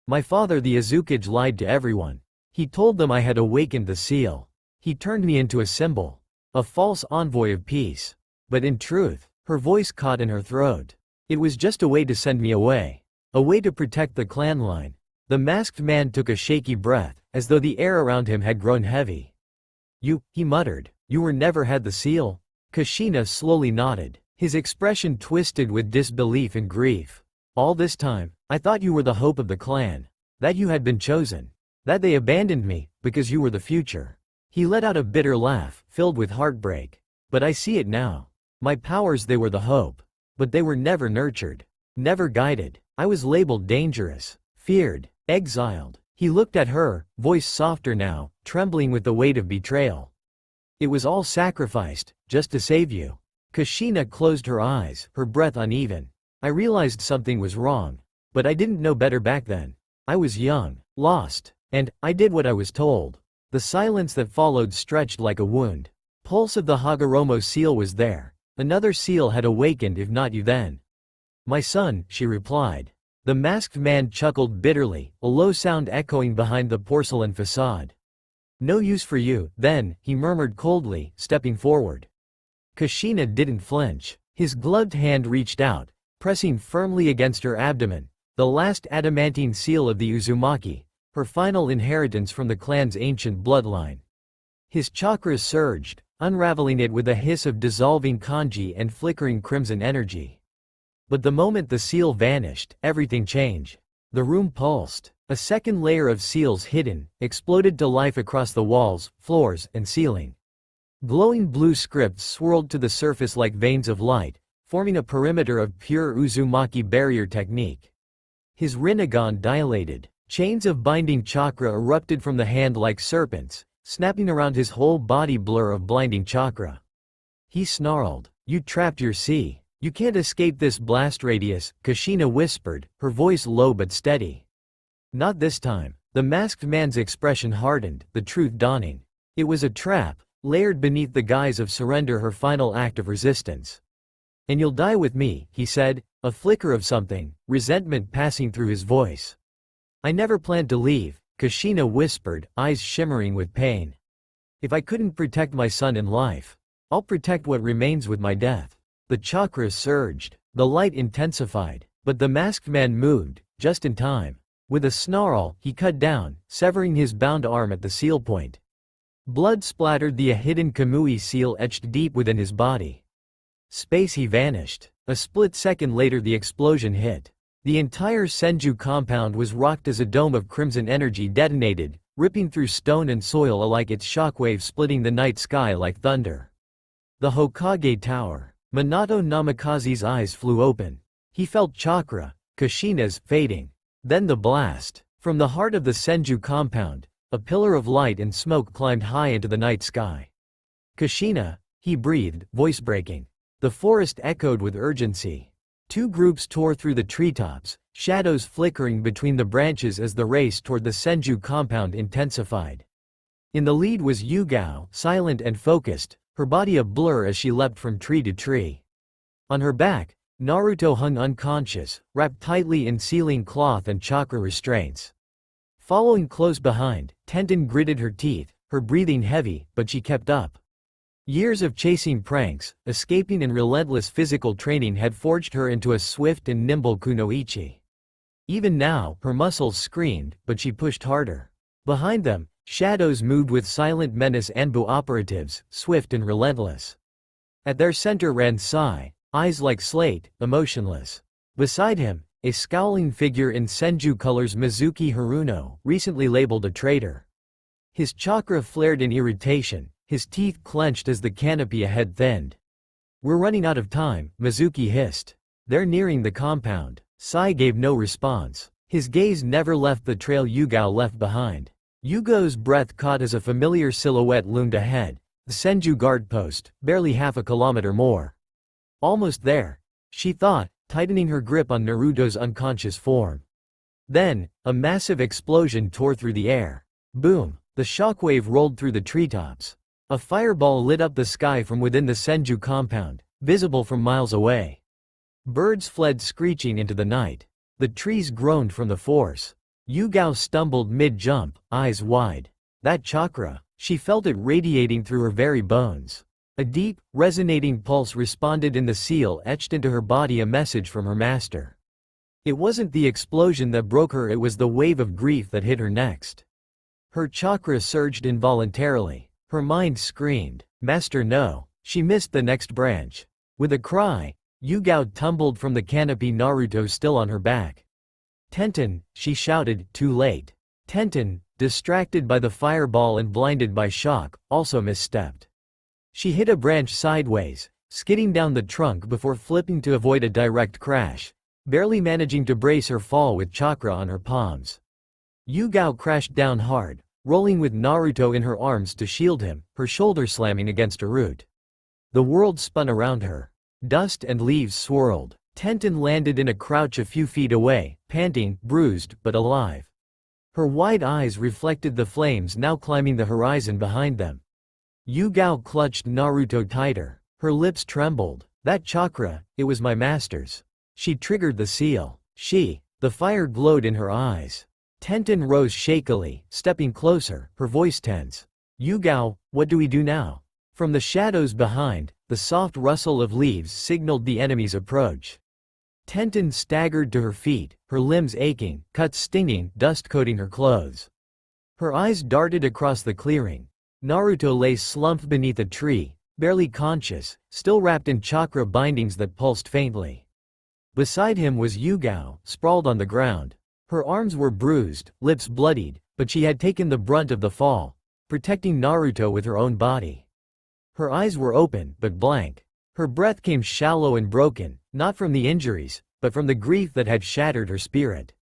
My father the Azukage lied to everyone. He told them I had awakened the seal. He turned me into a symbol. A false envoy of peace. But in truth, her voice caught in her throat. It was just a way to send me away. A way to protect the clan line. The masked man took a shaky breath, as though the air around him had grown heavy. He muttered. You were never had the seal? Kushina slowly nodded, his expression twisted with disbelief and grief. All this time, I thought you were the hope of the clan. That you had been chosen. That they abandoned me, because you were the future. He let out a bitter laugh, filled with heartbreak. But I see it now. My powers, they were the hope. But they were never nurtured. Never guided. I was labeled dangerous, feared, exiled. He looked at her, voice softer now, trembling with the weight of betrayal. It was all sacrificed, just to save you. Kushina closed her eyes, her breath uneven. I realized something was wrong. But I didn't know better back then. I was young, lost, and I did what I was told. The silence that followed stretched like a wound. Pulse of the Hagoromo seal was there. Another seal had awakened, if not you then. My son, she replied. The masked man chuckled bitterly, a low sound echoing behind the porcelain facade. No use for you, then, he murmured coldly, stepping forward. Kushina didn't flinch. His gloved hand reached out, pressing firmly against her abdomen, the last adamantine seal of the Uzumaki, her final inheritance from the clan's ancient bloodline. His chakras surged, unraveling it with a hiss of dissolving kanji and flickering crimson energy. But the moment the seal vanished, everything changed. The room pulsed. A second layer of seals hidden, exploded to life across the walls, floors, and ceiling. Glowing blue scripts swirled to the surface like veins of light, forming a perimeter of pure Uzumaki barrier technique. His rinnegan dilated. Chains of binding chakra erupted from the hand like serpents, snapping around his whole body, blur of blinding chakra. He snarled, "You trapped your sea. You can't escape this blast radius," Kushina whispered, her voice low but steady. Not this time. The masked man's expression hardened, the truth dawning. It was a trap, layered beneath the guise of surrender, her final act of resistance. "And you'll die with me," he said, a flicker of something, resentment passing through his voice. "I never planned to leave," Kushina whispered, eyes shimmering with pain. "If I couldn't protect my son in life, I'll protect what remains with my death." The chakras surged, the light intensified, but the masked man moved, just in time. With a snarl, he cut down, severing his bound arm at the seal point. Blood splattered, the hidden Kamui seal etched deep within his body. Space, he vanished. A split second later the explosion hit. The entire Senju compound was rocked as a dome of crimson energy detonated, ripping through stone and soil alike, its shockwave splitting the night sky like thunder. The Hokage Tower. Minato Namikaze's eyes flew open. He felt chakra, Kushina's, fading. Then the blast. From the heart of the Senju compound, a pillar of light and smoke climbed high into the night sky. "Kushina," he breathed, voice breaking. The forest echoed with urgency. Two groups tore through the treetops, shadows flickering between the branches as the race toward the Senju compound intensified. In the lead was Yugao, silent and focused, her body a blur as she leapt from tree to tree. On her back, Naruto hung unconscious, wrapped tightly in sealing cloth and chakra restraints. Following close behind, Tenten gritted her teeth, her breathing heavy, but she kept up. Years of chasing pranks, escaping and relentless physical training had forged her into a swift and nimble kunoichi. Even now, her muscles screamed, but she pushed harder. Behind them, shadows moved with silent menace, Anbu operatives, swift and relentless. At their center ran Sai, eyes like slate, emotionless. Beside him, a scowling figure in Senju colors, Mizuki Haruno, recently labeled a traitor. His chakra flared in irritation, his teeth clenched as the canopy ahead thinned. "We're running out of time," Mizuki hissed. "They're nearing the compound." Sai gave no response. His gaze never left the trail Yugao left behind. Yugo's breath caught as a familiar silhouette loomed ahead, the Senju guard post, barely half a kilometer more. Almost there, she thought, tightening her grip on Naruto's unconscious form. Then, a massive explosion tore through the air. Boom! The shockwave rolled through the treetops. A fireball lit up the sky from within the Senju compound, visible from miles away. Birds fled screeching into the night. The trees groaned from the force. Yugao stumbled mid-jump, eyes wide. That chakra, she felt it radiating through her very bones. A deep, resonating pulse responded in the seal etched into her body, a message from her master. It wasn't the explosion that broke her, it was the wave of grief that hit her next. Her chakra surged involuntarily. Her mind screamed, "Master, no!" She missed the next branch. With a cry, Yugao tumbled from the canopy, Naruto still on her back. "Tenten," she shouted, too late. Tenten, distracted by the fireball and blinded by shock, also misstepped. She hit a branch sideways, skidding down the trunk before flipping to avoid a direct crash, barely managing to brace her fall with chakra on her palms. Yugao crashed down hard, rolling with Naruto in her arms to shield him, her shoulder slamming against a root. The world spun around her. Dust and leaves swirled. Tenten landed in a crouch a few feet away, panting, bruised, but alive. Her wide eyes reflected the flames now climbing the horizon behind them. Yugao clutched Naruto tighter. Her lips trembled. "That chakra, it was my master's." She triggered the seal. The fire glowed in her eyes. Tenten rose shakily, stepping closer, her voice tense. "Yugao, what do we do now?" From the shadows behind, the soft rustle of leaves signaled the enemy's approach. Tenten staggered to her feet, her limbs aching, cuts stinging, dust coating her clothes. Her eyes darted across the clearing. Naruto lay slumped beneath a tree, barely conscious, still wrapped in chakra bindings that pulsed faintly. Beside him was Yugao, sprawled on the ground. Her arms were bruised, lips bloodied, but she had taken the brunt of the fall, protecting Naruto with her own body. Her eyes were open, but blank. Her breath came shallow and broken, not from the injuries, but from the grief that had shattered her spirit.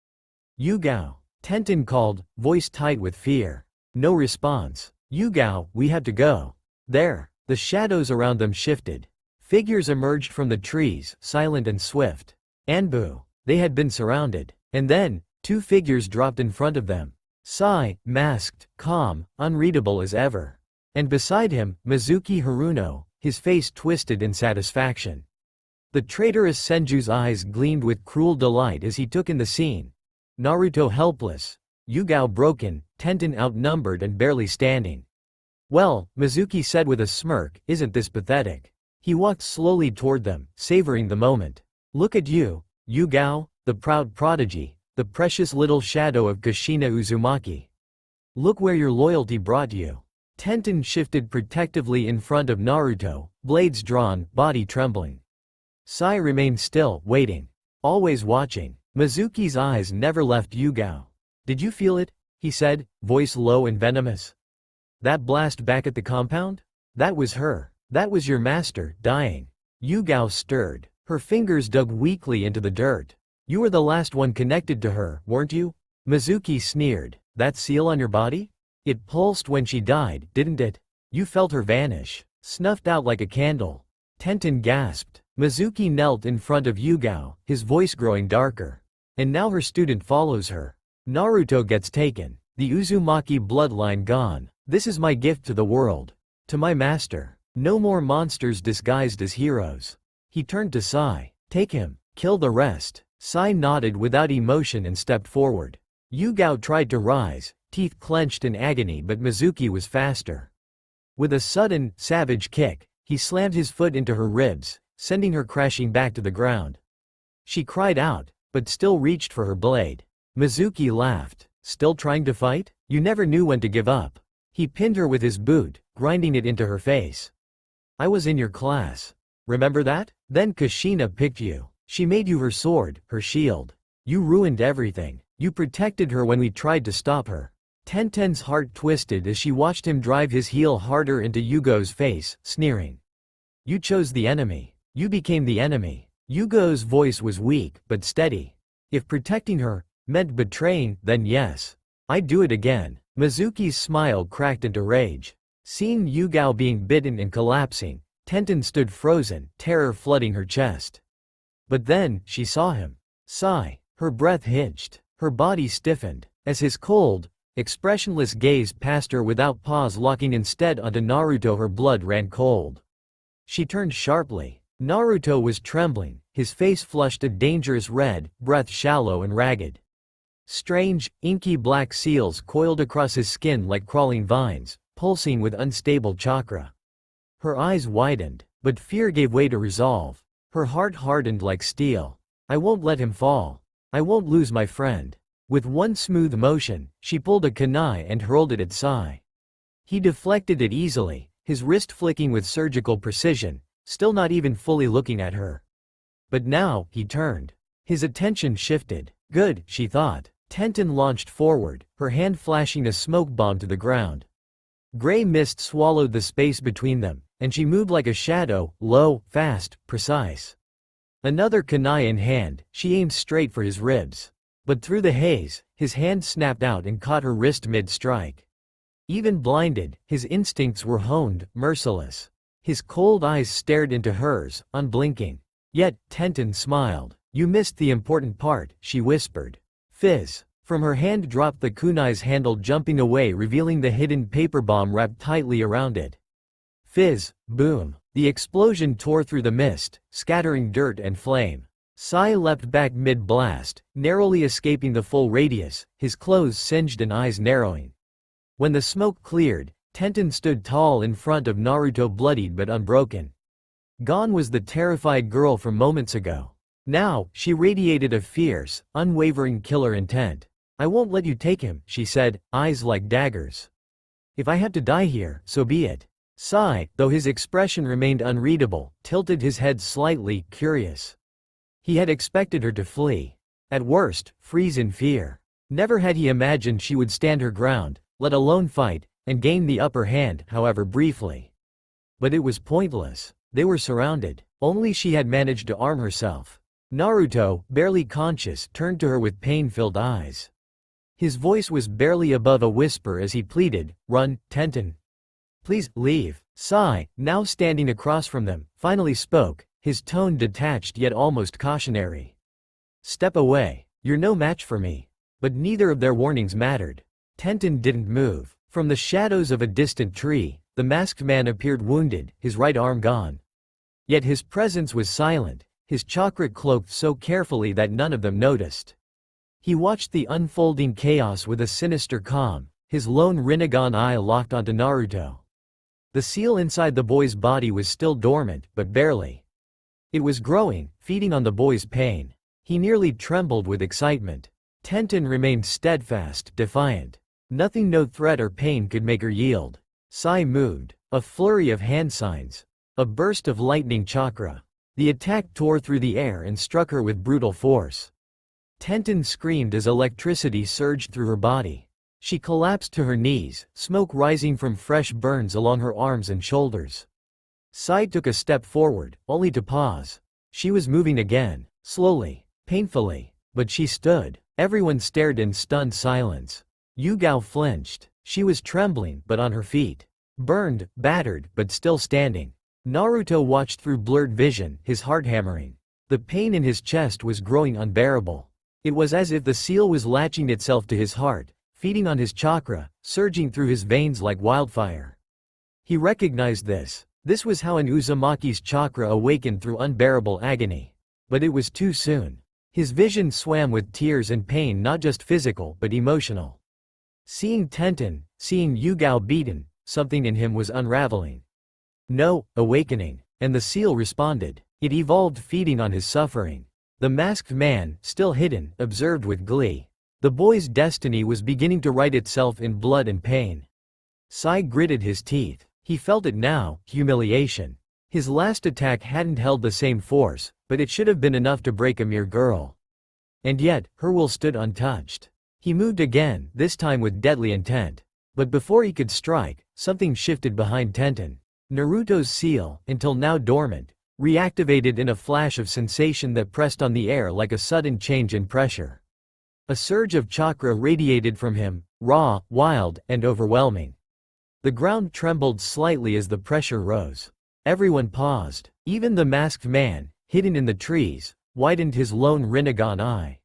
"Yugao," Tenten called, voice tight with fear. No response. "Yugao, we have to go." There, the shadows around them shifted. Figures emerged from the trees, silent and swift. Anbu. They had been surrounded. And then, two figures dropped in front of them. Sai, masked, calm, unreadable as ever. And beside him, Mizuki Haruno, his face twisted in satisfaction. The traitorous Senju's eyes gleamed with cruel delight as he took in the scene. Naruto helpless. Yugao broken, Tenten outnumbered and barely standing. "Well," Mizuki said with a smirk, "isn't this pathetic?" He walked slowly toward them, savoring the moment. "Look at you, Yugao, the proud prodigy, the precious little shadow of Kushina Uzumaki. Look where your loyalty brought you." Tenten shifted protectively in front of Naruto, blades drawn, body trembling. Sai remained still, waiting. Always watching. Mizuki's eyes never left Yugao. "Did you feel it?" he said, voice low and venomous. "That blast back at the compound? That was her. That was your master, dying." Yugao stirred. Her fingers dug weakly into the dirt. "You were the last one connected to her, weren't you?" Mizuki sneered. "That seal on your body? It pulsed when she died, didn't it? You felt her vanish. Snuffed out like a candle." Tenten gasped. Mizuki knelt in front of Yugao, his voice growing darker. "And now her student follows her. Naruto gets taken. The Uzumaki bloodline gone. This is my gift to the world. To my master. No more monsters disguised as heroes." He turned to Sai. "Take him. Kill the rest." Sai nodded without emotion and stepped forward. Yugao tried to rise, teeth clenched in agony, but Mizuki was faster. With a sudden, savage kick, he slammed his foot into her ribs, sending her crashing back to the ground. She cried out, but still reached for her blade. Mizuki laughed. "Still trying to fight? You never knew when to give up." He pinned her with his boot, grinding it into her face. "I was in your class. Remember that? Then Kushina picked you. She made you her sword, her shield. You ruined everything. You protected her when we tried to stop her." Tenten's heart twisted as she watched him drive his heel harder into Yugo's face, sneering. "You chose the enemy. You became the enemy." Yugo's voice was weak, but steady. "If protecting her, Meant betraying, then yes. I'd do it again. Mizuki's smile cracked into rage. Seeing Yugao being bitten and collapsing, Tenten stood frozen, terror flooding her chest. But then, she saw him. Sigh. Her breath hitched. Her body stiffened, as his cold, expressionless gaze passed her without pause, locking instead onto Naruto. Her blood ran cold. She turned sharply. Naruto was trembling, his face flushed a dangerous red, breath shallow and ragged. Strange, inky black seals coiled across his skin like crawling vines, pulsing with unstable chakra. Her eyes widened, but fear gave way to resolve. Her heart hardened like steel. I won't let him fall. I won't lose my friend. With one smooth motion, she pulled a kunai and hurled it at Sai. He deflected it easily, his wrist flicking with surgical precision, still not even fully looking at her. But now, he turned. His attention shifted. Good, she thought. Tenten launched forward, her hand flashing a smoke bomb to the ground. Gray mist swallowed the space between them, and she moved like a shadow, low, fast, precise. Another kunai in hand, she aimed straight for his ribs. But through the haze, his hand snapped out and caught her wrist mid-strike. Even blinded, his instincts were honed, merciless. His cold eyes stared into hers, unblinking. Yet, Tenten smiled. You missed the important part, she whispered. Fizz. From her hand dropped the kunai's handle, jumping away, revealing the hidden paper bomb wrapped tightly around it. Fizz. Boom. The explosion tore through the mist, scattering dirt and flame. Sai leapt back mid-blast, narrowly escaping the full radius, his clothes singed and eyes narrowing. When the smoke cleared, Tenten stood tall in front of Naruto, bloodied but unbroken. Gone was the terrified girl from moments ago. Now, she radiated a fierce, unwavering killer intent. I won't let you take him, she said, eyes like daggers. If I have to die here, so be it. Sai, though his expression remained unreadable, tilted his head slightly, curious. He had expected her to flee. At worst, freeze in fear. Never had he imagined she would stand her ground, let alone fight, and gain the upper hand, however briefly. But it was pointless. They were surrounded. Only she had managed to arm herself. Naruto, barely conscious, turned to her with pain-filled eyes. His voice was barely above a whisper as he pleaded, Run, Tenten. Please, leave. Sai, now standing across from them, finally spoke, his tone detached yet almost cautionary. Step away. You're no match for me. But neither of their warnings mattered. Tenten didn't move. From the shadows of a distant tree, the masked man appeared, wounded, his right arm gone. Yet his presence was silent, his chakra cloaked so carefully that none of them noticed. He watched the unfolding chaos with a sinister calm, his lone Rinnegan eye locked onto Naruto. The seal inside the boy's body was still dormant, but barely. It was growing, feeding on the boy's pain. He nearly trembled with excitement. Tenten remained steadfast, defiant. Nothing, no threat or pain could make her yield. Sai moved. A flurry of hand signs. A burst of lightning chakra. The attack tore through the air and struck her with brutal force. Tenten screamed as electricity surged through her body. She collapsed to her knees, smoke rising from fresh burns along her arms and shoulders. Sai took a step forward, only to pause. She was moving again, slowly, painfully, but she stood. Everyone stared in stunned silence. Yugao flinched. She was trembling, but on her feet. Burned, battered, but still standing. Naruto watched through blurred vision, his heart hammering. The pain in his chest was growing unbearable. It was as if the seal was latching itself to his heart, feeding on his chakra, surging through his veins like wildfire. He recognized this. This was how an Uzumaki's chakra awakened through unbearable agony. But it was too soon. His vision swam with tears and pain, not just physical but emotional. Seeing Tenten, seeing Yugao beaten, something in him was unraveling. No, awakening. And the seal responded. It evolved, feeding on his suffering. The masked man, still hidden, observed with glee. The boy's destiny was beginning to write itself in blood and pain. Sai gritted his teeth. He felt it now, humiliation. His last attack hadn't held the same force, but it should have been enough to break a mere girl. And yet, her will stood untouched. He moved again, this time with deadly intent. But before he could strike, something shifted behind Tenten. Naruto's seal, until now dormant, reactivated in a flash of sensation that pressed on the air like a sudden change in pressure. A surge of chakra radiated from him, raw, wild, and overwhelming. The ground trembled slightly as the pressure rose. Everyone paused. Even the masked man, hidden in the trees, widened his lone Rinnegan eye.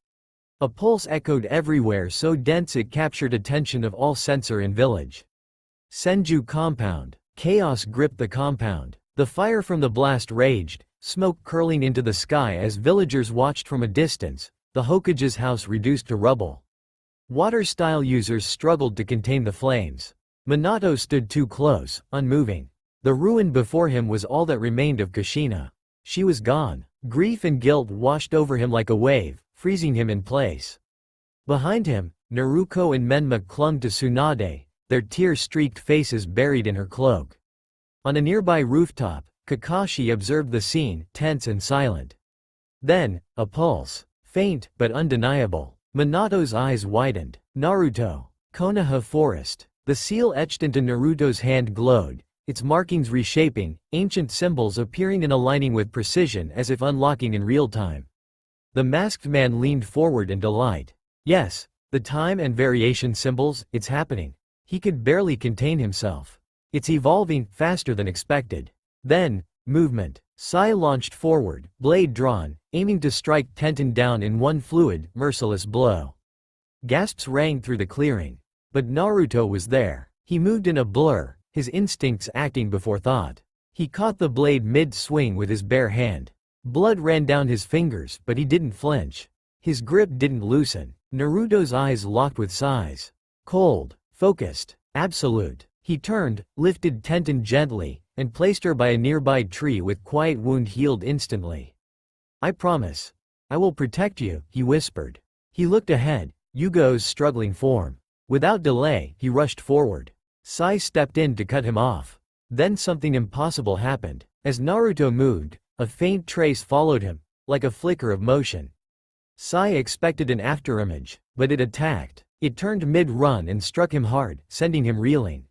A pulse echoed everywhere so dense it captured attention of all sensor in village. Senju compound. Chaos gripped the compound. The fire from the blast raged, smoke curling into the sky as villagers watched from a distance, the Hokage's house reduced to rubble. Water-style users struggled to contain the flames. Minato stood too close, unmoving. The ruin before him was all that remained of Kushina. She was gone. Grief and guilt washed over him like a wave, freezing him in place. Behind him, Naruto and Menma clung to Tsunade, their tear-streaked faces buried in her cloak. On a nearby rooftop, Kakashi observed the scene, tense and silent. Then, a pulse. Faint, but undeniable. Minato's eyes widened. Naruto. Konoha Forest. The seal etched into Naruto's hand glowed, its markings reshaping, ancient symbols appearing and aligning with precision as if unlocking in real time. The masked man leaned forward in delight. Yes, the time and variation symbols, it's happening. He could barely contain himself. It's evolving, faster than expected. Then, movement. Sai launched forward, blade drawn, aiming to strike Tenten down in one fluid, merciless blow. Gasps rang through the clearing. But Naruto was there. He moved in a blur, his instincts acting before thought. He caught the blade mid-swing with his bare hand. Blood ran down his fingers, but he didn't flinch. His grip didn't loosen. Naruto's eyes locked with Sai's. Cold, focused, absolute. He turned, lifted Tenten gently, and placed her by a nearby tree with quiet wound healed instantly. I promise. I will protect you, he whispered. He looked ahead, Yugo's struggling form. Without delay, he rushed forward. Sai stepped in to cut him off. Then something impossible happened. As Naruto moved, a faint trace followed him, like a flicker of motion. Sai expected an afterimage, but it attacked. It turned mid-run and struck him hard, sending him reeling.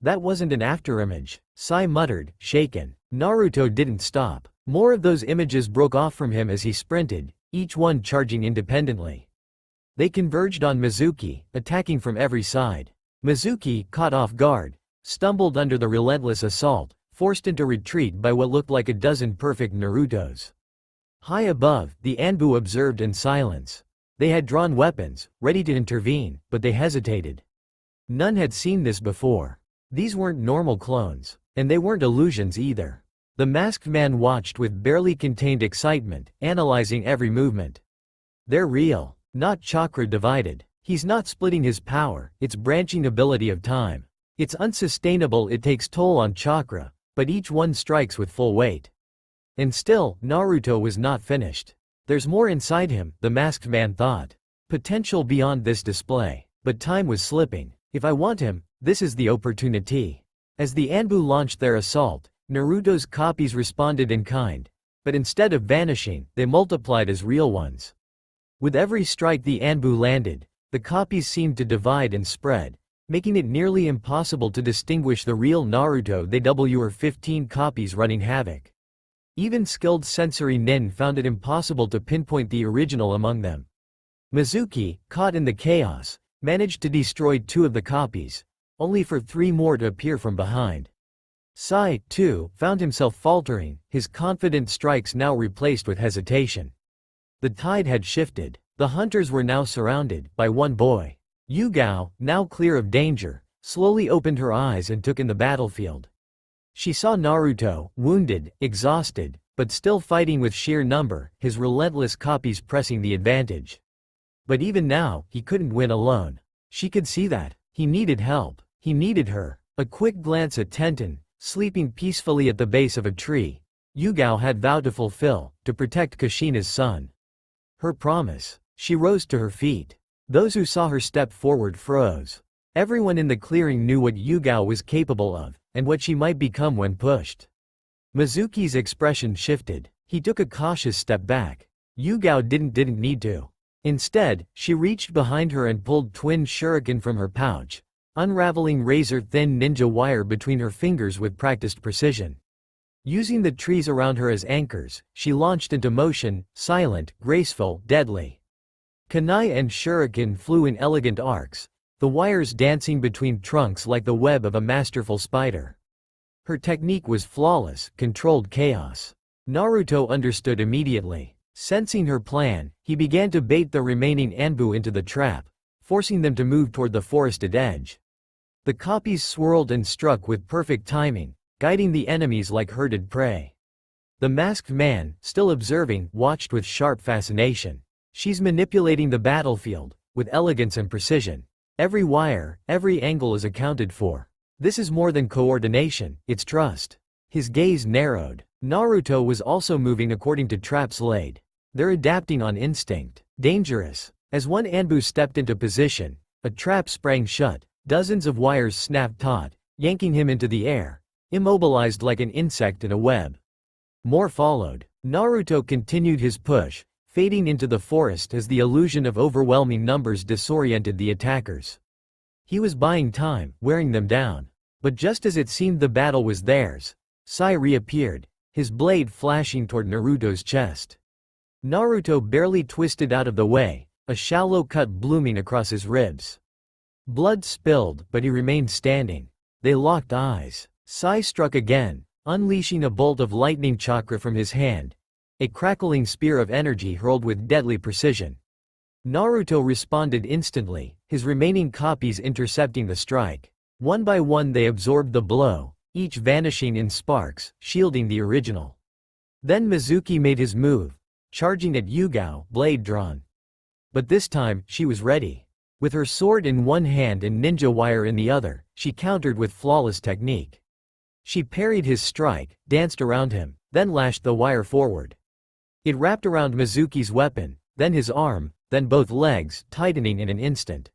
That wasn't an afterimage, Sai muttered, shaken. Naruto didn't stop. More of those images broke off from him as he sprinted, each one charging independently. They converged on Mizuki, attacking from every side. Mizuki, caught off guard, stumbled under the relentless assault, forced into retreat by what looked like a dozen perfect Narutos. High above, the Anbu observed in silence. They had drawn weapons, ready to intervene, but they hesitated. None had seen this before. These weren't normal clones, and they weren't illusions either. The masked man watched with barely contained excitement, analyzing every movement. They're real, not chakra divided. He's not splitting his power, it's branching ability of time. It's unsustainable, it takes toll on chakra, but each one strikes with full weight. And still, Naruto was not finished. There's more inside him, the masked man thought. Potential beyond this display. But time was slipping. If I want him, this is the opportunity. As the Anbu launched their assault, Naruto's copies responded in kind. But instead of vanishing, they multiplied as real ones. With every strike the Anbu landed, the copies seemed to divide and spread, making it nearly impossible to distinguish the real Naruto. They were 15 copies running havoc. Even skilled sensory nin found it impossible to pinpoint the original among them. Mizuki, caught in the chaos, managed to destroy 2 of the copies, only for 3 more to appear from behind. Sai, too, found himself faltering, his confident strikes now replaced with hesitation. The tide had shifted. The hunters were now surrounded by one boy. Yugao, now clear of danger, slowly opened her eyes and took in the battlefield. She saw Naruto, wounded, exhausted, but still fighting with sheer number, his relentless copies pressing the advantage. But even now, he couldn't win alone. She could see that. He needed help. He needed her. A quick glance at Tenten, sleeping peacefully at the base of a tree. Yugao had vowed to fulfill, to protect Kushina's son. Her promise. She rose to her feet. Those who saw her step forward froze. Everyone in the clearing knew what Yugao was capable of, and what she might become when pushed. Mizuki's expression shifted. He took a cautious step back. Yugao didn't need to. Instead, she reached behind her and pulled twin shuriken from her pouch, unraveling razor-thin ninja wire between her fingers with practiced precision. Using the trees around her as anchors, she launched into motion, silent, graceful, deadly. Kunai and shuriken flew in elegant arcs, the wires dancing between trunks like the web of a masterful spider. Her technique was flawless, controlled chaos. Naruto understood immediately. Sensing her plan, he began to bait the remaining Anbu into the trap, forcing them to move toward the forested edge. The copies swirled and struck with perfect timing, guiding the enemies like herded prey. The masked man, still observing, watched with sharp fascination. She's manipulating the battlefield, with elegance and precision. Every wire, every angle is accounted for. This is more than coordination, it's trust. His gaze narrowed. Naruto was also moving according to traps laid. They're adapting on instinct. Dangerous. As one Anbu stepped into position, a trap sprang shut. Dozens of wires snapped taut, yanking him into the air, immobilized like an insect in a web. More followed. Naruto continued his push, fading into the forest as the illusion of overwhelming numbers disoriented the attackers. He was buying time, wearing them down. But just as it seemed the battle was theirs, Sai reappeared, his blade flashing toward Naruto's chest. Naruto barely twisted out of the way, a shallow cut blooming across his ribs. Blood spilled, but he remained standing. They locked eyes. Sai struck again, unleashing a bolt of lightning chakra from his hand, a crackling spear of energy hurled with deadly precision. Naruto responded instantly, his remaining copies intercepting the strike. One by one they absorbed the blow, each vanishing in sparks, shielding the original. Then Mizuki made his move, charging at Yugao, blade drawn. But this time, she was ready. With her sword in one hand and ninja wire in the other, she countered with flawless technique. She parried his strike, danced around him, then lashed the wire forward. It wrapped around Mizuki's weapon, then his arm, then both legs, tightening in an instant.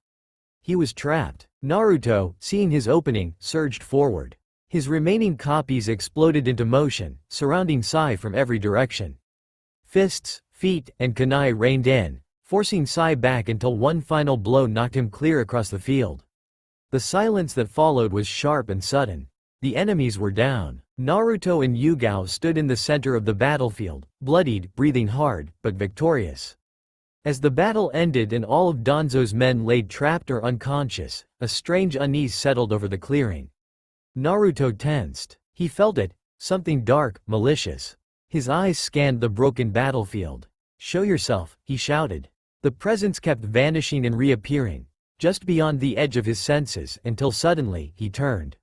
He was trapped. Naruto, seeing his opening, surged forward. His remaining copies exploded into motion, surrounding Sai from every direction. Fists, feet, and kunai rained in, forcing Sai back until one final blow knocked him clear across the field. The silence that followed was sharp and sudden. The enemies were down. Naruto and Yugao stood in the center of the battlefield, bloodied, breathing hard, but victorious. As the battle ended and all of Danzo's men lay trapped or unconscious, a strange unease settled over the clearing. Naruto tensed. He felt it, something dark, malicious. His eyes scanned the broken battlefield. "Show yourself," he shouted. The presence kept vanishing and reappearing, just beyond the edge of his senses, until suddenly, he turned.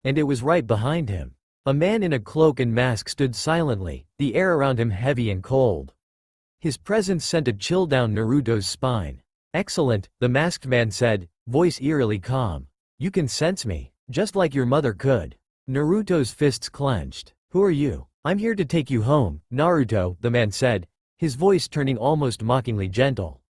And it was right behind him. A man in a cloak and mask stood silently, the air around him heavy and cold. His presence sent a chill down Naruto's spine. "Excellent," the masked man said, voice eerily calm. "You can sense me, just like your mother could." Naruto's fists clenched. "Who are you?" "I'm here to take you home, Naruto," the man said, his voice turning almost mockingly gentle.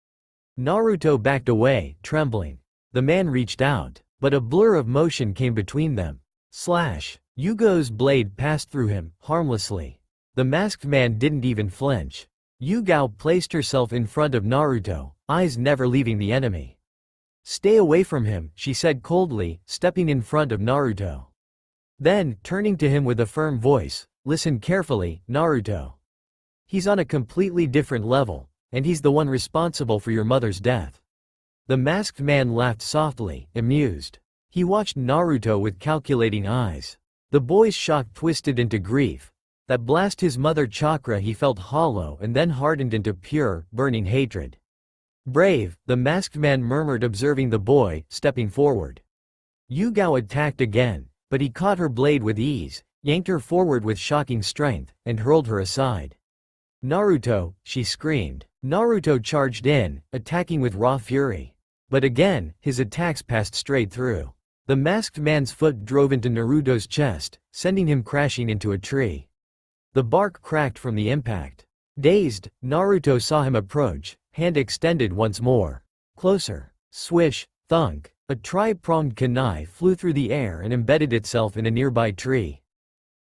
Naruto backed away, trembling. The man reached out, but a blur of motion came between them. Slash! Yugo's blade passed through him, harmlessly. The masked man didn't even flinch. Yugao placed herself in front of Naruto, eyes never leaving the enemy. "Stay away from him," she said coldly, stepping in front of Naruto. Then, turning to him with a firm voice, "Listen carefully, Naruto. He's on a completely different level, and he's the one responsible for your mother's death." The masked man laughed softly, amused. He watched Naruto with calculating eyes. The boy's shock twisted into grief. That blast his mother chakra he felt hollow and then hardened into pure, burning hatred. "Brave," the masked man murmured, observing the boy, stepping forward. Yugao attacked again, but he caught her blade with ease, yanked her forward with shocking strength, and hurled her aside. "Naruto," she screamed. Naruto charged in, attacking with raw fury. But again, his attacks passed straight through. The masked man's foot drove into Naruto's chest, sending him crashing into a tree. The bark cracked from the impact. Dazed, Naruto saw him approach, hand extended once more. Closer. Swish, thunk. A tri-pronged kunai flew through the air and embedded itself in a nearby tree.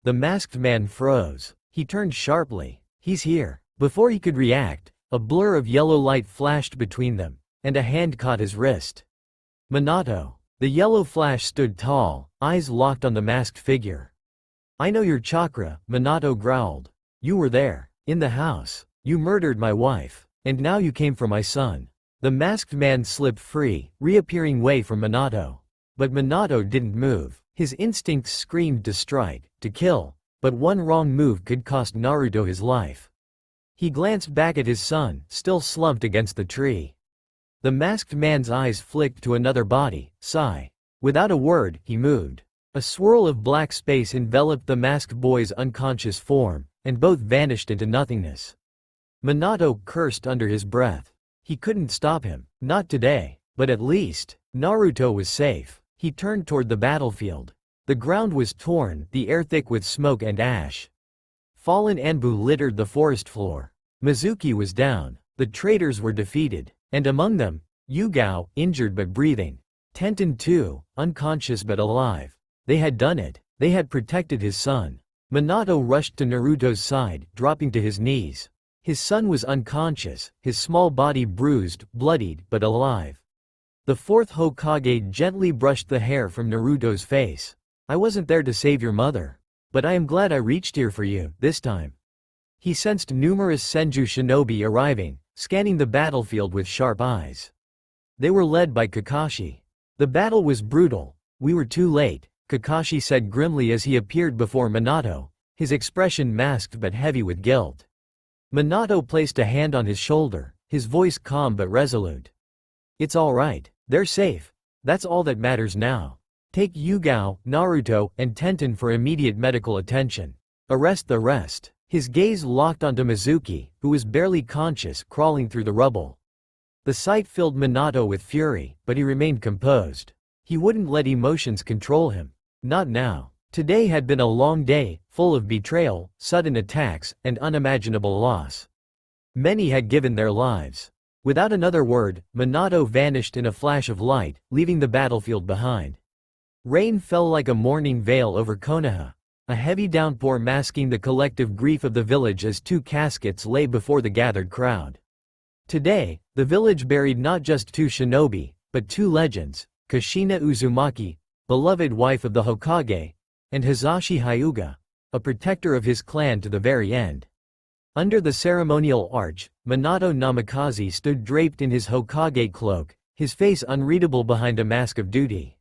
The masked man froze. He turned sharply. "He's here." Before he could react, a blur of yellow light flashed between them, and a hand caught his wrist. Minato. The yellow flash stood tall, eyes locked on the masked figure. "I know your chakra," Minato growled. "You were there. In the house. You murdered my wife. And now you came for my son." The masked man slipped free, reappearing way from Minato. But Minato didn't move. His instincts screamed to strike, to kill, but one wrong move could cost Naruto his life. He glanced back at his son, still slumped against the tree. The masked man's eyes flicked to another body, Sai. Without a word, he moved. A swirl of black space enveloped the masked boy's unconscious form, and both vanished into nothingness. Minato cursed under his breath. He couldn't stop him, not today, but at least, Naruto was safe. He turned toward the battlefield. The ground was torn, the air thick with smoke and ash. Fallen Anbu littered the forest floor. Mizuki was down. The traitors were defeated, and among them, Yugao, injured but breathing. Tenten too, unconscious but alive. They had done it. They had protected his son. Minato rushed to Naruto's side, dropping to his knees. His son was unconscious, his small body bruised, bloodied, but alive. The fourth Hokage gently brushed the hair from Naruto's face. I wasn't there to save your mother. But I am glad I reached here for you, this time. He sensed numerous Senju shinobi arriving, scanning the battlefield with sharp eyes. They were led by Kakashi. The battle was brutal. We were too late, Kakashi said grimly as he appeared before Minato, his expression masked but heavy with guilt. Minato placed a hand on his shoulder, his voice calm but resolute. It's all right. They're safe. That's all that matters now. Take Yugao, Naruto, and Tenten for immediate medical attention. Arrest the rest. His gaze locked onto Mizuki, who was barely conscious, crawling through the rubble. The sight filled Minato with fury, but he remained composed. He wouldn't let emotions control him. Not now. Today had been a long day, full of betrayal, sudden attacks, and unimaginable loss. Many had given their lives. Without another word, Minato vanished in a flash of light, leaving the battlefield behind. Rain fell like a mourning veil over Konoha, a heavy downpour masking the collective grief of the village as two caskets lay before the gathered crowd. Today, the village buried not just two shinobi, but two legends, Kushina Uzumaki, beloved wife of the Hokage, and Hisashi Hyuga, a protector of his clan to the very end. Under the ceremonial arch, Minato Namikaze stood draped in his Hokage cloak, his face unreadable behind a mask of duty.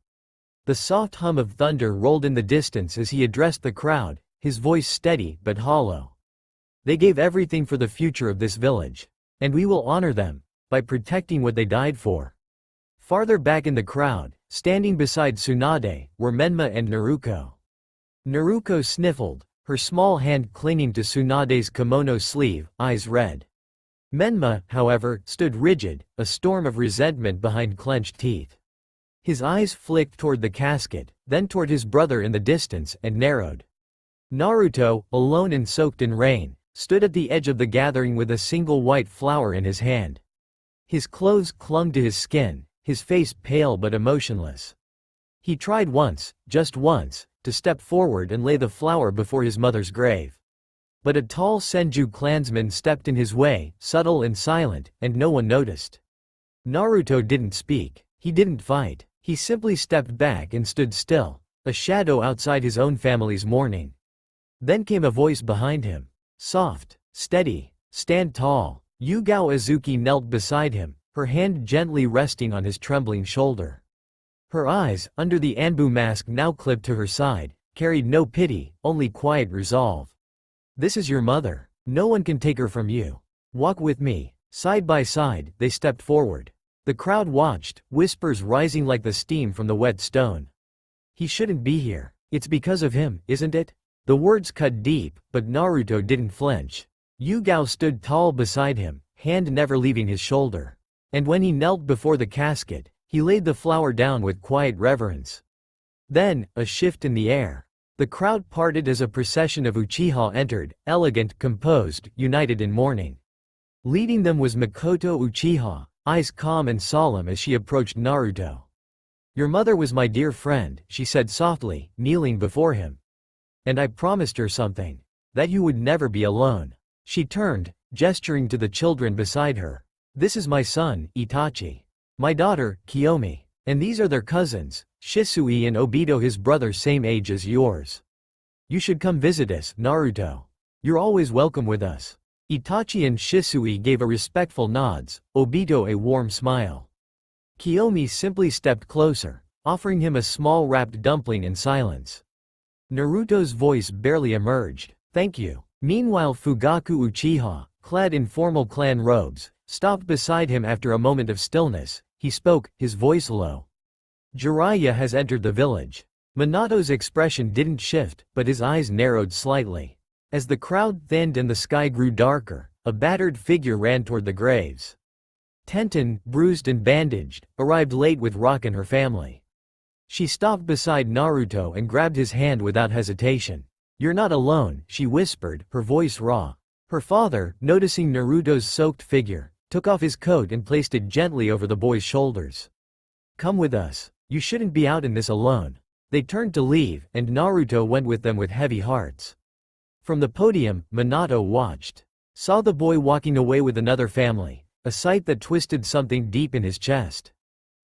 The soft hum of thunder rolled in the distance as he addressed the crowd, his voice steady but hollow. They gave everything for the future of this village. And we will honor them, by protecting what they died for. Farther back in the crowd, standing beside Tsunade, were Menma and Naruko. Naruko sniffled, her small hand clinging to Tsunade's kimono sleeve, eyes red. Menma, however, stood rigid, a storm of resentment behind clenched teeth. His eyes flicked toward the casket, then toward his brother in the distance, and narrowed. Naruto, alone and soaked in rain, stood at the edge of the gathering with a single white flower in his hand. His clothes clung to his skin, his face pale but emotionless. He tried once, just once, to step forward and lay the flower before his mother's grave. But a tall Senju clansman stepped in his way, subtle and silent, and no one noticed. Naruto didn't speak. He didn't fight. He simply stepped back and stood still, a shadow outside his own family's mourning. Then came a voice behind him. Soft, steady, stand tall. Yugao Azuki knelt beside him, her hand gently resting on his trembling shoulder. Her eyes, under the Anbu mask now clipped to her side, carried no pity, only quiet resolve. This is your mother. No one can take her from you. Walk with me. Side by side, they stepped forward. The crowd watched, whispers rising like the steam from the wet stone. He shouldn't be here. It's because of him, isn't it? The words cut deep, but Naruto didn't flinch. Yugao stood tall beside him, hand never leaving his shoulder. And when he knelt before the casket, he laid the flower down with quiet reverence. Then, a shift in the air. The crowd parted as a procession of Uchiha entered, elegant, composed, united in mourning. Leading them was Makoto Uchiha, eyes calm and solemn as she approached Naruto. Your mother was my dear friend, she said softly, kneeling before him. And I promised her something. That you would never be alone. She turned, gesturing to the children beside her. This is my son, Itachi. My daughter, Kiyomi. And these are their cousins, Shisui and Obito, his brother same age as yours. You should come visit us, Naruto. You're always welcome with us. Itachi and Shisui gave a respectful nods, Obito a warm smile. Kiyomi simply stepped closer, offering him a small wrapped dumpling in silence. Naruto's voice barely emerged, "Thank you." Meanwhile Fugaku Uchiha, clad in formal clan robes, stopped beside him after a moment of stillness. He spoke, his voice low. "Jiraiya has entered the village." Minato's expression didn't shift, but his eyes narrowed slightly. As the crowd thinned and the sky grew darker, a battered figure ran toward the graves. Tenten, bruised and bandaged, arrived late with Rock and her family. She stopped beside Naruto and grabbed his hand without hesitation. "You're not alone," she whispered, her voice raw. Her father, noticing Naruto's soaked figure, took off his coat and placed it gently over the boy's shoulders. "Come with us. You shouldn't be out in this alone." They turned to leave, and Naruto went with them with heavy hearts. From the podium, Minato watched. Saw the boy walking away with another family, a sight that twisted something deep in his chest.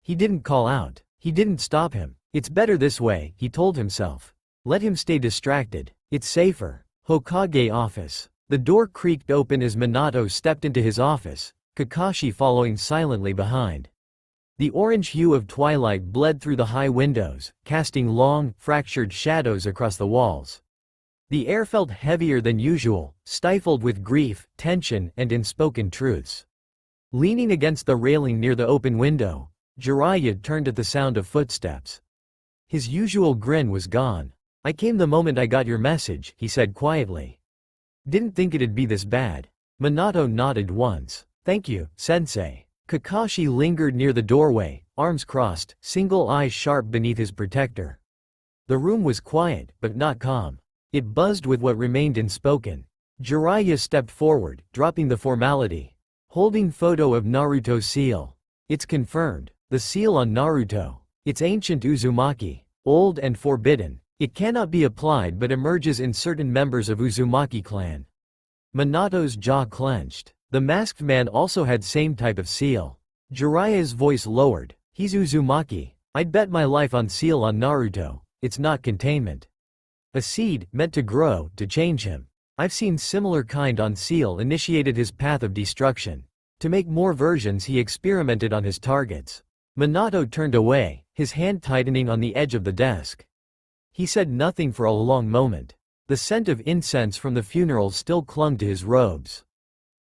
He didn't call out. He didn't stop him. "It's better this way," he told himself. "Let him stay distracted. It's safer." Hokage office. The door creaked open as Minato stepped into his office, Kakashi following silently behind. The orange hue of twilight bled through the high windows, casting long, fractured shadows across the walls. The air felt heavier than usual, stifled with grief, tension, and unspoken truths. Leaning against the railing near the open window, Jiraiya turned at the sound of footsteps. His usual grin was gone. "I came the moment I got your message," he said quietly. "Didn't think it'd be this bad." Minato nodded once. "Thank you, sensei." Kakashi lingered near the doorway, arms crossed, single eye sharp beneath his protector. The room was quiet, but not calm. It buzzed with what remained unspoken. Jiraiya stepped forward, dropping the formality. Holding photo of Naruto's seal. "It's confirmed. The seal on Naruto. It's ancient Uzumaki. Old and forbidden. It cannot be applied but emerges in certain members of Uzumaki clan." Minato's jaw clenched. The masked man also had same type of seal. Jiraiya's voice lowered. "He's Uzumaki. I'd bet my life on seal on Naruto. It's not containment. A seed, meant to grow, to change him. I've seen similar kind on seal initiated his path of destruction. To make more versions he experimented on his targets." Minato turned away, his hand tightening on the edge of the desk. He said nothing for a long moment. The scent of incense from the funeral still clung to his robes.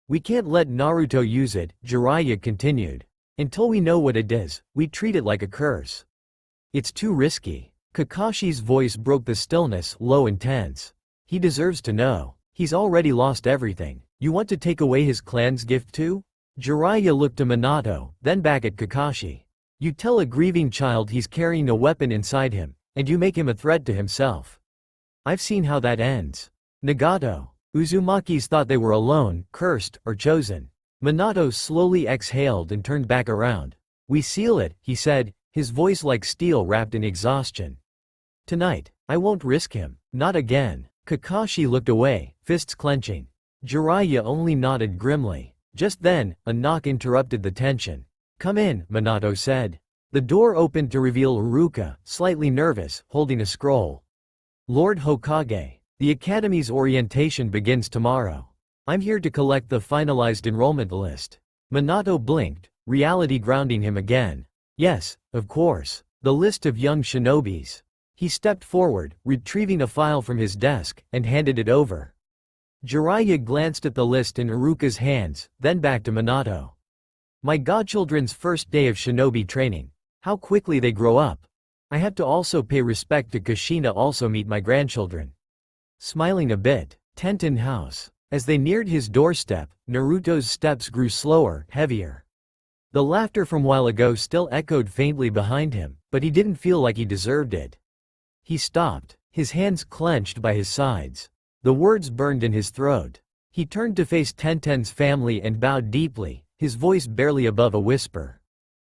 "We can't let Naruto use it," Jiraiya continued. "Until we know what it is, we treat it like a curse. It's too risky." Kakashi's voice broke the stillness, low and tense. "He deserves to know. He's already lost everything. You want to take away his clan's gift too?" Jiraiya looked to Minato, then back at Kakashi. "You tell a grieving child he's carrying a weapon inside him, and you make him a threat to himself. I've seen how that ends. Nagato. Uzumakis thought they were alone, cursed, or chosen." Minato slowly exhaled and turned back around. "We seal it," he said, his voice like steel wrapped in exhaustion. "Tonight. I won't risk him. Not again." Kakashi looked away, fists clenching. Jiraiya only nodded grimly. Just then, a knock interrupted the tension. "Come in," Minato said. The door opened to reveal Uruka, slightly nervous, holding a scroll. "Lord Hokage. The Academy's orientation begins tomorrow. I'm here to collect the finalized enrollment list." Minato blinked, reality grounding him again. "Yes, of course. The list of young shinobis." He stepped forward, retrieving a file from his desk, and handed it over. Jiraiya glanced at the list in Uruka's hands, then back to Minato. "My godchildren's first day of shinobi training. How quickly they grow up. I have to also pay respect to Kushina, also meet my grandchildren." Smiling a bit, Tenten House. As they neared his doorstep, Naruto's steps grew slower, heavier. The laughter from while ago still echoed faintly behind him, but he didn't feel like he deserved it. He stopped, his hands clenched by his sides. The words burned in his throat. He turned to face Tenten's family and bowed deeply, his voice barely above a whisper.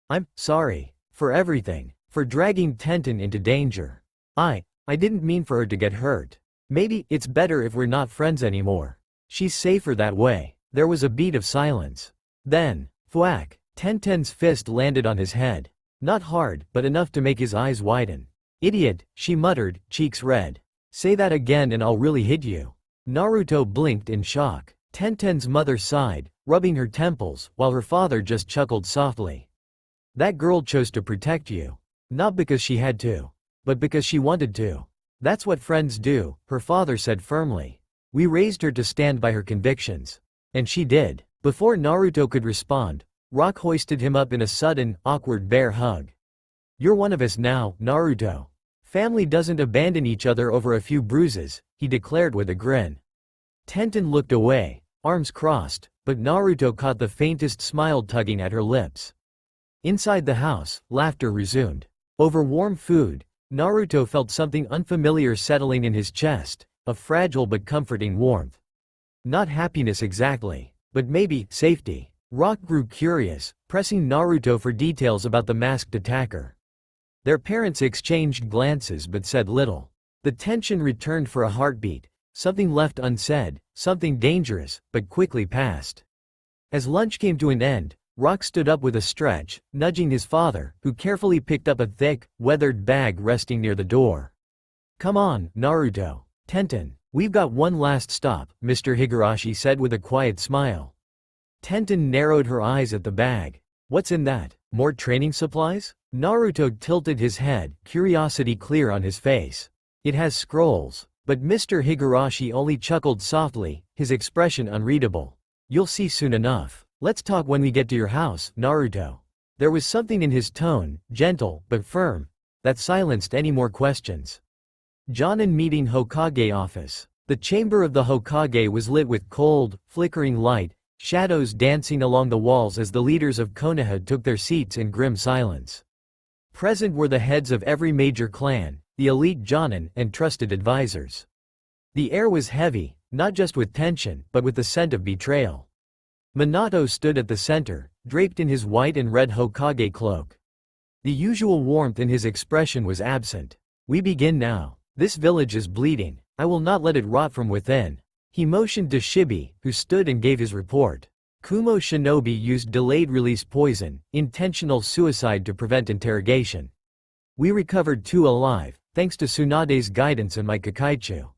"I'm sorry. For everything. For dragging Tenten into danger. I didn't mean for her to get hurt. Maybe it's better if we're not friends anymore. She's safer that way." There was a beat of silence. Then, thwack, Tenten's fist landed on his head. Not hard, but enough to make his eyes widen. "Idiot," she muttered, cheeks red. "Say that again and I'll really hit you." Naruto blinked in shock. Tenten's mother sighed, rubbing her temples, while her father just chuckled softly. That girl chose to protect you. Not because she had to. But because she wanted to. That's what friends do, her father said firmly. We raised her to stand by her convictions. And she did. Before Naruto could respond, Rock hoisted him up in a sudden, awkward bear hug. You're one of us now, Naruto. Family doesn't abandon each other over a few bruises, he declared with a grin. Tenten looked away, arms crossed, but Naruto caught the faintest smile tugging at her lips. Inside the house, laughter resumed. Over warm food, Naruto felt something unfamiliar settling in his chest, a fragile but comforting warmth. Not happiness exactly, but maybe safety. Rock grew curious, pressing Naruto for details about the masked attacker. Their parents exchanged glances but said little. The tension returned for a heartbeat, something left unsaid, something dangerous, but quickly passed. As lunch came to an end, Rock stood up with a stretch, nudging his father, who carefully picked up a thick, weathered bag resting near the door. Come on, Naruto. Tenten, we've got one last stop, Mr. Higurashi said with a quiet smile. Tenten narrowed her eyes at the bag. What's in that? More training supplies? Naruto tilted his head, curiosity clear on his face. It has scrolls. But Mr. Higurashi only chuckled softly, his expression unreadable. You'll see soon enough. Let's talk when we get to your house, Naruto. There was something in his tone, gentle but firm, that silenced any more questions. Jonin meeting Hokage office. The chamber of the Hokage was lit with cold, flickering light, shadows dancing along the walls as the leaders of Konoha took their seats in grim silence. Present were the heads of every major clan, the elite Jonin, and trusted advisors. The air was heavy, not just with tension, but with the scent of betrayal. Minato stood at the center, draped in his white and red Hokage cloak. The usual warmth in his expression was absent. We begin now. This village is bleeding. I will not let it rot from within. He motioned to Shibi, who stood and gave his report. Kumo Shinobi used delayed-release poison, intentional suicide to prevent interrogation. We recovered 2 alive, thanks to Tsunade's guidance and my Kakaichu.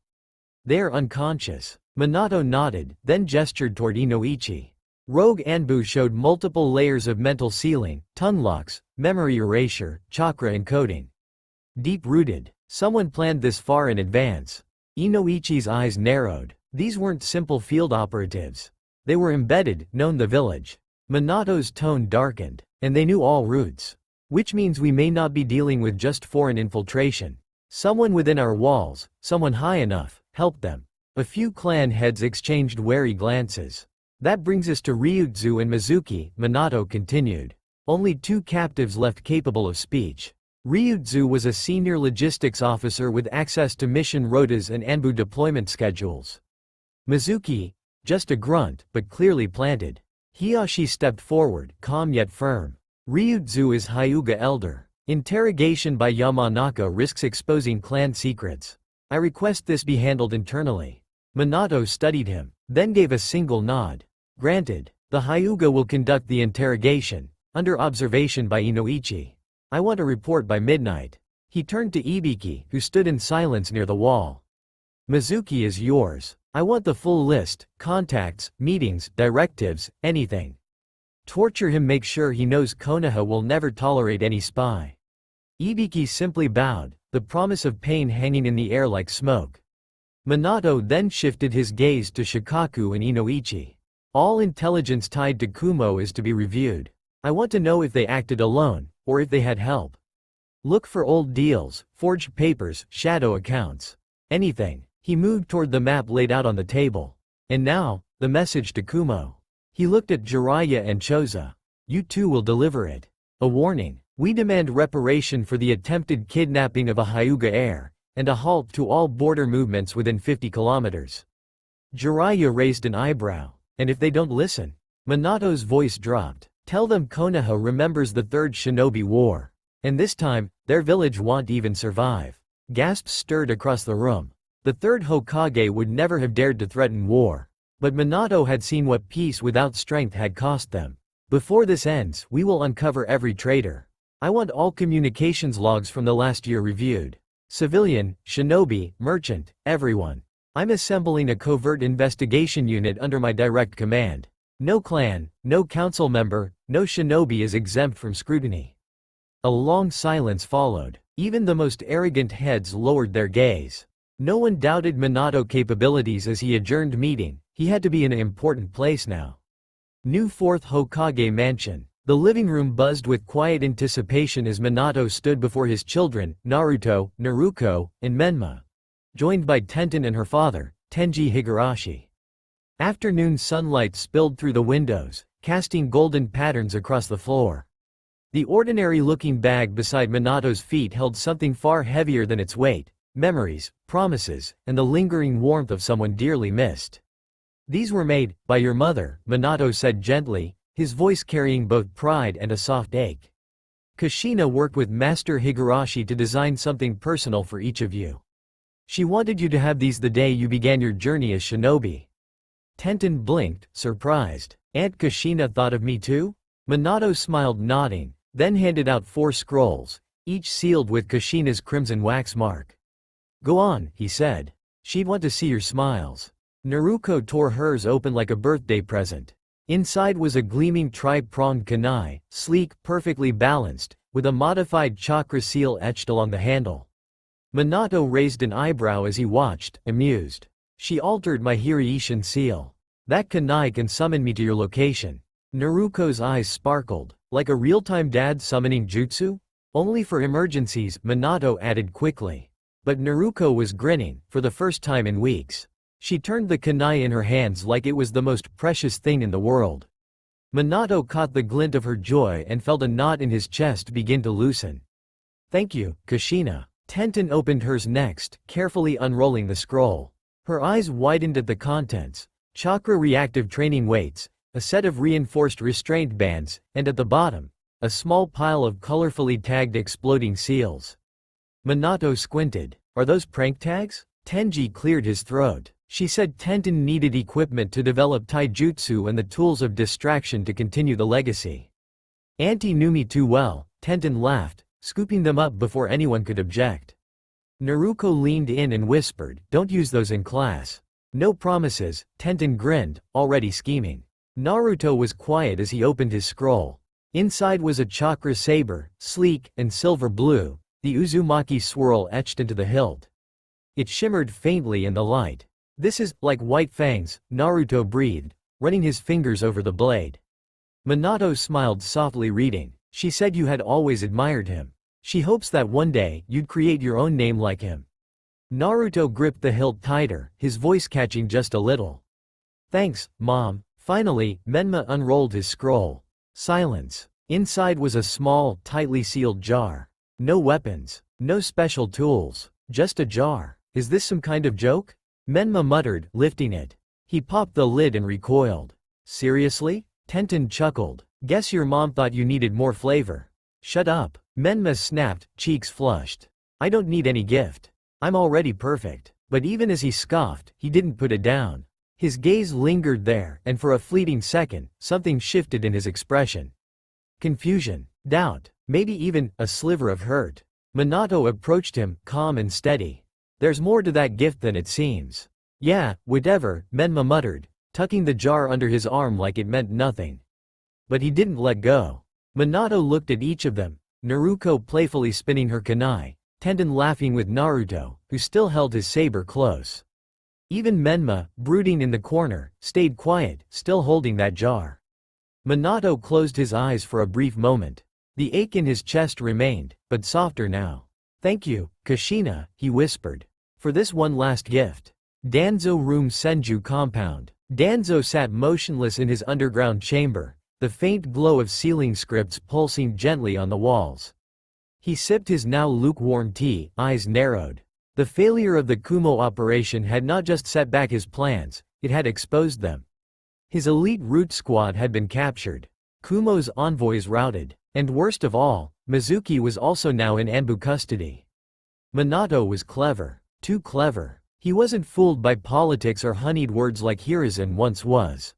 They are unconscious. Minato nodded, then gestured toward Inoichi. Rogue Anbu showed multiple layers of mental sealing, tongue locks, memory erasure, chakra encoding. Deep-rooted. Someone planned this far in advance. Inoichi's eyes narrowed. These weren't simple field operatives. They were embedded, known the village. Minato's tone darkened. And they knew all routes. Which means we may not be dealing with just foreign infiltration. Someone within our walls, someone high enough, helped them. A few clan heads exchanged wary glances. That brings us to Ryutsu and Mizuki, Minato continued. Only 2 captives left capable of speech. Ryutsu was a senior logistics officer with access to mission rotas and Anbu deployment schedules. Mizuki, just a grunt, but clearly planted. Hiyashi stepped forward, calm yet firm. Ryutsu is Hyuga elder. Interrogation by Yamanaka risks exposing clan secrets. I request this be handled internally. Minato studied him, then gave a single nod. Granted. The Hyuga will conduct the interrogation, under observation by Inoichi. I want a report by midnight. He turned to Ibiki, who stood in silence near the wall. Mizuki is yours. I want the full list, contacts, meetings, directives, anything. Torture him, make sure he knows Konoha will never tolerate any spy. Ibiki simply bowed, the promise of pain hanging in the air like smoke. Minato then shifted his gaze to Shikaku and Inoichi. All intelligence tied to Kumo is to be reviewed. I want to know if they acted alone, or if they had help. Look for old deals, forged papers, shadow accounts. Anything. He moved toward the map laid out on the table. And now, the message to Kumo. He looked at Jiraiya and Choza. You two will deliver it. A warning. We demand reparation for the attempted kidnapping of a Hyuga heir, and a halt to all border movements within 50 kilometers. Jiraiya raised an eyebrow. And if they don't listen? Minato's voice dropped. Tell them Konoha remembers the Third Shinobi War. And this time, their village won't even survive. Gasps stirred across the room. The third Hokage would never have dared to threaten war. But Minato had seen what peace without strength had cost them. Before this ends, we will uncover every traitor. I want all communications logs from the last year reviewed. Civilian, shinobi, merchant, everyone. I'm assembling a covert investigation unit under my direct command. No clan, no council member, no shinobi is exempt from scrutiny." A long silence followed. Even the most arrogant heads lowered their gaze. No one doubted Minato's capabilities as he adjourned meeting. He had to be in an important place now. New 4th Hokage Mansion. The living room buzzed with quiet anticipation as Minato stood before his children, Naruto, Naruko, and Menma, joined by Tenten and her father, Tenji Higurashi. Afternoon sunlight spilled through the windows, casting golden patterns across the floor. The ordinary-looking bag beside Minato's feet held something far heavier than its weight: memories, promises, and the lingering warmth of someone dearly missed. "These were made by your mother," Minato said gently, his voice carrying both pride and a soft ache. "Kushina worked with Master Higurashi to design something personal for each of you. She wanted you to have these the day you began your journey as shinobi." Tenten blinked, surprised. "Aunt Kushina thought of me too?" Minato smiled, nodding, then handed out 4 scrolls, each sealed with Kushina's crimson wax mark. "Go on," he said. "She'd want to see your smiles." Naruko tore hers open like a birthday present. Inside was a gleaming tri-pronged kunai, sleek, perfectly balanced, with a modified chakra seal etched along the handle. Minato raised an eyebrow as he watched, amused. "She altered my Hiraishin seal. That kunai can summon me to your location." Naruko's eyes sparkled. "Like a real-time dad summoning jutsu? Only for emergencies," Minato added quickly. But Naruko was grinning, for the first time in weeks. She turned the kunai in her hands like it was the most precious thing in the world. Minato caught the glint of her joy and felt a knot in his chest begin to loosen. "Thank you, Kushina." Tenten opened hers next, carefully unrolling the scroll. Her eyes widened at the contents: chakra reactive training weights, a set of reinforced restraint bands, and at the bottom, a small pile of colorfully tagged exploding seals. Minato squinted. "Are those prank tags?" Tenji cleared his throat. She said Tenten needed equipment to develop taijutsu and the tools of distraction to continue the legacy. "Auntie knew me too well," Tenten laughed, scooping them up before anyone could object. Naruko leaned in and whispered, "Don't use those in class." "No promises," Tenten grinned, already scheming. Naruto was quiet as he opened his scroll. Inside was a chakra saber, sleek and silver blue, the Uzumaki swirl etched into the hilt. It shimmered faintly in the light. "This is like white fangs," Naruto breathed, running his fingers over the blade. Minato smiled softly, reading, "She said you had always admired him. She hopes that one day you'd create your own name like him." Naruto gripped the hilt tighter, his voice catching just a little. "Thanks, Mom." Finally, Menma unrolled his scroll. Silence. Inside was a small, tightly sealed jar. No weapons, no special tools, just a jar. "Is this some kind of joke?" Menma muttered, lifting it. He popped the lid and recoiled. "Seriously?" Tenten chuckled. "Guess your mom thought you needed more flavor." "Shut up." Menma snapped, cheeks flushed. "I don't need any gift. I'm already perfect." But even as he scoffed, he didn't put it down. His gaze lingered there, and for a fleeting second, something shifted in his expression. Confusion, doubt, maybe even a sliver of hurt. Minato approached him, calm and steady. "There's more to that gift than it seems." "Yeah, whatever," Menma muttered, tucking the jar under his arm like it meant nothing. But he didn't let go. Minato looked at each of them, Naruko playfully spinning her kunai, Tenten laughing with Naruto, who still held his saber close. Even Menma, brooding in the corner, stayed quiet, still holding that jar. Minato closed his eyes for a brief moment. The ache in his chest remained, but softer now. "Thank you, Kushina," he whispered, "for this one last gift." Danzo Room Senju Compound. Danzo sat motionless in his underground chamber, the faint glow of ceiling scripts pulsing gently on the walls. He sipped his now lukewarm tea, eyes narrowed. The failure of the Kumo operation had not just set back his plans, it had exposed them. His elite root squad had been captured, Kumo's envoys routed, and worst of all, Mizuki was also now in Anbu custody. Minato was clever, too clever. He wasn't fooled by politics or honeyed words like Hiruzen once was.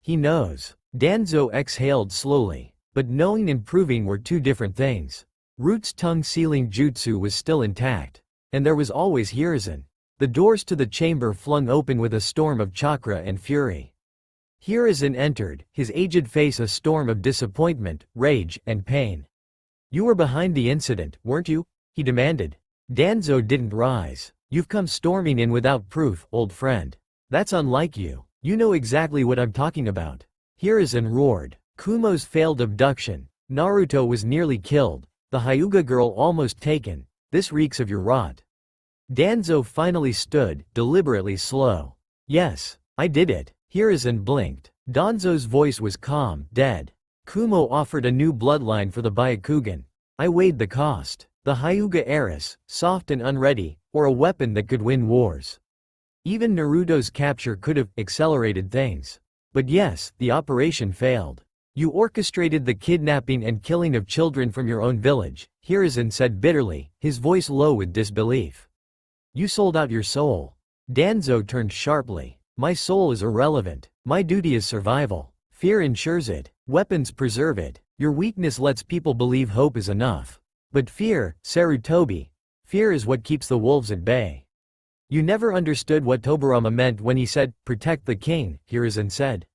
He knows. Danzo exhaled slowly, but knowing and proving were two different things. Root's tongue sealing jutsu was still intact. And there was always Hiruzen. The doors to the chamber flung open with a storm of chakra and fury. Hiruzen entered, his aged face a storm of disappointment, rage, and pain. "You were behind the incident, weren't you?" he demanded. Danzo didn't rise. "You've come storming in without proof, old friend. That's unlike you. You know exactly what I'm talking about." Hiruzen roared. "Kumo's failed abduction. Naruto was nearly killed. The Hyuga girl almost taken. This reeks of your rot." Danzo finally stood, deliberately slow. "Yes, I did it." Hiruzen blinked. Danzo's voice was calm, dead. "Kumo offered a new bloodline for the Byakugan. I weighed the cost. The Hyuga heiress, soft and unready, or a weapon that could win wars. Even Naruto's capture could have accelerated things. But yes, the operation failed. You orchestrated the kidnapping and killing of children from your own village," Hiruzen said bitterly, his voice low with disbelief. "You sold out your soul." Danzo turned sharply. "My soul is irrelevant. My duty is survival. Fear ensures it. Weapons preserve it. Your weakness lets people believe hope is enough. But fear, Sarutobi, fear is what keeps the wolves at bay." "You never understood what Tobirama meant when he said, 'Protect the king,'" Hiruzen said.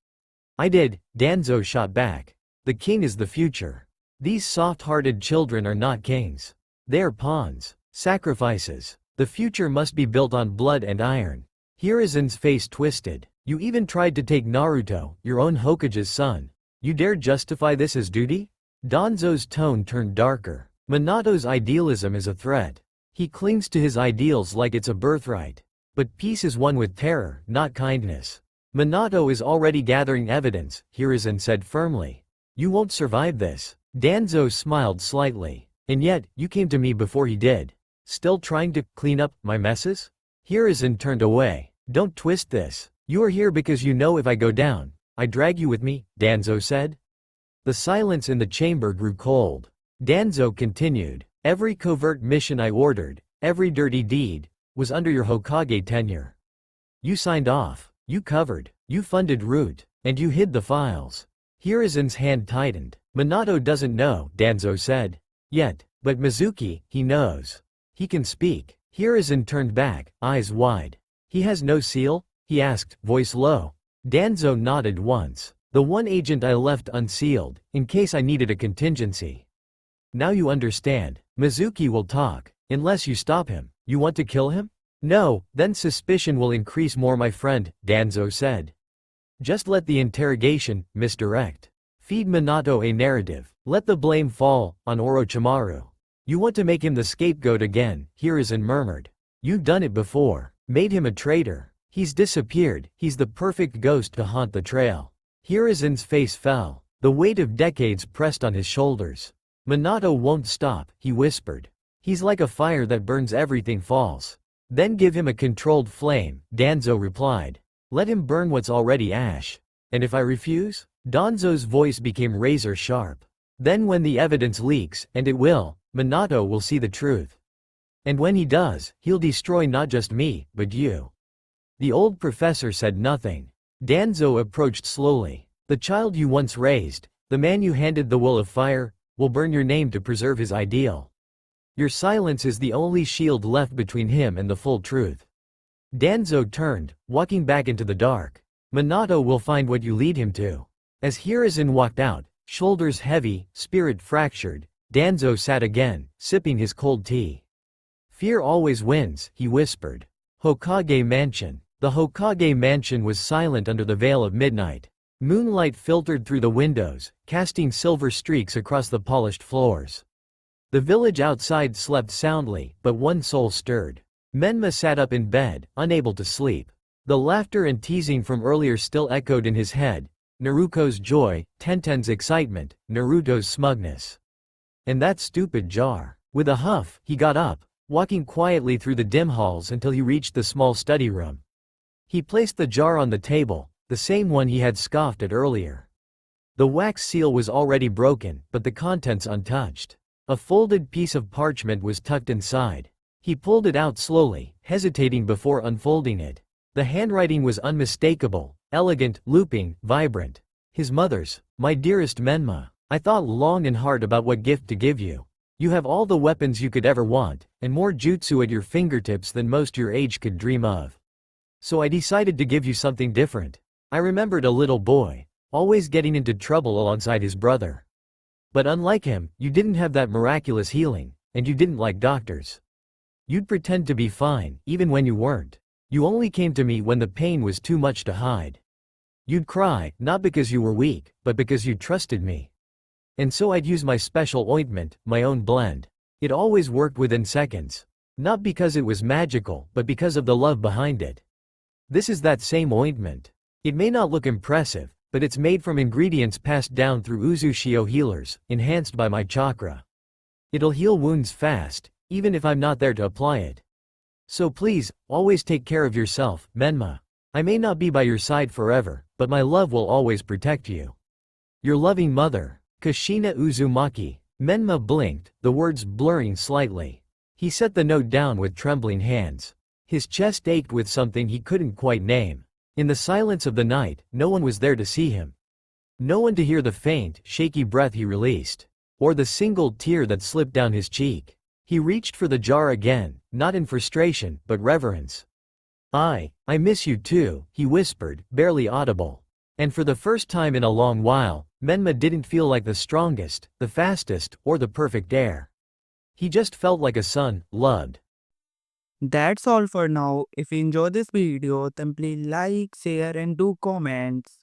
"I did," Danzo shot back. "The king is the future. These soft-hearted children are not kings. They are pawns, sacrifices. The future must be built on blood and iron." Hiruzen's face twisted. "You even tried to take Naruto, your own Hokage's son. You dare justify this as duty?" Danzo's tone turned darker. "Minato's idealism is a threat. He clings to his ideals like it's a birthright. But peace is won with terror, not kindness. Minato is already gathering evidence," Hiruzen said firmly. "You won't survive this." Danzo smiled slightly. "And yet, you came to me before he did. Still trying to clean up my messes?" Hiruzen turned away. "Don't twist this. You are here because you know if I go down, I drag you with me," Danzo said. The silence in the chamber grew cold. Danzo continued. "Every covert mission I ordered, every dirty deed, was under your Hokage tenure. You signed off, you covered, you funded Root, and you hid the files." Hiruzen's hand tightened. "Minato doesn't know," Danzo said. "Yet, but Mizuki, he knows. He can speak." Hiruzen turned back, eyes wide. "He has no seal?" he asked, voice low. Danzo nodded once. "The one agent I left unsealed, in case I needed a contingency." "Now you understand. Mizuki will talk, unless you stop him. You want to kill him?" "No, then suspicion will increase more, my friend," Danzo said. "Just let the interrogation misdirect. Feed Minato a narrative. Let the blame fall on Orochimaru. You want to make him the scapegoat again," Hiruzen murmured. "You've done it before. Made him a traitor. He's disappeared. He's the perfect ghost to haunt the trail." Hiruzen's face fell. The weight of decades pressed on his shoulders. "Minato won't stop," he whispered. "He's like a fire that burns everything false." "Then give him a controlled flame," Danzo replied. "Let him burn what's already ash." "And if I refuse?" Danzo's voice became razor sharp. "Then when the evidence leaks, and it will, Minato will see the truth. And when he does, he'll destroy not just me, but you." The old professor said nothing. Danzo approached slowly. "The child you once raised, the man you handed the will of fire, will burn your name to preserve his ideal. Your silence is the only shield left between him and the full truth." Danzo turned, walking back into the dark. "Minato will find what you lead him to." As Hiruzen walked out, shoulders heavy, spirit fractured, Danzo sat again, sipping his cold tea. "Fear always wins," he whispered. Hokage Mansion. The Hokage Mansion was silent under the veil of midnight. Moonlight filtered through the windows, casting silver streaks across the polished floors. The village outside slept soundly, but one soul stirred. Menma sat up in bed, unable to sleep. The laughter and teasing from earlier still echoed in his head. Naruto's joy, Tenten's excitement, Naruto's smugness. And that stupid jar. With a huff, he got up, walking quietly through the dim halls until he reached the small study room. He placed the jar on the table, the same one he had scoffed at earlier. The wax seal was already broken, but the contents untouched. A folded piece of parchment was tucked inside. He pulled it out slowly, hesitating before unfolding it. The handwriting was unmistakable, elegant, looping, vibrant. His mother's. "My dearest Menma, I thought long and hard about what gift to give you. You have all the weapons you could ever want, and more jutsu at your fingertips than most your age could dream of. So I decided to give you something different. I remembered a little boy, always getting into trouble alongside his brother. But unlike him, you didn't have that miraculous healing, and you didn't like doctors. You'd pretend to be fine, even when you weren't. You only came to me when the pain was too much to hide. You'd cry, not because you were weak, but because you trusted me. And so I'd use my special ointment, my own blend. It always worked within seconds. Not because it was magical, but because of the love behind it. This is that same ointment. It may not look impressive, but it's made from ingredients passed down through Uzushio healers, enhanced by my chakra. It'll heal wounds fast, even if I'm not there to apply it. So please, always take care of yourself, Menma. I may not be by your side forever, but my love will always protect you. Your loving mother, Kushina Uzumaki. Menma blinked, the words blurring slightly. He set the note down with trembling hands. His chest ached with something he couldn't quite name. In the silence of the night, no one was there to see him. No one to hear the faint, shaky breath he released, or the single tear that slipped down his cheek. He reached for the jar again, not in frustration, but reverence. I miss you too, he whispered, barely audible. And for the first time in a long while, Menma didn't feel like the strongest, the fastest, or the perfect heir. He just felt like a son, loved. That's all for now. If you enjoy this video, then please like, share and do comments.